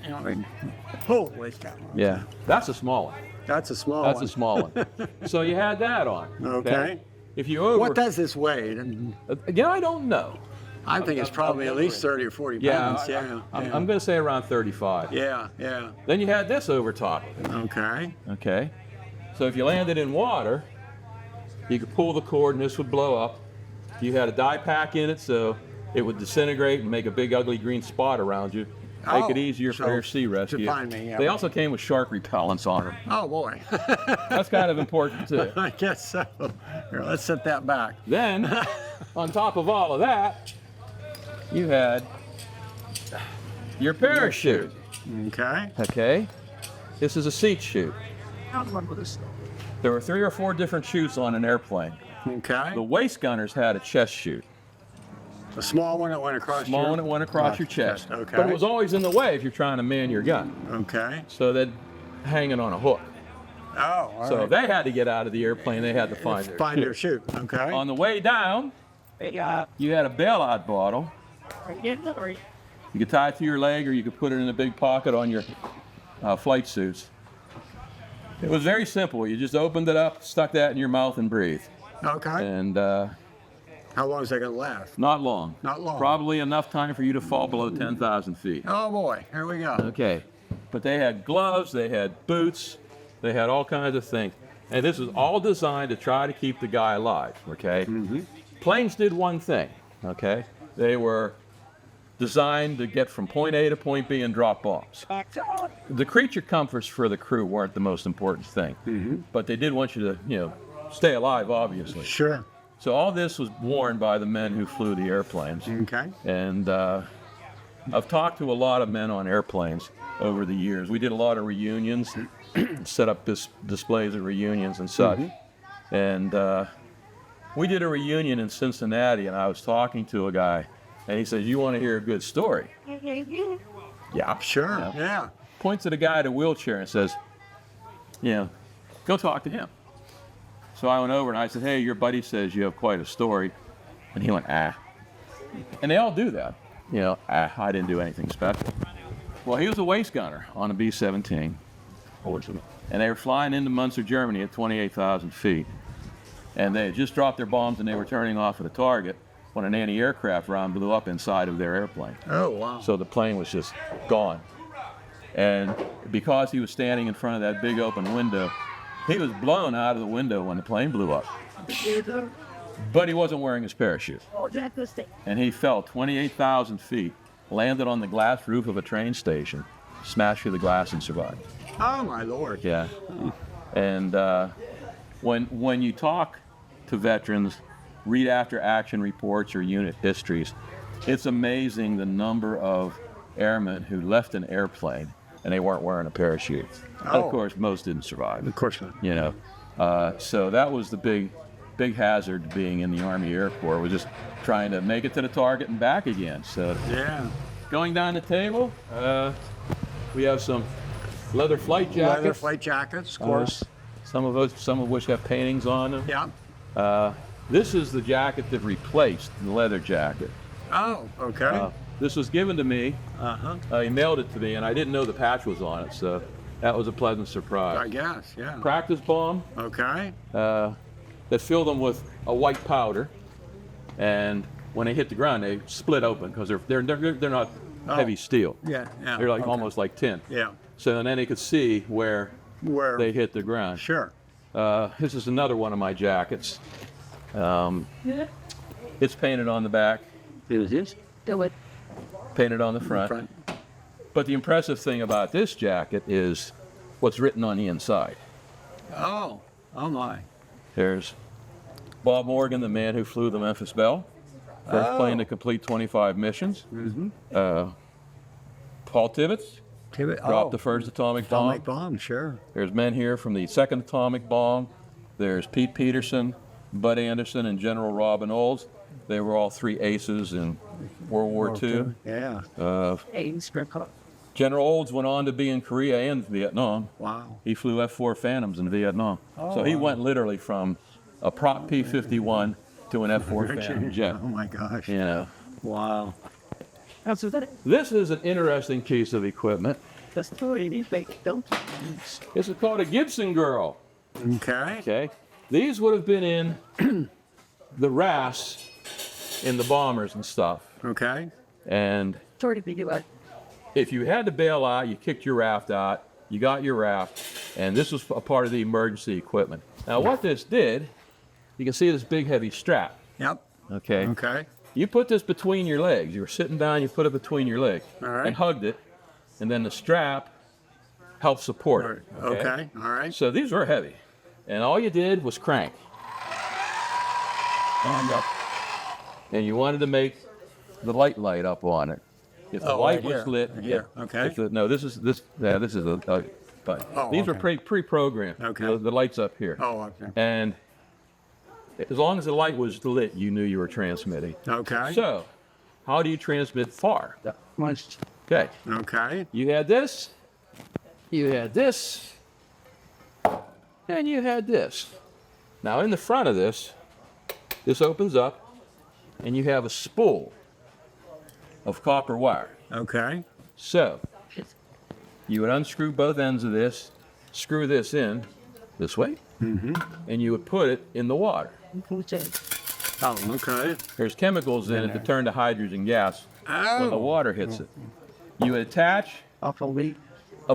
Holy cow. Yeah, that's a small one. That's a small That's one. a small one. So you had that on. Okay. If you over, What does this weigh? yeah, I don't know. I think it's probably at least 30 or 40 Yeah, pounds. Yeah. I'm going to say around 35. Yeah, yeah. Then you had this over top. Okay. Okay. So if you landed in water, you could pull the cord and this would blow up. You had a dye pack in it, so it would disintegrate and make a big ugly green spot around you. Make it easier for air sea rescue. To find me, yeah. They also came with shark repellents on them. Oh boy. That's kind of important too. I guess so. Here, let's set that back. Then, on top of all of that, you had your parachute. Okay. Okay. This is a seat chute. There were 3 or 4 different chutes on an airplane. Okay. The waist gunners had a chest chute. A small one that went across Small your... one that went across your chest. Okay. But it was always in the way if you're trying to man your gun. Okay. So they'd hang it on a hook. Oh, all So right. if they had to get out of the airplane, they had to find their chute. Okay. On the way down, you had a bailout bottle. You could tie it to your leg or you could put it in a big pocket on your flight suits. It was very simple. You just opened it up, stuck that in your mouth and breathed. Okay. And how long is that going to last? not long. Not long. Probably enough time for you to fall below 10,000 feet. Oh boy, here we go. Okay. But they had gloves, they had boots, they had all kinds of things. And this was all designed to try to keep the guy alive, okay? Mm-hmm. Planes did one thing, okay? They were designed to get from point A to point B and drop bombs. The creature comforts for the crew weren't the most important thing, but they did want you to, stay alive, obviously. Sure. So all this was worn by the men who flew the airplanes. Okay. And I've talked to a lot of men on airplanes over the years. We did a lot of reunions, set up displays at reunions and such. And we did a reunion in Cincinnati, and I was talking to a guy, and he says, "You want to hear a good story?" Yeah. Sure. Yeah. Points at a guy in a wheelchair and says, go talk to him. So I went over and I said, "Hey, your buddy says you have quite a story." And he went, "Ah." And they all do that. I didn't do anything special. Well, he was a waist gunner on a B-17. And they were flying into Munster, Germany at 28,000 feet. And they had just dropped their bombs and they were turning off at a target when an anti-aircraft round blew up inside of their airplane. Oh, wow. So the plane was just gone. And because he was standing in front of that big open window, he was blown out of the window when the plane blew up. But he wasn't wearing his parachute. And he fell 28,000 feet, landed on the glass roof of a train station, smashed through the glass and survived. Oh, my Lord. Yeah. And when you talk to veterans, read after action reports or unit histories, it's amazing the number of airmen who left an airplane and they weren't wearing a parachute. Oh. Of course, most didn't survive. Of course not. So that was the big hazard being in the Army Air Corps, was just trying to make it to the target and back again. So yeah. Going down the table, we have some leather flight jackets. Leather flight jackets, of course. Some of which have paintings on them. Yeah. This is the jacket that replaced the leather jacket. Oh, okay. This was given to me. He mailed it to me, and I didn't know the patch was on it, so that was a pleasant surprise. I guess, yeah. Practice bomb. Okay. That filled them with a white powder, and when they hit the ground, they split open because they're not heavy steel. Yeah, yeah. They're like almost like tin. Yeah. So then they could see where they hit the ground. Sure. This is another one of my jackets. It's painted on the back. It is? Do it. Painted on the front. But the impressive thing about this jacket is what's written on the inside. Oh my. There's Bob Morgan, the man who flew the Memphis Belle, first plane to complete 25 missions. Paul Tibbets dropped the first atomic bomb. Atomic bomb, sure. There's men here from the second atomic bomb. There's Pete Peterson, Bud Anderson, and General Robin Olds. They were all 3 aces in World War II. Yeah. General Olds went on to be in Korea and Vietnam. Wow. He flew F-4 Phantoms in Vietnam. So he went literally from a prop P-51 to an F-4 Phantom jet. Oh my gosh. You know. Wow. This is an interesting piece of equipment. This is called a Gibson girl. Okay. Okay. These would have been in the rafts in the bombers and stuff. Okay. And if you had to bail out, you kicked your raft out, you got your raft, and this was a part of the emergency equipment. Now what this did, you can see this big heavy strap. Yep. Okay. Okay. You put this between your legs. You were sitting down, you put it between your legs. All right. And hugged it, and then the strap helped support it. Okay. All right. So these were heavy. And all you did was crank. And you wanted to make the light up on it. If the light was lit, here. Okay. No, this is a but Oh, these were okay. pre-programmed. Okay. The light's up here. Oh, okay. And as long as the light was lit, you knew you were transmitting. Okay. So, how do you transmit far? Okay. Okay. You had this, you had this, and you had this. Now in the front of this opens up, and you have a spool of copper wire. Okay. So, you would unscrew both ends of this, screw this in this way, and you would put it in the water. Oh, okay. There's chemicals in it that turn to hydrogen gas when the water hits it. You would attach a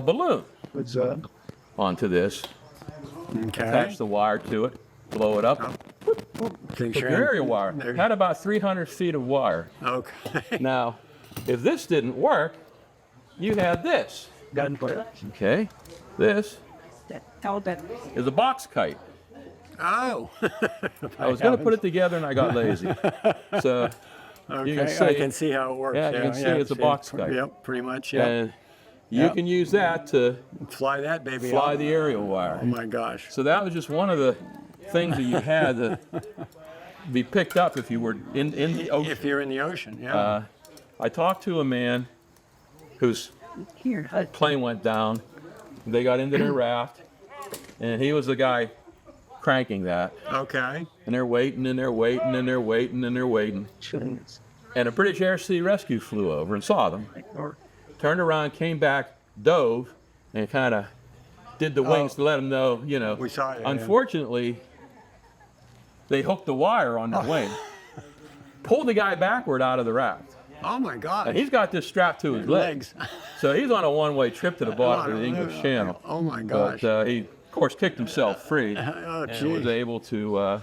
balloon onto this, attach the wire to it, blow it up, put your aerial wire. It had about 300 feet of wire. Okay. Now, if this didn't work, you had this. Okay. This is a box kite. Oh. I was going to put it together and I got lazy. So you can see, I can see how it works. Yeah, you can see it's a box kite. Yep, pretty much. Yeah. And you can use that to fly that baby fly out. the aerial wire. Oh my gosh. So that was just one of the things that you had to be picked up if you were in the ocean. If you're in the ocean, yeah. I talked to a man whose plane went down. They got into their raft, and he was the guy cranking that. Okay. And they're waiting, and they're waiting, and they're waiting, and they're waiting. And a British Air Sea Rescue flew over and saw them. Turned around, came back, dove, and kind of did the wings to let them know, you know. We saw it. Unfortunately, they hooked the wire on the wing, pulled the guy backward out of the raft. Oh my God. And he's got this strapped to his legs. So he's on a one-way trip to the bottom of the English Channel. Oh my gosh. But he, of course, kicked himself free Oh, and was able to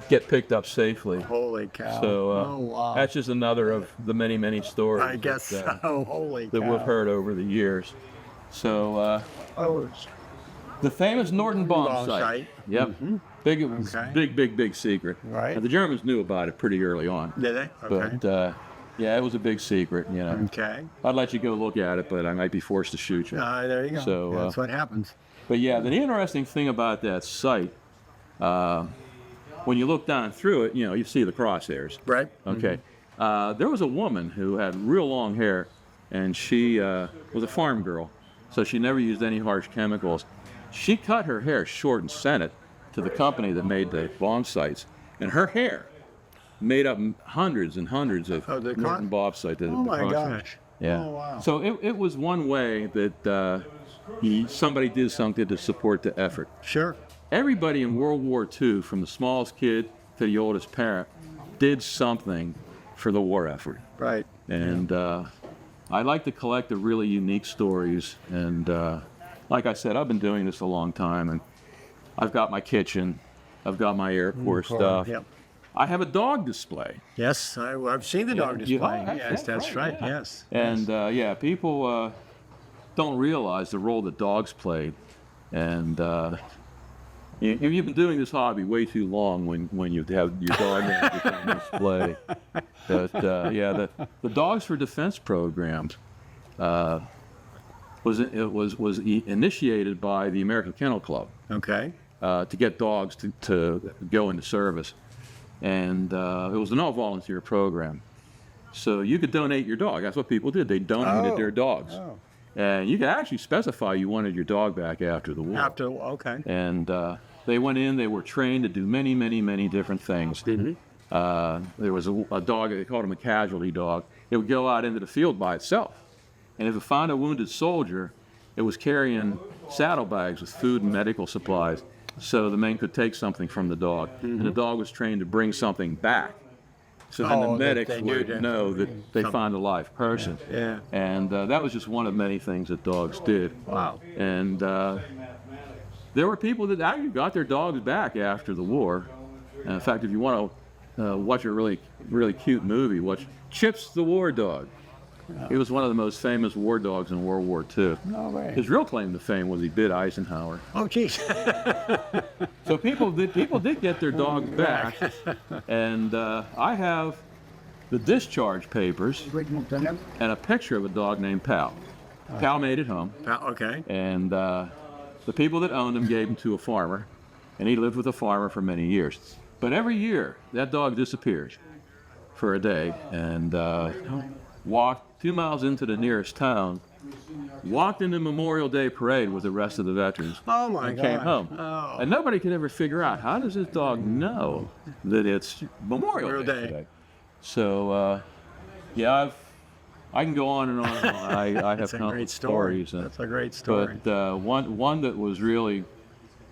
get picked up safely. Holy cow. So oh, wow. that's just another of the many, many stories I guess that, so. Holy that cow. we've heard over the years. So the famous Norton bomb site. Yep. Big secret. Right. And the Germans knew about it pretty early on. Did they? Okay. But yeah, it was a big secret, you know. Okay. I'd let you go look at it, but I might be forced to shoot you. There you go. So that's what happens. But yeah, the interesting thing about that site, when you look down through it, you know, you see the crosshairs. Right. Okay. There was a woman who had real long hair, and she was a farm girl, so she never used any harsh chemicals. She cut her hair short and sent it to the company that made the bomb sites, and her hair made up hundreds and hundreds of Norton bomb sites. Oh my gosh. Yeah. Oh, wow. So it was one way that somebody did something to support the effort. Sure. Everybody in World War II, from the smallest kid to the oldest parent, did something for the war effort. Right. And I like to collect the really unique stories. And like I said, I've been doing this a long time, and I've got my kitchen, I've got my Air Corps stuff. Yep. I have a dog display. Yes, I've seen the dog display. Yes, that's right. Yeah. Yes. And yeah, people don't realize the role that dogs played. And you've been doing this hobby way too long when you have your dog on display. But yeah, the Dogs for Defense program was initiated by the American Kennel Club. Okay. To get dogs to go into service. And it was an all-volunteer program. So you could donate your dog. That's what people did. They donated their dogs. Oh. And you could actually specify you wanted your dog back after the war. Okay. And they went in, they were trained to do many, many, many different things. There was a dog, they called him a casualty dog. It would go out into the field by itself And if it found a wounded soldier, it was carrying saddlebags with food and medical supplies so the men could take something from the dog. And the dog was trained to bring something back. So then the medics would know that they found a live person. Yeah. And that was just one of many things that dogs did. Wow. And there were people that actually got their dogs back after the war. And in fact, if you want to watch a really cute movie, watch Chips the War Dog. He was one of the most famous war dogs in World War II. No way. His real claim to fame was he bit Eisenhower. Oh, geez. So people did get their dogs back, and I have the discharge papers and a picture of a dog named Pal. Pal made it home. Okay. And the people that owned him gave him to a farmer, and he lived with a farmer for many years. But every year, that dog disappears for a day, and walked 2 miles into the nearest town, walked in the Memorial Day parade with the rest of the veterans, Oh my and God. came home. Oh. And nobody could ever figure out, how does this dog know that it's Memorial Day today? So, yeah, I can go on and on. I have That's a countless great story. stories. That's a great story. But one that was really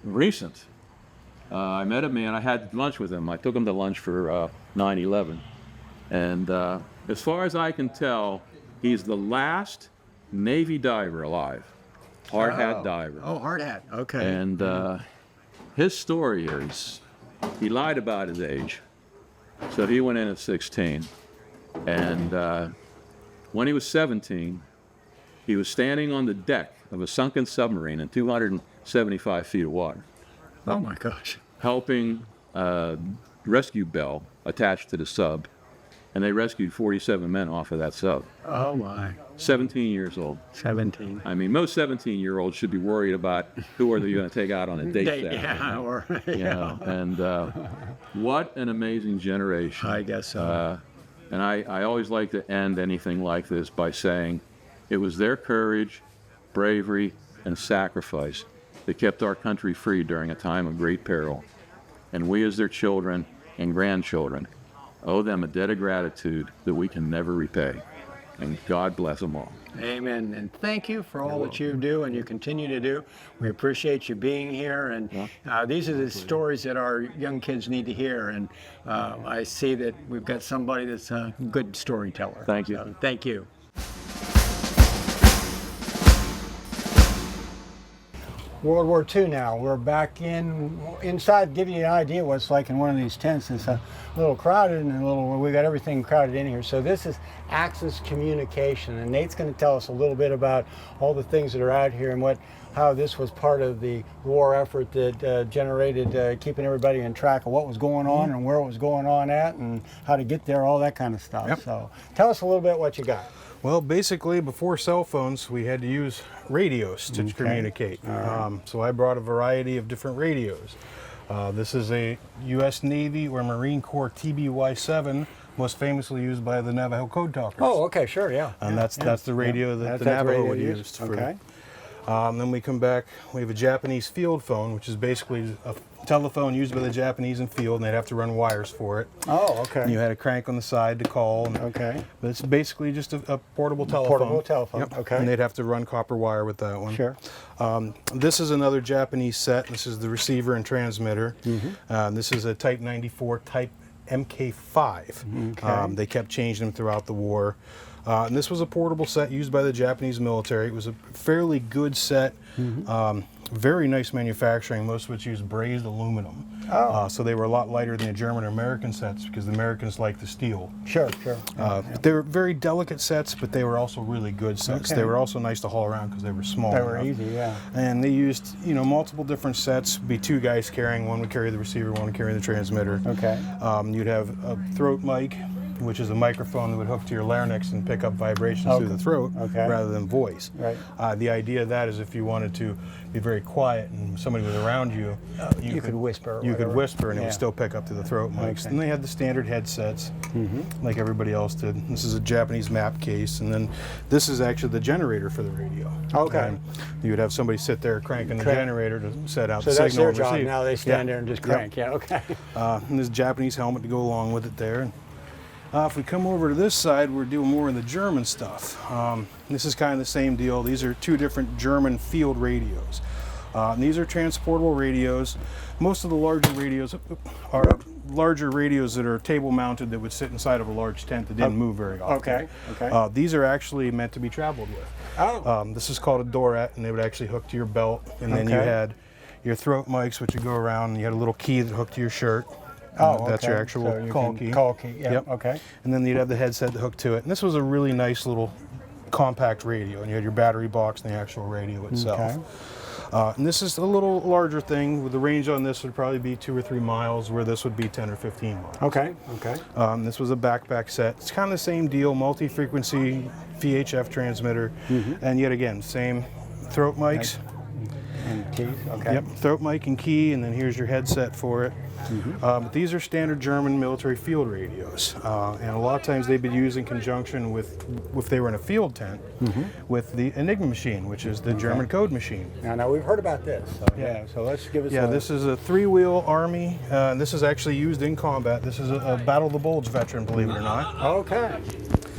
recent, I met a man, I had lunch with him. I took him to lunch for 9/11. And as far as I can tell, he's the last Navy diver alive. Hard hat diver. Oh, hard hat. Okay. And his story is, he lied about his age. So he went in at 16. And when he was 17, he was standing on the deck of a sunken submarine in 275 feet of water. Oh my gosh. Helping a rescue bell attached to the sub. And they rescued 47 men off of that sub. Oh my. 17 years old. 17. I mean, most 17-year-olds should be worried about who are they going to take out on a date. Yeah, or You know, and what an amazing generation. I guess so. And I always like to end anything like this by saying it was their courage, bravery, and sacrifice that kept our country free during a time of great peril. And we as their children and grandchildren owe them a debt of gratitude that we can never repay. And God bless them all. Amen. And thank you for all that you do and you continue to do. We appreciate you being here. And these are the stories that our young kids need to hear. And I see that we've got somebody that's a good storyteller. Thank you. So, thank you. World War II now. We're back inside, give you an idea what it's like in one of these tents. It's a little crowded and we got everything crowded in here. So this is Axis Communication, and Nate's going to tell us a little bit about all the things that are out here and how this was part of the war effort that generated keeping everybody in track of what was going on and where it was going on at and how to get there, all that kind of stuff. Yep. So tell us a little bit what you got. Well, basically, before cell phones, we had to use radios to communicate. So I brought a variety of different radios. This is a U.S. Navy or Marine Corps TBY-7, most famously used by the Navajo Code Talkers. Oh, okay, sure, yeah. And that's the radio that the Navajo would use. Okay. Then we come back, we have a Japanese field phone, which is basically a telephone used by the Japanese in field, and they'd have to run wires for it. Oh, okay. And you had a crank on the side to call. Okay. But it's basically just a portable telephone. Portable telephone, Yep. okay. And they'd have to run copper wire with that one. Sure. This is another Japanese set. This is the receiver and transmitter. This is a Type 94 Type MK5. Okay. They kept changing them throughout the war. And this was a portable set used by the Japanese military. It was a fairly good set. Very nice manufacturing. Most of it's used brazed aluminum. So they were a lot lighter than the German or American sets because the Americans liked the steel. Sure, sure. They were very delicate sets, but they were also really good sets. Okay. They were also nice to haul around because they were small. They were enough. easy, yeah. And they used, multiple different sets. Be two guys carrying. One would carry the receiver, one would carry the transmitter. Okay. You'd have a throat mic, which is a microphone that would hook to your larynx and pick up vibrations through the throat rather than voice. Right. The idea of that is if you wanted to be very quiet and somebody was around you, you could whisper. You could whisper and it Yeah. would still pick up to the throat mics. Okay. And they had the standard headsets like everybody else did. This is a Japanese map case, and then this is actually the generator for the radio. Okay. And you would have somebody sit there cranking the generator to set out So the that's signal their and job receive. now. They stand there and just crank. Yeah, okay. And there's a Japanese helmet to go along with it there. If we come over to this side, we're doing more of the German stuff. This is kind of the same deal. These are two different German field radios. And these are transportable radios. Most of the larger radios are larger radios that are table mounted that would sit inside of a large tent that didn't move very often. Okay, okay. These are actually meant to be traveled with. Oh. This is called a Dorette, and they would actually hook to your belt. And then you Okay. had your throat mics, which would go around, and you had a little key that hooked to your shirt. Oh, That's okay. your actual So you call can- key. Call key, yeah, Yep. okay. And then you'd have the headset that hooked to it. And this was a really nice little compact radio, and you had your battery box and the actual radio itself. Okay. And this is a little larger thing. With the range on this would probably be 2 or 3 miles, where this would be 10 or 15 miles. Okay, okay. This was a backpack set. It's kind of the same deal, multi-frequency VHF transmitter, and yet again, same throat mics. And keys, okay. Yep, throat mic and key, and then here's your headset for it. But these are standard German military field radios, and a lot of times they'd be used in conjunction with, if they were in a field tent, with the Enigma machine, which is the German code machine. Now we've heard about this. So, yeah, so let's give us Yeah, this is a 3-wheel Army. This is actually used in combat. This is a Battle of the Bulge veteran, believe it or not. Okay.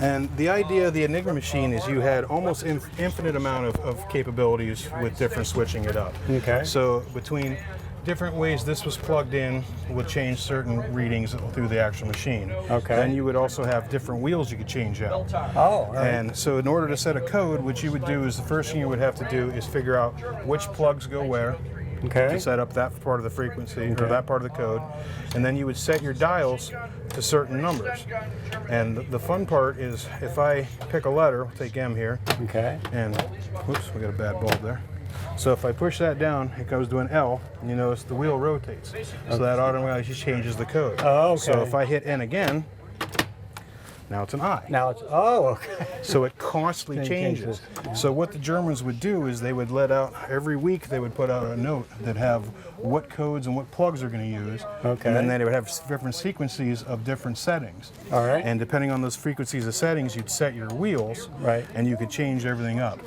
And the idea of the Enigma machine is you had almost infinite amount of capabilities with different switching it up. Okay. So between different ways this was plugged in would change certain readings through the actual machine. Okay. Then you would also have different wheels you could change out. Oh, all right. And so in order to set a code, what you would do is the first thing you would have to do is figure out which plugs go where. Okay. To set up that part of the frequency or that part of the code, and then you would set your dials to certain numbers. And the fun part is if I pick a letter, we'll take M here. Okay. And whoops, we got a bad bulb there. So if I push that down, it goes to an L, and you notice the wheel rotates. So that automatically changes the code. Oh, okay. So if I hit N again, now it's an I. Now it's, oh, okay. So it constantly It changes. changes. So what the Germans would do is they would let out, every week they would put out a note that have what codes and what plugs they're going to use. Okay. And then they would have different frequencies of different settings. All right. And depending on those frequencies of settings, you'd set your wheels. Right. And you could change everything up.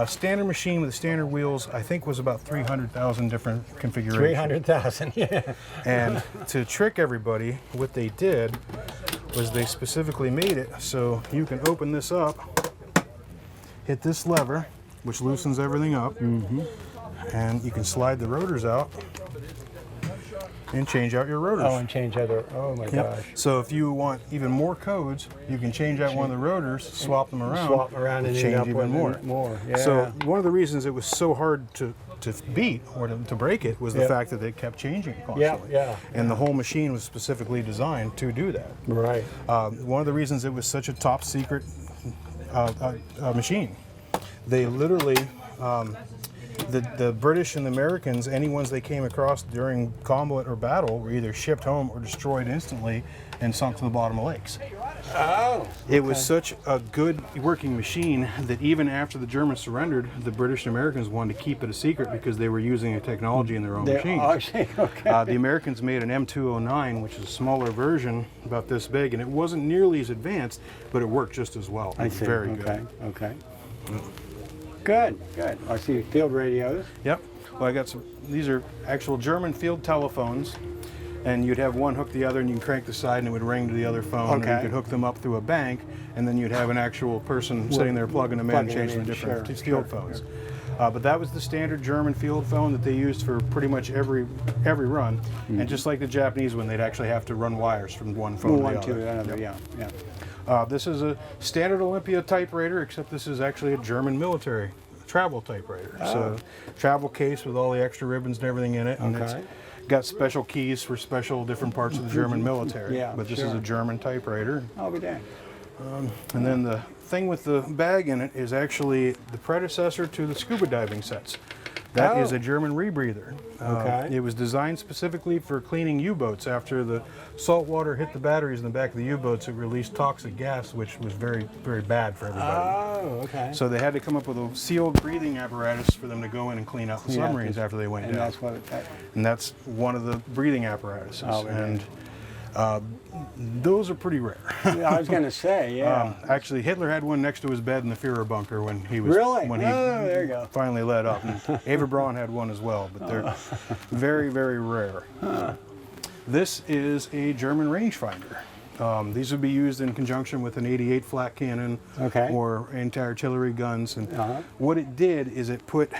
Standard machine with the standard wheels, I think, was about 300,000 different configurations. 300,000, yeah. And to trick everybody, what they did was they specifically made it so you can open this up, hit this lever, which loosens everything up, and you can slide the rotors out and change out your rotors. Oh, and change other, oh my gosh. So if you want even more codes, you can change out one of the rotors, swap them around, Swap around and end change up even with more. Yeah. So one of the reasons it was so hard to beat or to break it was the Yep. fact that it kept changing constantly. Yeah, yeah. And the whole machine was specifically designed to do that. Right. One of the reasons it was such a top secret machine, they literally, the British and the Americans, any ones they came across during combat or battle, were either shipped home or destroyed instantly and sunk to the bottom of lakes. Oh. It was such a good working machine that even after the Germans surrendered, the British and Americans wanted to keep it a secret because they were using a technology in their own machines. Okay. The Americans made an M209, which is a smaller version, about this big, and it wasn't nearly as advanced, but it worked just as well. It I was see. very Okay. good. Okay. Good. Good. I see field radios. Yep. Well, I got some. These are actual German field telephones, and you'd have one hook the other, and you can crank the side, and it would ring to the other phone. Okay. Or you could hook them up through a bank, and then you'd have an actual person sitting there plugging them in, Plugging changing them the in, different sure, field sure, phones. But that was the standard German field phone that they used for pretty much every run. And just like the Japanese one, they'd actually have to run wires from one phone One to to the other. another, Yep. yeah. This is a standard Olympia typewriter, except this is actually a German military travel typewriter. So travel case with all the extra ribbons and everything in it. And Okay. it's got special keys for special different parts of the German military. Yeah, but this is sure. a German typewriter. I'll be damned. And then the thing with the bag in it is actually the predecessor to the scuba diving sets. That is Oh. a German rebreather. Okay. It was designed specifically for cleaning U-boats. After the salt water hit the batteries in the back of the U-boats, it released toxic gas, which was very, very bad for everybody. Oh, okay. So they had to come up with a sealed breathing apparatus for them to go in and clean out the Clean out submarines the- after they went and down. that's what And that's one of the breathing apparatuses. Oh, okay. And those are pretty rare. Yeah, I was going to say, yeah. Actually, Hitler had one next to his bed in the Führer bunker when he was Really? when he Oh, there you go. finally let up. And Eva Braun had one as well, but they're very, very rare. This is a German rangefinder. These would be used in conjunction with an 88 flat cannon or anti-artillery guns. And what it did is it put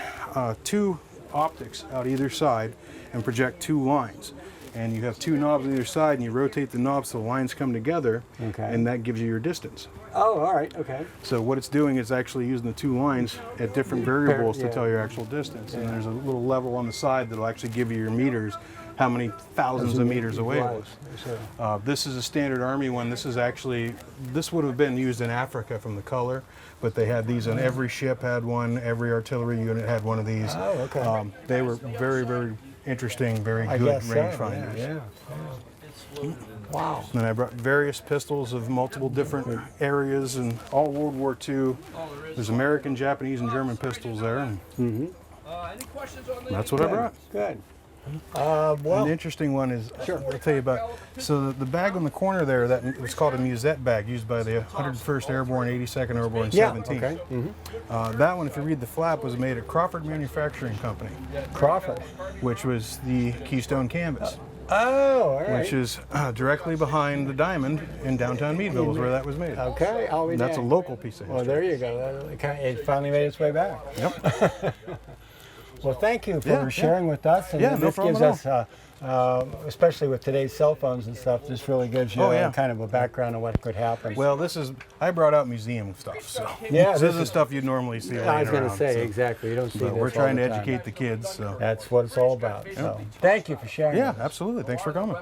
2 optics out either side and project 2 lines. And you have 2 knobs on either side, and you rotate the knobs so the lines come together, and that gives you your distance. Oh, all right, okay. So what it's doing is actually using the 2 lines at different variables to tell your actual distance. And there's a little level on the side that'll actually give you your meters, how many thousands of meters away it was. This is a standard Army one. This would have been used in Africa from the color, but they had these on every ship had one, every artillery unit had one of these. Oh, okay. They were very, very interesting, very good rangefinders. Yeah. Wow. And I brought various pistols of multiple different areas and all World War II. There's American, Japanese, and German pistols there. And that's what I brought. Good. And the interesting one is, I'll tell you about, so the bag on the corner there, that was called a musette bag, used by the 101st Airborne, 82nd Airborne, 17th. That one, if you read the flap, was made at Crawford Manufacturing Company. Crawford? Which was the Keystone Canvas. Oh, all right. Which is directly behind the Diamond in downtown Meadville is where that was made. Okay. That's a local piece of history. Well, there you go. It finally made its way back. Yep. Well, thank you for sharing with us. And no this problem gives at us, especially with today's cell phones and stuff, this really gives you kind of a background of what could happen. Well, I brought out museum stuff, so this isn't stuff you'd normally see. I was going to say, so. exactly. You don't see this we're trying to all the time. educate the kids. So. That's what it's all about. So, thank you for sharing. Yeah, absolutely. Thanks for coming.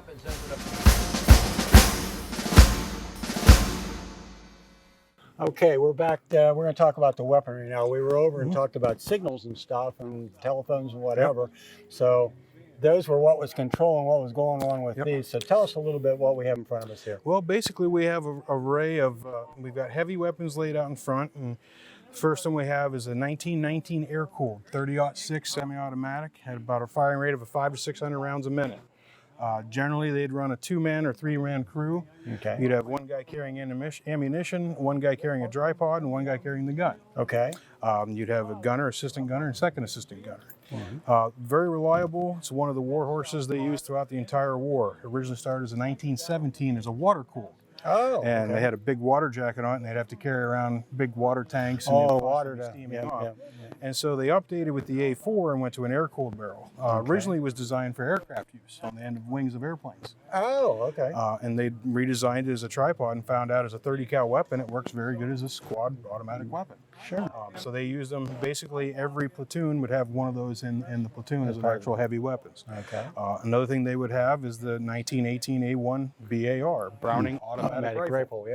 Okay, we're back. We're going to talk about the weaponry now. We were over and talked about signals and stuff and telephones and whatever. So those were what was controlling what was going on with these. So tell us a little bit what we have in front of us here. Well, basically we have an array of, we've got heavy weapons laid out in front. And the first one we have is a 1919 air-cooled 30-06 semi-automatic. Had about a firing rate of 500 to 600 rounds a minute. Generally, they'd run a 2-man or 3-man crew. Okay. You'd have one guy carrying ammunition, one guy carrying a dry pod, and one guy carrying the gun. Okay. You'd have a gunner, assistant gunner, and second assistant gunner. Very reliable. It's one of the war horses they used throughout the entire war. It originally started as a 1917 as a water-cooled. Oh, and they had a big water jacket on it, and they'd have to carry around big water tanks. And water to steaming off. And so they updated with the A4 and went to an air-cooled barrel. Originally, it was designed for aircraft use on the end of wings of airplanes. Oh, okay. And they redesigned it as a tripod and found out as a 30 cal weapon, it works very good as a squad automatic weapon. Sure. So they used them. Basically, every platoon would have one of those in the platoon as an actual heavy weapons. Okay. Another thing they would have is the 1918 A1 BAR, Browning automatic rifle.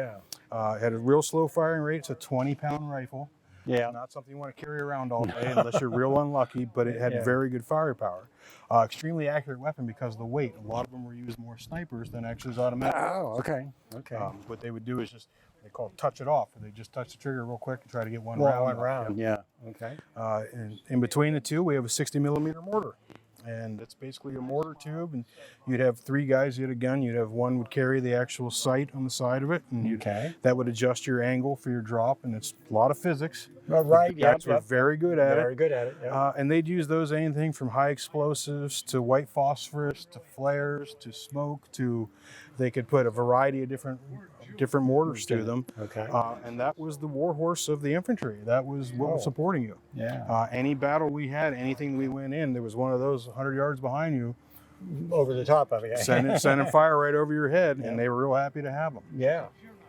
Had a real slow firing rate. It's a 20-pound rifle. Yeah. Not something you want to carry around all day unless you're real unlucky, but it had very good firepower. Extremely accurate weapon because of the weight. A lot of them were used more snipers than actually as automatic. Oh, okay. Okay. What they would do is just, they call it touch it off. They just touch the trigger real quick and try to get one round. Yeah. Okay. And in between the two, we have a 60-millimeter mortar. And it's basically a mortar tube, and you'd have 3 guys, you had a gun, you'd have one would carry the actual sight on the side of it, and that would adjust your angle for your drop, and it's a lot of physics. Right, We're very good at it. Very good at it, and they'd use those anything from high explosives to white phosphorus to flares to smoke to, they could put a variety of different mortars to them. Okay. And that was the war horse of the infantry. That was what was supporting you. Yeah. Any battle we had, anything we went in, there was one of those 100 yards behind you. Over the top of it. Sending fire right over your head, and they were real happy to have them. Yeah.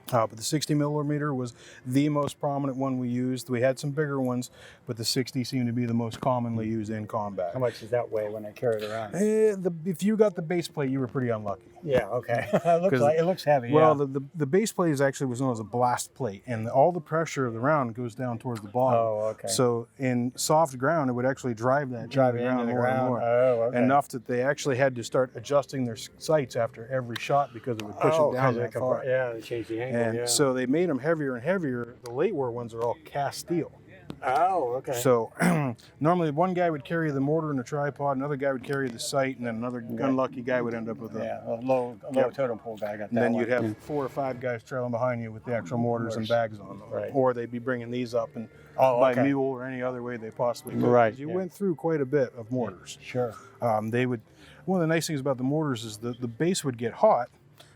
But the 60-millimeter was the most prominent one we used. We had some bigger ones, but the 60 seemed to be the most commonly used in combat. How much does that weigh when I carry it around? If you got the base plate, you were pretty unlucky. Yeah, okay. It looks heavy. Well, the base plate was known as a blast plate, and all the pressure of the round goes down towards the bottom. Oh, okay. So in soft ground, it would actually drive that into the ground more. Oh, okay. Enough that they actually had to start adjusting their sights after every shot because it would push it down that far. Yeah, they changed the angle. And so they made them heavier and heavier. The late war ones are all cast steel. Oh, okay. So normally one guy would carry the mortar and the tripod, another guy would carry the sight, and then another unlucky guy would end up with a low totem pole guy. And then you'd have 4 or 5 guys trailing behind you with the actual mortars and bags on them. Right. Or they'd be bringing these up and by mule or any other way they possibly could. Right. You went through quite a bit of mortars. Sure. One of the nice things about the mortars is the base would get hot,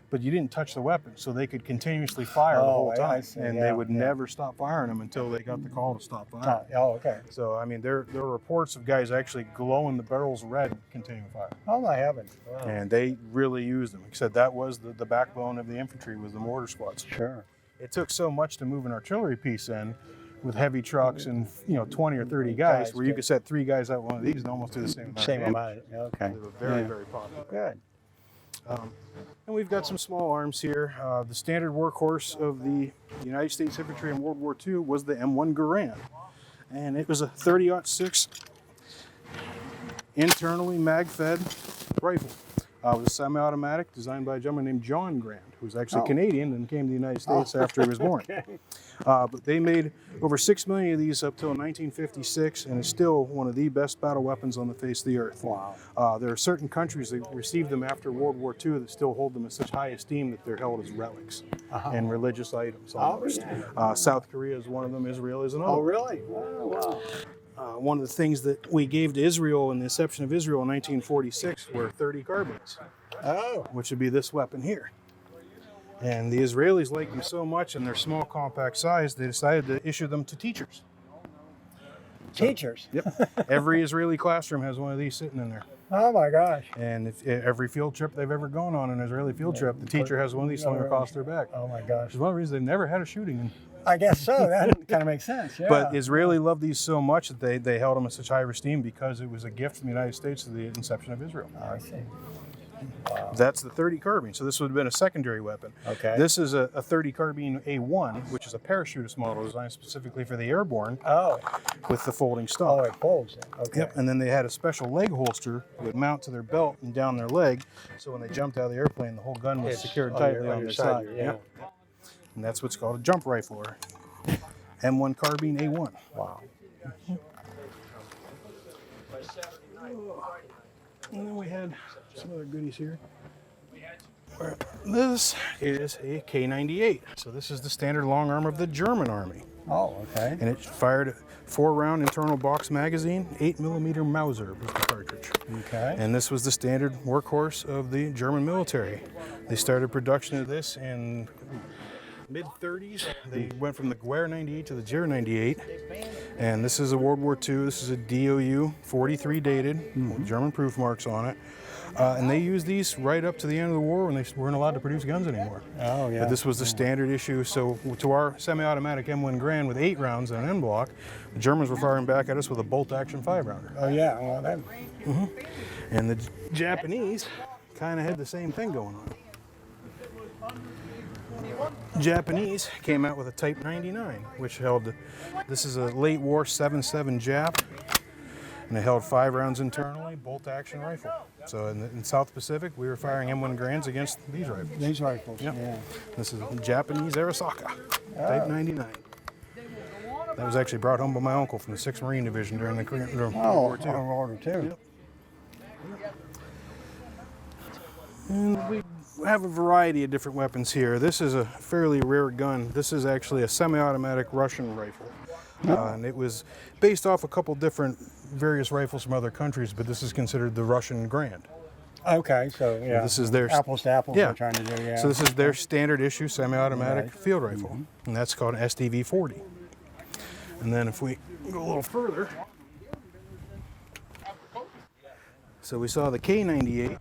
but you didn't touch the weapon, so they could continuously fire the whole time, I see. and Yeah, they would yeah. never stop firing them until they got the call to stop firing. Oh, okay. So I mean, there are reports of guys actually glowing the barrels red, continuing fire. Oh my heavens! Wow. And they really used them. He said that was the backbone of the infantry, was the mortar squads. Sure. It took so much to move an artillery piece in with heavy trucks and 20 or 30 guys, where you could set 3 guys out one of these and almost do the same amount. Same of amount. Okay. They were very, very popular. Good. And we've got some small arms here. The standard workhorse of the United States infantry in World War II was the M1 Garand. And it was a 30-06 internally mag-fed rifle. It was a semi-automatic designed by a gentleman named John Grand, who was actually Canadian and came to the United States after he was born. But they made over 6 million of these up till 1956, and it's still one of the best battle weapons on the face of the earth. Wow. There are certain countries that received them after World War II that still hold them in such high esteem that they're held as relics and religious items almost. South Korea is one of them. Israel is another. Oh, really? Wow. One of the things that we gave to Israel in the inception of Israel in 1946 were 30 carbines, which would be this weapon here. And the Israelis liked them so much in their small, compact size, they decided to issue them to teachers. Teachers? Yep. Every Israeli classroom has one of these sitting in there. Oh my gosh. And every field trip they've ever gone on, an Israeli field trip, the teacher has one of these slung across their back. Oh my gosh. Which is one of the reasons they never had a shooting. I guess so. That kind of makes sense. Yeah. But Israeli loved these so much that they held them in such high esteem because it was a gift from the United States to the inception of Israel. Oh, I see. Wow. That's the 30 carbine. So this would have been a secondary weapon. Okay. This is a 30 carbine A1, which is a parachutist model designed specifically for the airborne. Oh. With the folding stock. Oh, it folds it. Okay. Yep. And then they had a special leg holster that would mount to their belt and down their leg. So when they jumped out of the airplane, the whole gun was secured tightly on their side. Yep. And that's what's called a jump rifle, or M1 carbine A1. Wow. And then we had some other goodies here. This is a K98. So this is the standard long arm of the German army. Oh, okay. And it fired a 4-round internal box magazine, 8mm Mauser was the cartridge. Okay. And this was the standard workhorse of the German military. They started production of this in mid-30s. They went from the Gewehr 98 to the Gere 98. And this is a World War II. This is a DOU 43 dated, with German proof marks on it. And they used these right up to the end of the war when they weren't allowed to produce guns anymore. Oh, yeah. But this was the standard issue. So to our semi-automatic M1 Grand with 8 rounds and an end block, the Germans were firing back at us with a bolt-action 5-rounder. Oh, yeah. Well, that... And the Japanese kind of had the same thing going on. Japanese came out with a Type 99, which held, this is a late war 7.7 Jap, and it held 5 rounds internally, bolt action rifle. So in South Pacific, we were firing M1 Grands against these rifles. These rifles, Yep. yeah. This is Japanese Arisaka, Type 99. That was actually brought home by my uncle from the 6th Marine Division during the World War II. World War II. Yep. And we have a variety of different weapons here. This is a fairly rare gun. This is actually a semi-automatic Russian rifle. And it was based off a couple different various rifles from other countries, but this is considered the Russian Grand. Okay, so yeah. This is their apples to apples. Yeah. We're trying to do. Yeah. So this is their standard issue semi-automatic Right. field rifle, and that's called an SDV-40. And then if we go a little further, so we saw the K98,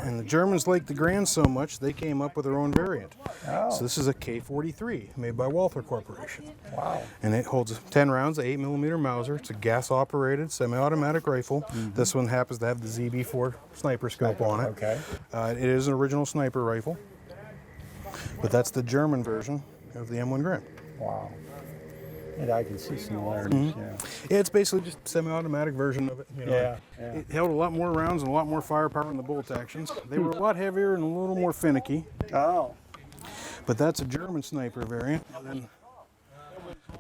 and the Germans liked the Grand so much they came up with their own variant. Oh. So this is a K43 made by Walther Corporation. Wow. And it holds 10 rounds, 8mm Mauser. It's a gas-operated semi-automatic rifle. This one happens to have the ZB4 sniper scope on it. Okay. It is an original sniper rifle, but that's the German version of the M1 Grand. Wow. Yeah, I can see similarities. Yeah. Yeah, it's basically just a semi-automatic version of it. You know. Yeah. It held a lot more rounds and a lot more firepower than the bolt actions. They were a lot heavier and a little more finicky. Oh. But that's a German sniper variant. And then,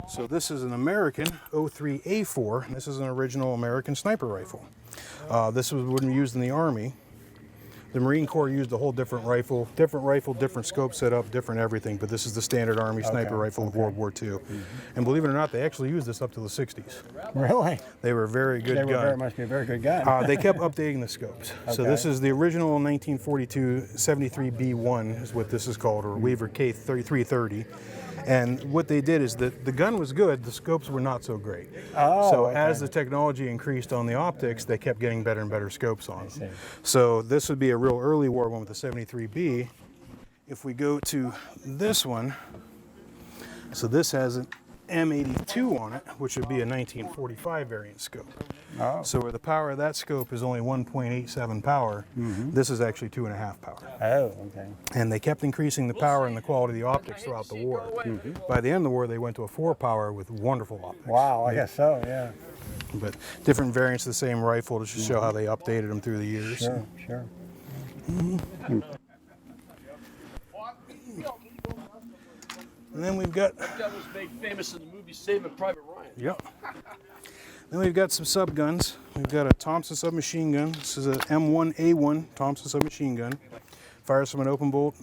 so this is an American 03A4. This is an original American sniper rifle. This would be used in the Army The Marine Corps used a whole different rifle, different scope setup, different everything, but this is the standard Army sniper rifle of World War II. And believe it or not, they actually used this up to the 60s. Really? They were a very good gun. Must be a very good gun. They kept updating the scopes. So this is the original 1942 73B1 is what this is called, or Weaver K330. And what they did is that the gun was good, the scopes were not so great. So as the technology increased on the optics, they kept getting better and better scopes on them. So this would be a real early war one with the 73B. If we go to this one, so this has an M82 on it, which would be a 1945 variant scope. So where the power of that scope is only 1.87 power, this is actually 2.5 power. And they kept increasing the power and the quality of the optics throughout the war. By the end of the war, they went to a 4 power with wonderful optics. Wow, I guess so, yeah. But different variants of the same rifle to just show how they updated them through the years. Sure, sure. And then we've got... That was made famous in the movie Saving Private Ryan. Yep. Then we've got some sub guns. We've got a Thompson submachine gun. This is a M1A1 Thompson submachine gun. Fires from an open bolt.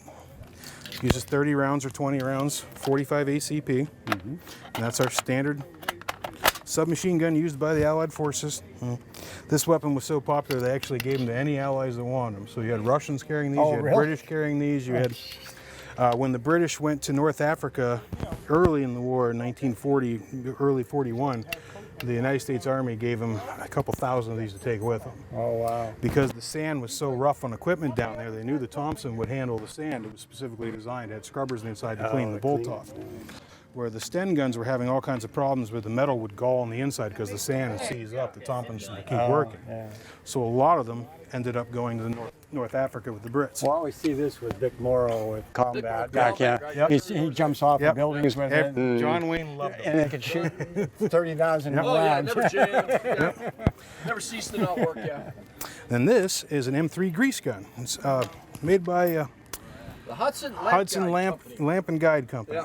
Uses 30 rounds or 20 rounds, 45 ACP. And that's our standard submachine gun used by the Allied forces. This weapon was so popular they actually gave them to any allies that wanted them. So you had Russians carrying these, you had British carrying these, you had... when the British went to North Africa early in the war, in 1940, early 41, the United States Army gave them a couple thousand of these to take with them. Oh, wow. Because the sand was so rough on equipment down there, they knew the Thompson would handle the sand. It was specifically designed, it had scrubbers inside to clean the bolt off. Where the Sten guns were having all kinds of problems where the metal would gall on the inside because the sand would seize up, the Thompsons would keep working. So a lot of them ended up going to North Africa with the Brits. Well, we see this with Vic Morrow with combat. Yep. He jumps off the buildings with it. John Wayne loved it. And they could shoot 30,000 rounds. Oh, yeah, never jammed. Never ceased to not work, Then this is an M3 grease gun. It's made by the Hudson Lamp and Guide Company.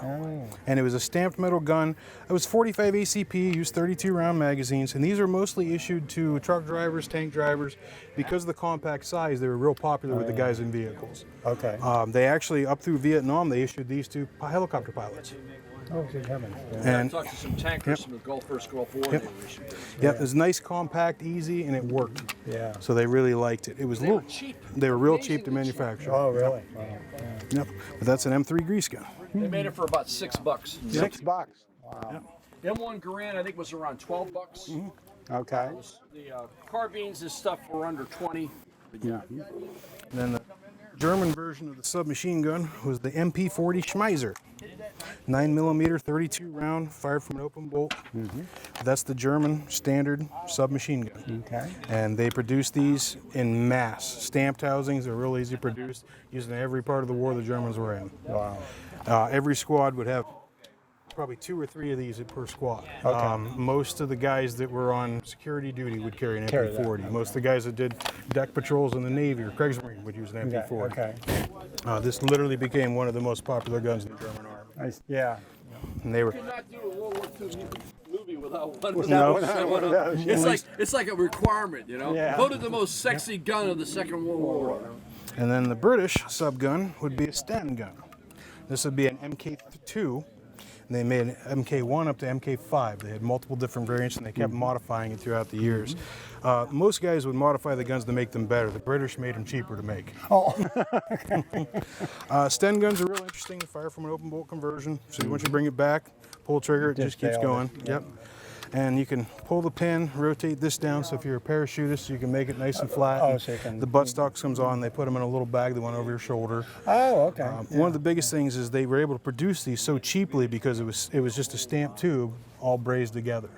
And it was a stamped metal gun. It was 45 ACP, used 32 round magazines, and these are mostly issued to truck drivers, tank drivers. Because of the compact size, they were real popular with the guys in vehicles. They actually, up through Vietnam, they issued these to helicopter pilots. Oh, good heavens. And I talked to some tankers from the Gulf War. Yep, it was nice, compact, easy, and it worked. Yeah. So they really liked it. It was They were cheap. They were real cheap to manufacture. Oh, really? Yep. Yep. But that's an M3 grease gun. They made it for about $6. $6? Wow. M1 Garand, I think, was around $12. Okay. The carbines and stuff were under 20. But yeah. And then the German version of the submachine gun was the MP40 Schmeiser. 9mm, 32 round, fired from an open bolt. That's the German standard submachine gun. And they produced these in mass. Stamped housings are real easy to produce, used in every part of the war the Germans were in. Wow. Every squad would have probably 2 or 3 of these per squad. Most of the guys that were on security duty would carry an MP40. Most of the guys that did deck patrols in the Navy or Kriegsmarine would use an MP40. This literally became one of the most popular guns in the German Army. Yeah. And they were... You could not do a World War II movie without one. No. It's like a requirement, you know? Yeah. Voted the most sexy gun of the Second World War. And then the British sub gun would be a Sten gun. This would be an MK2. And they made an MK1 up to MK5. They had multiple different variants and they kept modifying it throughout the years. Most guys would modify the guns to make them better. The British made them cheaper to make. Sten guns are real interesting. They fire from an open bolt conversion. So once you bring it back, pull the trigger, it just keeps going. Yep. And you can pull the pin, rotate this down, so if you're a parachutist, you can make it nice and flat. The buttstock comes on, they put them in a little bag that went over your shoulder. One of the biggest things is they were able to produce these so cheaply because it was just a stamped tube all brazed together.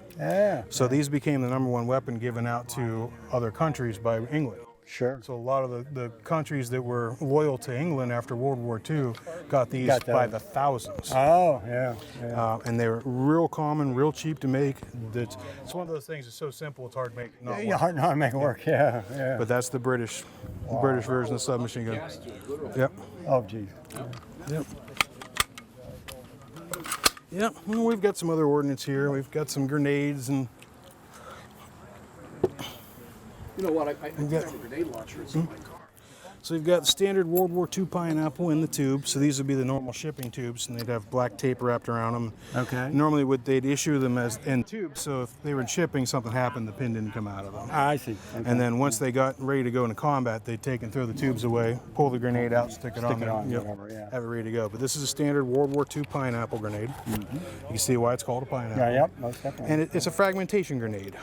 So these became the #1 weapon given out to other countries by England. Sure. So a lot of the countries that were loyal to England after World War II got these by the thousands. And they were real common, real cheap to make. It's one of those things that's so simple it's hard to make it not work. Hard to make it work, yeah. But that's the British version of the submachine gun. Yep. Oh, geez. Yep. Yep. And we've got some other ordnance here. We've got some grenades and... You know what? I have a grenade launcher inside my car. So you've got the standard World War II pineapple in the tube. So these would be the normal shipping tubes, and they'd have black tape wrapped around them. Okay. Normally, they'd issue them as in tubes. So if they were in shipping, something happened, the pin didn't come out of them. I see. Okay. And then once they got ready to go into combat, they'd take and throw the tubes away, pull the grenade out, stick it on, whatever, yeah. have it ready to go. But this is a standard World War II pineapple grenade. You can see why it's called a pineapple. Yeah, yep, most definitely. And it's a fragmentation grenade.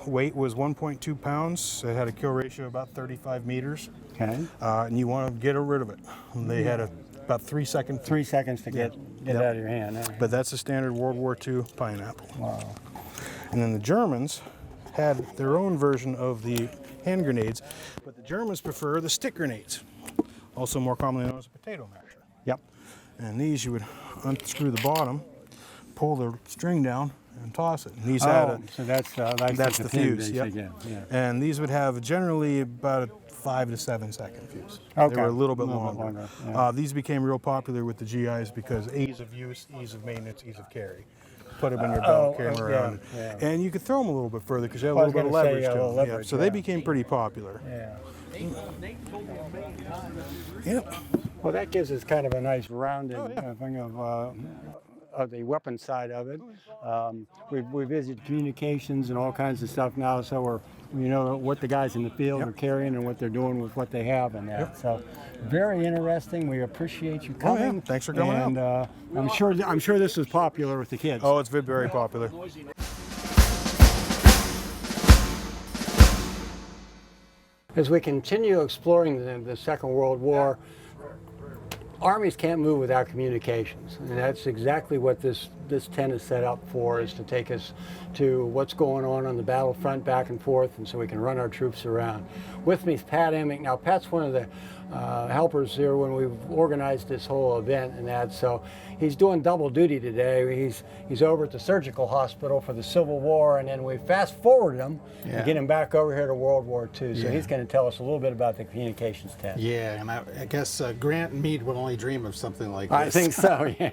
Weight was 1.2 pounds. It had a kill ratio of about 35 meters. Okay. And you want to get rid of it. They had about 3 seconds. 3 seconds to get it out of your hand. But that's a standard World War II pineapple. Wow. And then the Germans had their own version of the hand grenades, but the Germans prefer the stick grenades, also more commonly known as a potato masher. Yep. And these you would unscrew the bottom, pull the string down, and toss it. And these had so that's the fuse. Yep. Yeah. And these would have generally about a 5 to 7 second fuse. Okay. They were a little bit longer. Yeah. These became real popular with the GIs because ease of use, ease of maintenance, ease of carry. Put them in your belt, carry them around. Yeah. And you could throw them a little bit further because you have a little bit of leverage to them. Leverage, So they became pretty popular. Yeah. Yep. Well, that gives us kind of a nice rounded thing of the weapon side of it. We visit communications and all kinds of stuff now, so we know what the guys in the field are carrying and what they're doing with what they have in that. So very interesting. We appreciate you coming. Oh, yeah. Thanks for coming out. I'm sure this is popular with the kids. Oh, it's very popular. As we continue exploring the Second World War, armies can't move without communications, and that's exactly what this tent is set up for, is to take us to what's going on the battlefront back and forth, and so we can run our troops around. With me is Pat Emick. Now, Pat's one of the helpers here when we've organized this whole event and that, so he's doing double duty today. He's over at the surgical hospital for the Civil War, and then we fast forwarded him to get him back over here to World War II. So he's going to tell us a little bit about the communications tent. Yeah, and I guess Grant and Meade would only dream of something like this. I think so, yeah.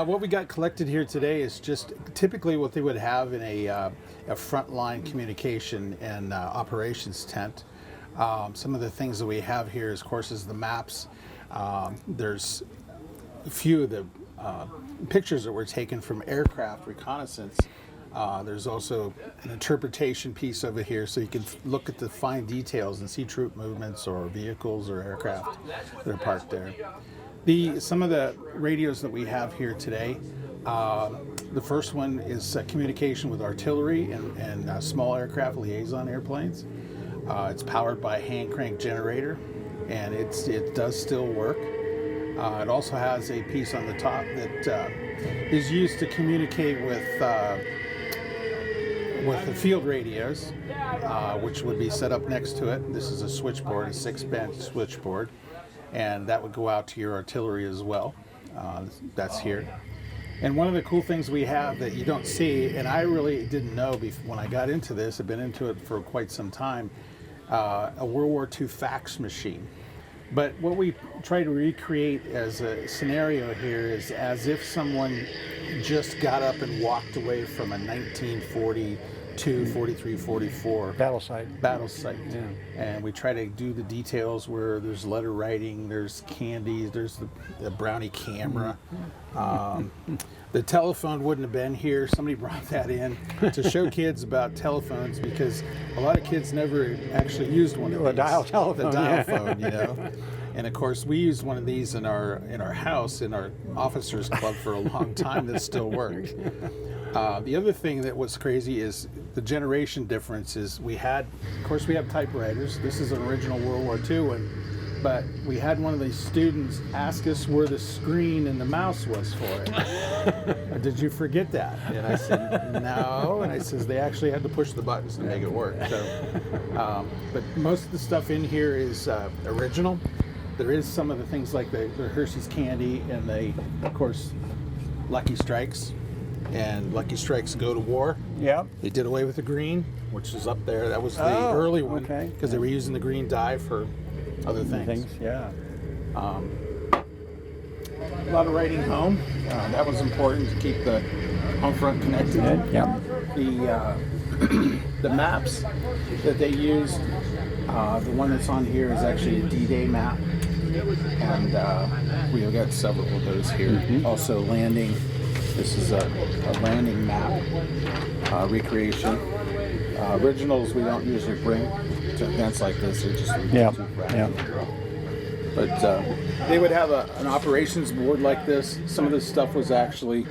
What we got collected here today is just typically what they would have in a frontline communication and operations tent. Some of the things that we have here, of course, is the maps. There's a few of the pictures that were taken from aircraft reconnaissance. There's also an interpretation piece over here, so you can look at the fine details and see troop movements or vehicles or aircraft that are parked there. Some of the radios that we have here today, the first one is communication with artillery and small aircraft liaison airplanes. It's powered by a hand crank generator, and it does still work. It also has a piece on the top that is used to communicate with the field radios, which would be set up next to it. This is a switchboard, a 6-band switchboard, and that would go out to your artillery as well. That's here. And one of the cool things we have that you don't see, and I really didn't know when I got into this, I've been into it for quite some time, a World War II fax machine. But what we try to recreate as a scenario here is as if someone just got up and walked away from a 1942, 43, 44 battle site. Yeah. And we try to do the details where there's letter writing, there's candies, there's the brownie camera. The telephone wouldn't have been here. Somebody brought that in to show kids about telephones because a lot of kids never actually used one of these. A dial telephone. The dial phone, you know. And of course, we used one of these in our house, in our officers club for a long time that still worked. The other thing that was crazy is the generation differences. We have typewriters. This is an original World War II one. But we had one of these students ask us where the screen and the mouse was for it. Did you forget that? And I said, no. And I says, they actually had to push the buttons to make it work. So, but most of the stuff in here is original. There is some of the things like the Hershey's candy and of course, Lucky Strikes. And Lucky Strikes go to war. Yeah. They did away with the green, which is up there. That was the early one because they were using the green dye for other things. Yeah. A lot of writing home. That was important to keep the home front connected. Yeah. The The maps that they used, the one that's on here is actually a D-Day map, and we have got several of those here. Also landing, this is a landing map recreation. Originals we don't usually bring to events like this, they're just too fragile. But they would have an operations board like this. Some of this stuff was actually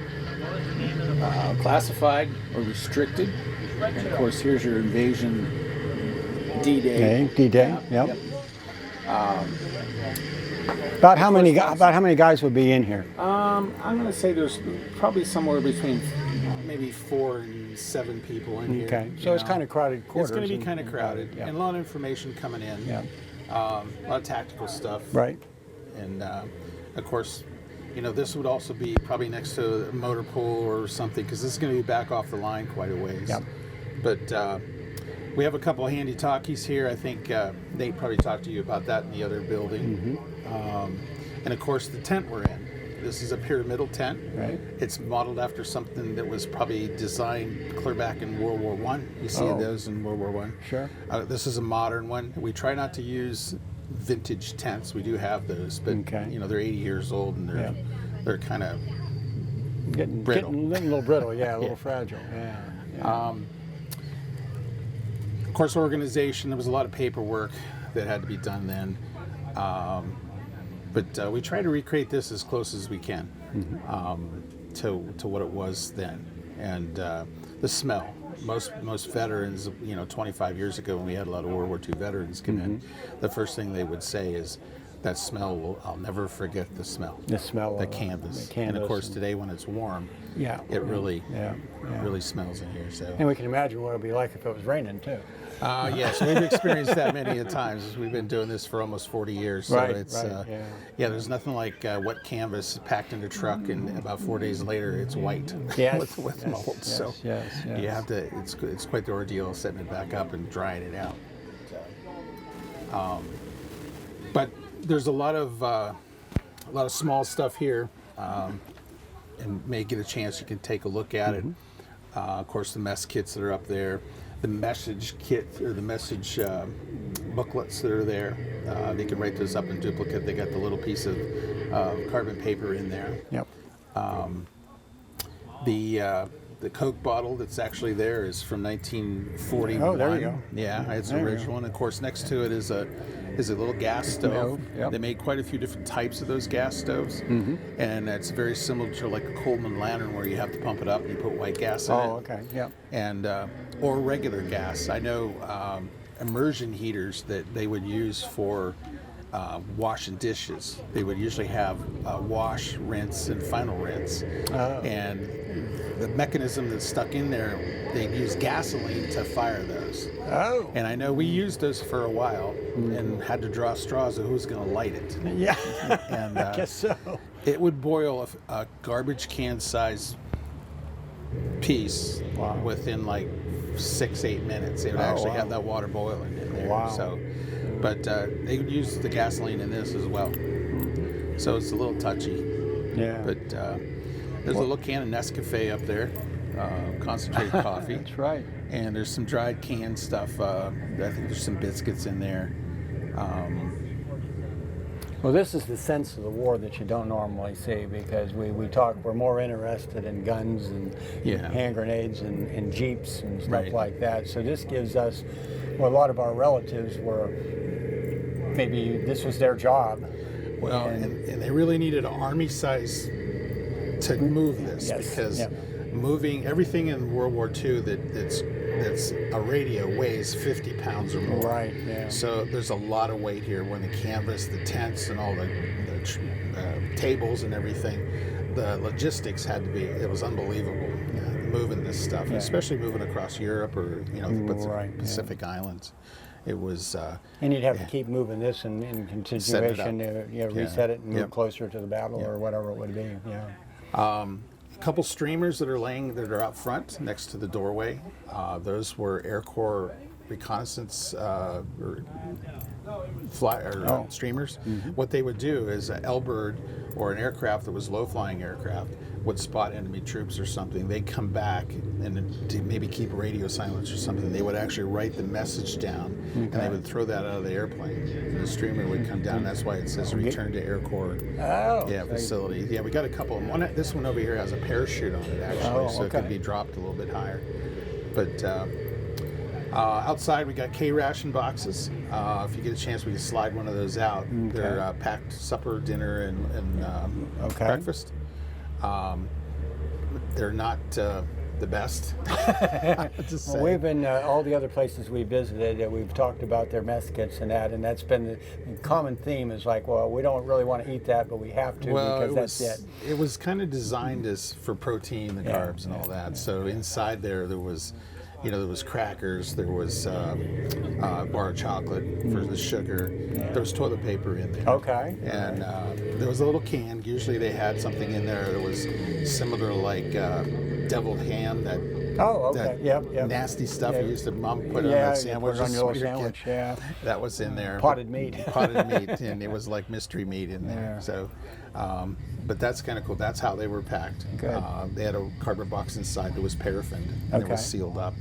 classified or restricted. And of course, here's your invasion D-Day. D-Day. Yep. About how many guys would be in here? I'm going to say there's probably somewhere between maybe 4 and 7 people in here. Okay, so it's kind of crowded quarters. It's going to be kind of crowded, and a lot of information coming in. Yeah. A lot of tactical stuff. Right. And of course, this would also be probably next to a motor pool or something, because this is going to be back off the line quite a ways. Yep. But we have a couple of handy talkies here. I think Nate probably talked to you about that in the other building. And of course, the tent we're in. This is a pyramidal tent. Right. It's modeled after something that was probably designed clear back in World War I. You see those in World War I. Sure. This is a modern one. We try not to use vintage tents. We do have those, but they're 80 years old and they're kind of getting brittle. Getting a little brittle, a little fragile. Yeah. Of course, organization. There was a lot of paperwork that had to be done then. But we try to recreate this as close as we can to what it was then. And the smell. Most veterans, 25 years ago when we had a lot of World War II veterans come in, the first thing they would say is, that smell, I'll never forget the smell. The smell the of canvas. the canvas. And of course today when it's warm, it really smells in here. So. And we can imagine what it would be like if it was raining too. Yes, we've experienced that many a times. We've been doing this for almost 40 years. So it's there's nothing like wet canvas packed in a truck, and about 4 days later it's white with mold. So you have to. It's quite the ordeal setting it back up and drying it out. So, but there's a lot of small stuff here, and may get a chance you can take a look at it. Of course, the mess kits that are up there. The message kit or the message booklets that are there, they can write those up in duplicate. They got the little piece of carbon paper in there. Yep. The Coke bottle that's actually there is from 1941. Oh, there you go. Yeah, it's an original one. Of course, next to it is a little gas stove. Yep. They made quite a few different types of those gas stoves, and it's very similar to like a Coleman lantern where you have to pump it up and you put white gas in it. Oh, okay. Yeah. And or regular gas. I know immersion heaters that they would use for washing dishes. They would usually have wash, rinse, and final rinse. Oh. And the mechanism that's stuck in there, they'd use gasoline to fire those. Oh. And I know we used those for a while and had to draw straws of who's going to light it. Yeah. And I guess so. it would boil a garbage can size piece within like 6-8 minutes. It would actually have that water boiling in there. Wow. So, but they would use the gasoline in this as well. So it's a little touchy. Yeah. But there's a little can of Nescafe up there, concentrated coffee. That's right. And there's some dried canned stuff. I think there's some biscuits in there. Well, this is the sense of the war that you don't normally see, because we're more interested in guns and hand grenades and jeeps and stuff like that. So this gives us, well, a lot of our relatives were, maybe this was their job. Well, and they really needed an army size to move this, because moving everything in World War II that's a radio weighs 50 pounds or more. Right, yeah. So there's a lot of weight here. When the canvas, the tents, and all the tables and everything, the logistics had to be, it was unbelievable, moving this stuff, especially moving across Europe or, the Pacific Islands. It was... and you'd have to keep moving this in continuation, reset it and move closer to the battle or whatever it would be, a couple streamers that are out front next to the doorway. Those were Air Corps reconnaissance streamers. What they would do is an L-bird or an aircraft that was low-flying aircraft would spot enemy troops or something. They'd come back and to maybe keep radio silence or something. They would actually write the message down, and they would throw that out of the airplane. And the streamer would come down. That's why it says "Return to Air Corps." Facility. Yeah, we got a couple of them. This one over here has a parachute on it actually, so it could be dropped a little bit higher. But outside we got K-ration boxes. If you get a chance, we can slide one of those out. They're packed supper, dinner, and breakfast. They're not the best. Well, we've been all the other places we visited. We've talked about their mess kits and that, and that's been the common theme. Is like, well, we don't really want to eat that, but we have to because that's it. It was kind of designed as for protein, the carbs, and all that. So inside there was. There was crackers, there was bar of chocolate for the sugar, there was toilet paper in there. Okay. And there was a little can. Usually they had something in there that was similar to like deviled ham, that nasty stuff you used to mom put on that sandwich. On your sandwich, that was in there. Potted meat. Potted meat, and it was like mystery meat in there. So, but that's kind of cool. That's how they were packed. Good. They had a cardboard box inside that was paraffined, and it was sealed up.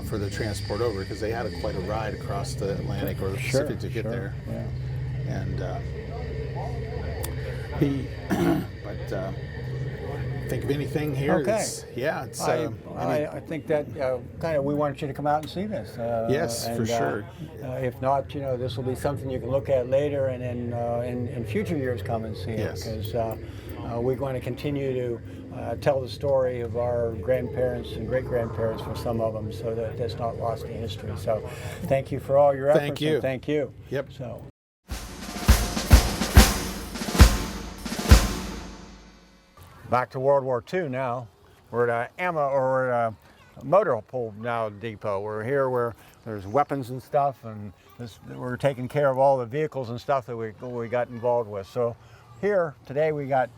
For the transport over, because they had quite a ride across the Atlantic or the Pacific to get there. Yeah. And think of anything here. Okay. I think that kind of we want you to come out and see this. Yes, for sure. If not, this will be something you can look at later, and then in future years come and see it, because we're going to continue to tell the story of our grandparents and great-grandparents for some of them, so that that's not lost in history. So thank you for all your efforts. Thank you. And thank you. Yep. So. Back to World War II now. We're at a motor pool now depot. We're here where there's weapons and stuff, and we're taking care of all the vehicles and stuff that we got involved with. So here today we got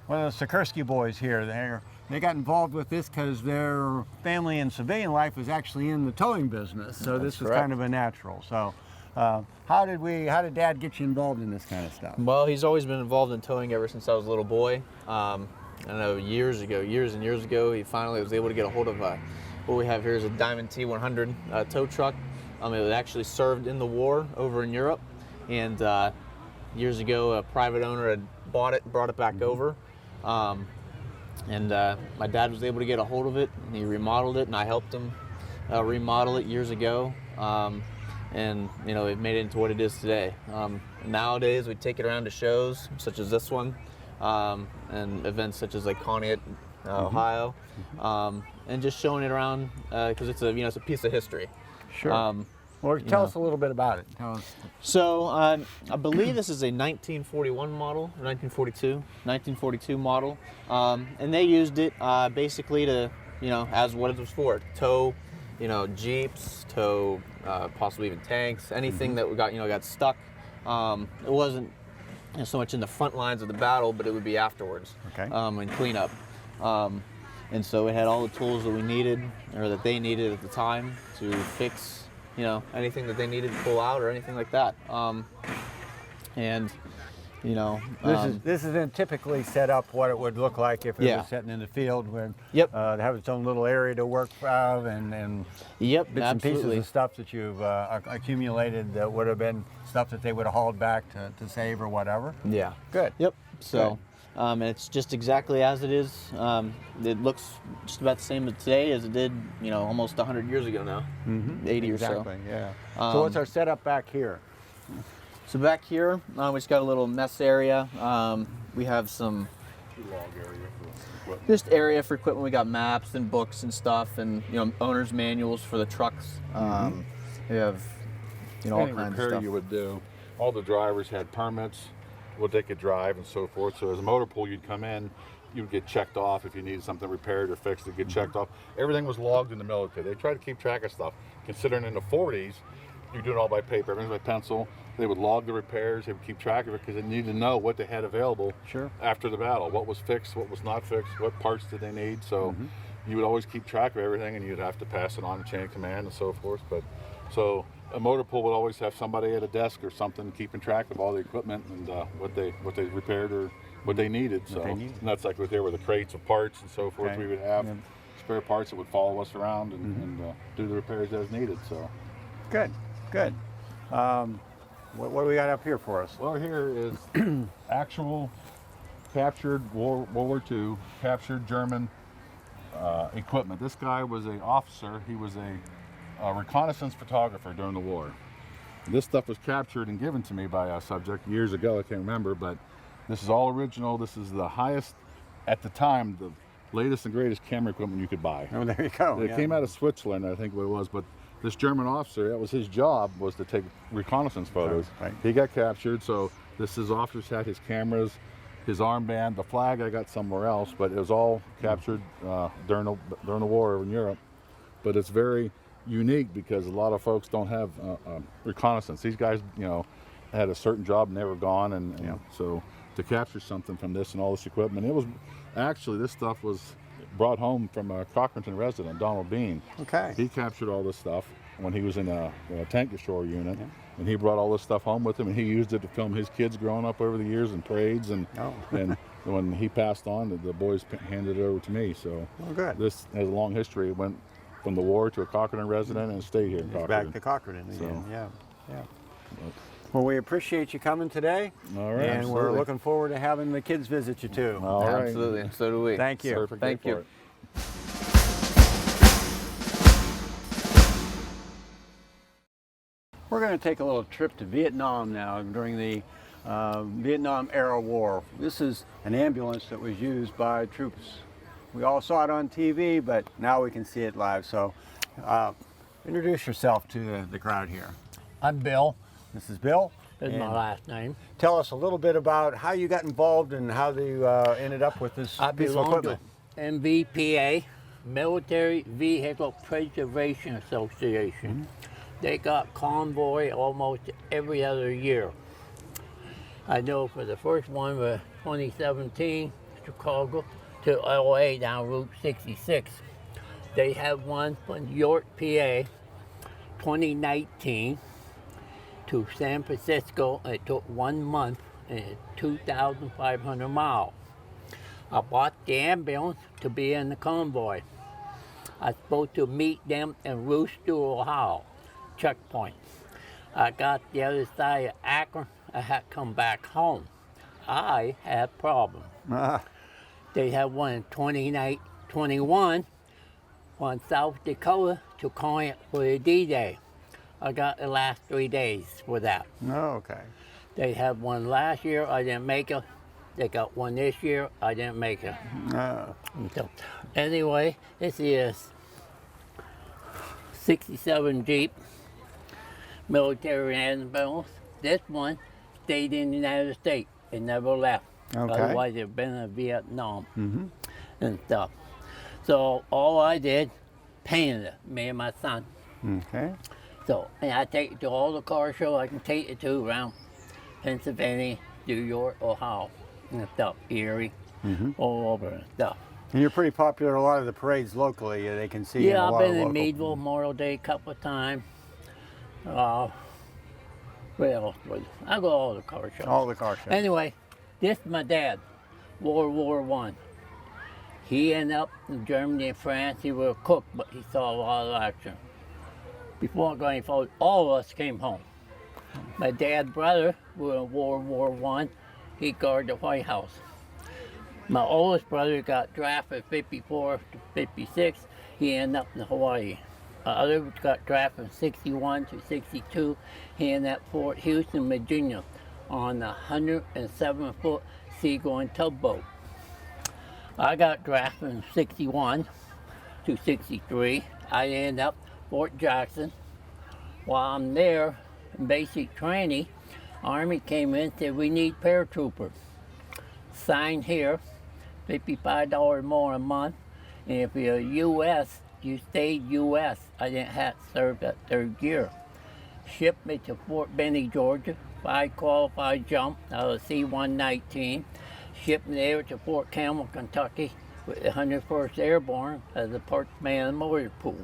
one of the Sikorsky boys here. They got involved with this because their family in civilian life was actually in the towing business. So this was kind of a natural. So how did Dad get you involved in this kind of stuff? Well, he's always been involved in towing ever since I was a little boy. I know years and years ago, he finally was able to get a hold of what we have here is a Diamond T100 tow truck. It actually served in the war over in Europe, and years ago a private owner had bought it, brought it back over. And my dad was able to get a hold of it, and he remodeled it, and I helped him remodel it years ago. And it made it into what it is today. Nowadays, we take it around to shows such as this one, and events such as like Conneaut, Ohio, and just showing it around because it's a piece of history. Sure. Well, tell us a little bit about it. So I believe this is a 1941 model, 1942 model, and they used it basically to, as what it was for, to tow, Jeeps, tow possibly even tanks, anything that got stuck. It wasn't so much in the front lines of the battle, but it would be afterwards, and cleanup. And so it had all the tools that we needed, or that they needed at the time, to fix anything that they needed to pull out or anything like that. This isn't typically set up what it would look like if it was sitting in the field, where to have its own little area to work out and bits and pieces of stuff that you've accumulated that would have been stuff that they would have hauled back to save or whatever. Yeah. Good. Yep. So. And it's just exactly as it is. It looks just about the same today as it did, almost 100 years ago now, 80 or so. Exactly, yeah. So what's our setup back here? So back here, we just got a little mess area. We have some just area for equipment. We got maps and books and stuff, and owner's manuals for the trucks. We have all kinds of stuff. You would do. All the drivers had permits, what they could drive and so forth. So as a motor pool, you'd come in, you would get checked off if you needed something repaired or fixed. It'd get checked off. Everything was logged in the military. They tried to keep track of stuff. Considering in the 40s, you do it all by paper. Everything's by pencil. They would log the repairs. They would keep track of it because they needed to know what they had available after the battle. What was fixed, what was not fixed, what parts did they need. So you would always keep track of everything, and you'd have to pass it on to chain of command and so forth. But So a motor pool would always have somebody at a desk or something keeping track of all the equipment and what they repaired or what they needed. So and that's like with here with the crates of parts and so forth. We would have spare parts that would follow us around and do the repairs as needed. So good. What do we got up here for us? Well, here is actual captured World War II, captured German equipment. This guy was an officer. He was a reconnaissance photographer during the war. This stuff was captured and given to me by a subject years ago. I can't remember, but this is all original. This is the highest, at the time, the latest and greatest camera equipment you could buy. Oh, there you go. It came out of Switzerland, I think what it was, but this German officer, that was his job, was to take reconnaissance photos. Right. He got captured, so his officers had his cameras, his armband, the flag I got somewhere else, but it was all captured during the war in Europe. But it's very unique because a lot of folks don't have reconnaissance. These guys, had a certain job and they were gone, and so to capture something from this and all this equipment, it was actually, this stuff was brought home from a Cochranton resident, Donald Bean. Okay. He captured all this stuff when he was in a tank destroyer unit, and he brought all this stuff home with him, and he used it to film his kids growing up over the years in parades, and and when he passed on, the boys handed it over to me. So good. This has a long history. It went from the war to a Cochranton resident and stayed here in Cochranton. Back to Cochranton again. Yeah. Well, we appreciate you coming today. All right. And we're looking forward to having the kids visit you too. All right. Absolutely, and so do we. Thank you. Perfect. Thank you. We're going to take a little trip to Vietnam now during the Vietnam era war. This is an ambulance that was used by troops. We all saw it on TV, but now we can see it live. So introduce yourself to the crowd here. I'm Bill. This is Bill. That's my last name. Tell us a little bit about how you got involved and how you ended up with this piece of equipment. I belong to MVPA, Military Vehicle Preservation Association. They got convoy almost every other year. I know for the first one was 2017, Chicago to LA down Route 66. They have one from York, PA, 2019 to San Francisco. It took 1 month and 2,500 miles. I bought the ambulance to be in the convoy. I was supposed to meet them in Rooster, Ohio, checkpoint. I got the other side of Akron. I had to come back home. I had problems. They have one in 2021 on South Dakota to Conant for the D-Day. I got the last 3 days for that. Oh, okay. They had one last year, I didn't make it. They got one this year, I didn't make it. So, anyway, this is 67 Jeep military ambulance. This one stayed in the United States. It never left. Okay. Otherwise, it'd been in Vietnam and stuff. So all I did, painted it, me and my son. Okay. So, and I take it to all the car shows I can take it to around Pennsylvania, New York, Ohio, and stuff, Erie, all over and stuff. And you're pretty popular at a lot of the parades locally. They can see you in a Yeah, lot I've been of in local. Meadville Memorial Day a couple of times. What else was it? I go to all the car shows. All the car shows. Anyway, this is my dad, World War I. He ended up in Germany and France. He was a cook, but he saw a lot of action. Before going forward, all of us came home. My dad's brother was in World War I. He guarded the White House. My oldest brother got drafted 54 to 56. He ended up in Hawaii. My other got drafted from 61 to 62. He ended up at Fort Houston, Virginia, on a 107-foot seagoing tugboat. I got drafted from 61 to 63. I ended up Fort Jackson. While I'm there in basic training, Army came in and said, we need paratroopers. Sign here, $55 more a month. And if you're U.S., you stayed U.S. I didn't have to serve that third year. Shipped me to Fort Benning, Georgia. 5 qualified jump out of C-119. Shipped me there to Fort Campbell, Kentucky with the 101st Airborne as a parts man in the motor pool.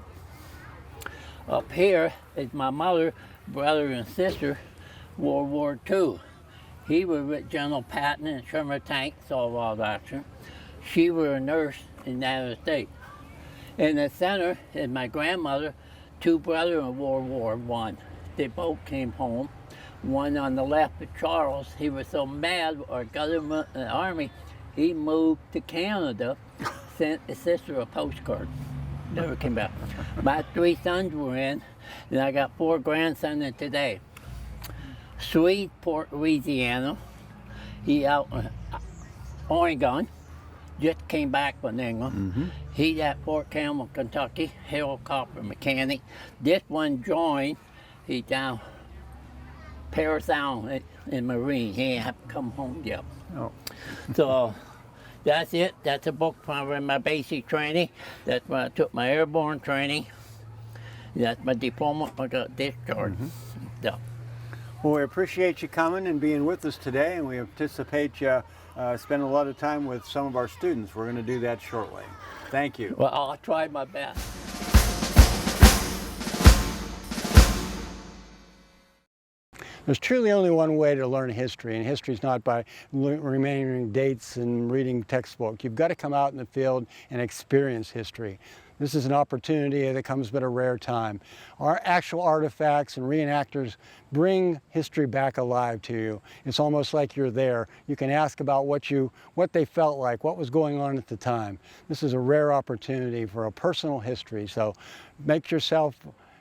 Up here is my mother, brother, and sister, World War II. He was with General Patton and Sherman Tank, saw a lot of action. She was a nurse in the United States. In the center is my grandmother, two brothers in World War I. They both came home. One on the left is Charles. He was so mad with our government and the army, he moved to Canada, sent his sister a postcard. Never came back. My three sons were in, and I got four grandsons in today. Port, Louisiana. He out in Oregon. Just came back from England. He's at Fort Campbell, Kentucky, helicopter mechanic. This one joined. He's down Paris Island in Marine. He ain't have to come home yet. Oh. So that's it. That's a book from my basic training. That's when I took my airborne training. That's my diploma. I got discharged. So. Well, we appreciate you coming and being with us today, and we anticipate you spending a lot of time with some of our students. We're going to do that shortly. Thank you. Well, I'll try my best. There's truly only one way to learn history, and history is not by remembering dates and reading textbook. You've got to come out in the field and experience history. This is an opportunity that comes at a rare time. Our actual artifacts and reenactors bring history back alive to you. It's almost like you're there. You can ask about what they felt like, what was going on at the time. This is a rare opportunity for a personal history. So make yourself,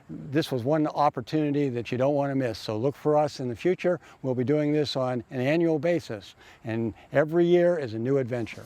this was one opportunity that you don't want to miss. So look for us in the future. We'll be doing this on an annual basis, and every year is a new adventure.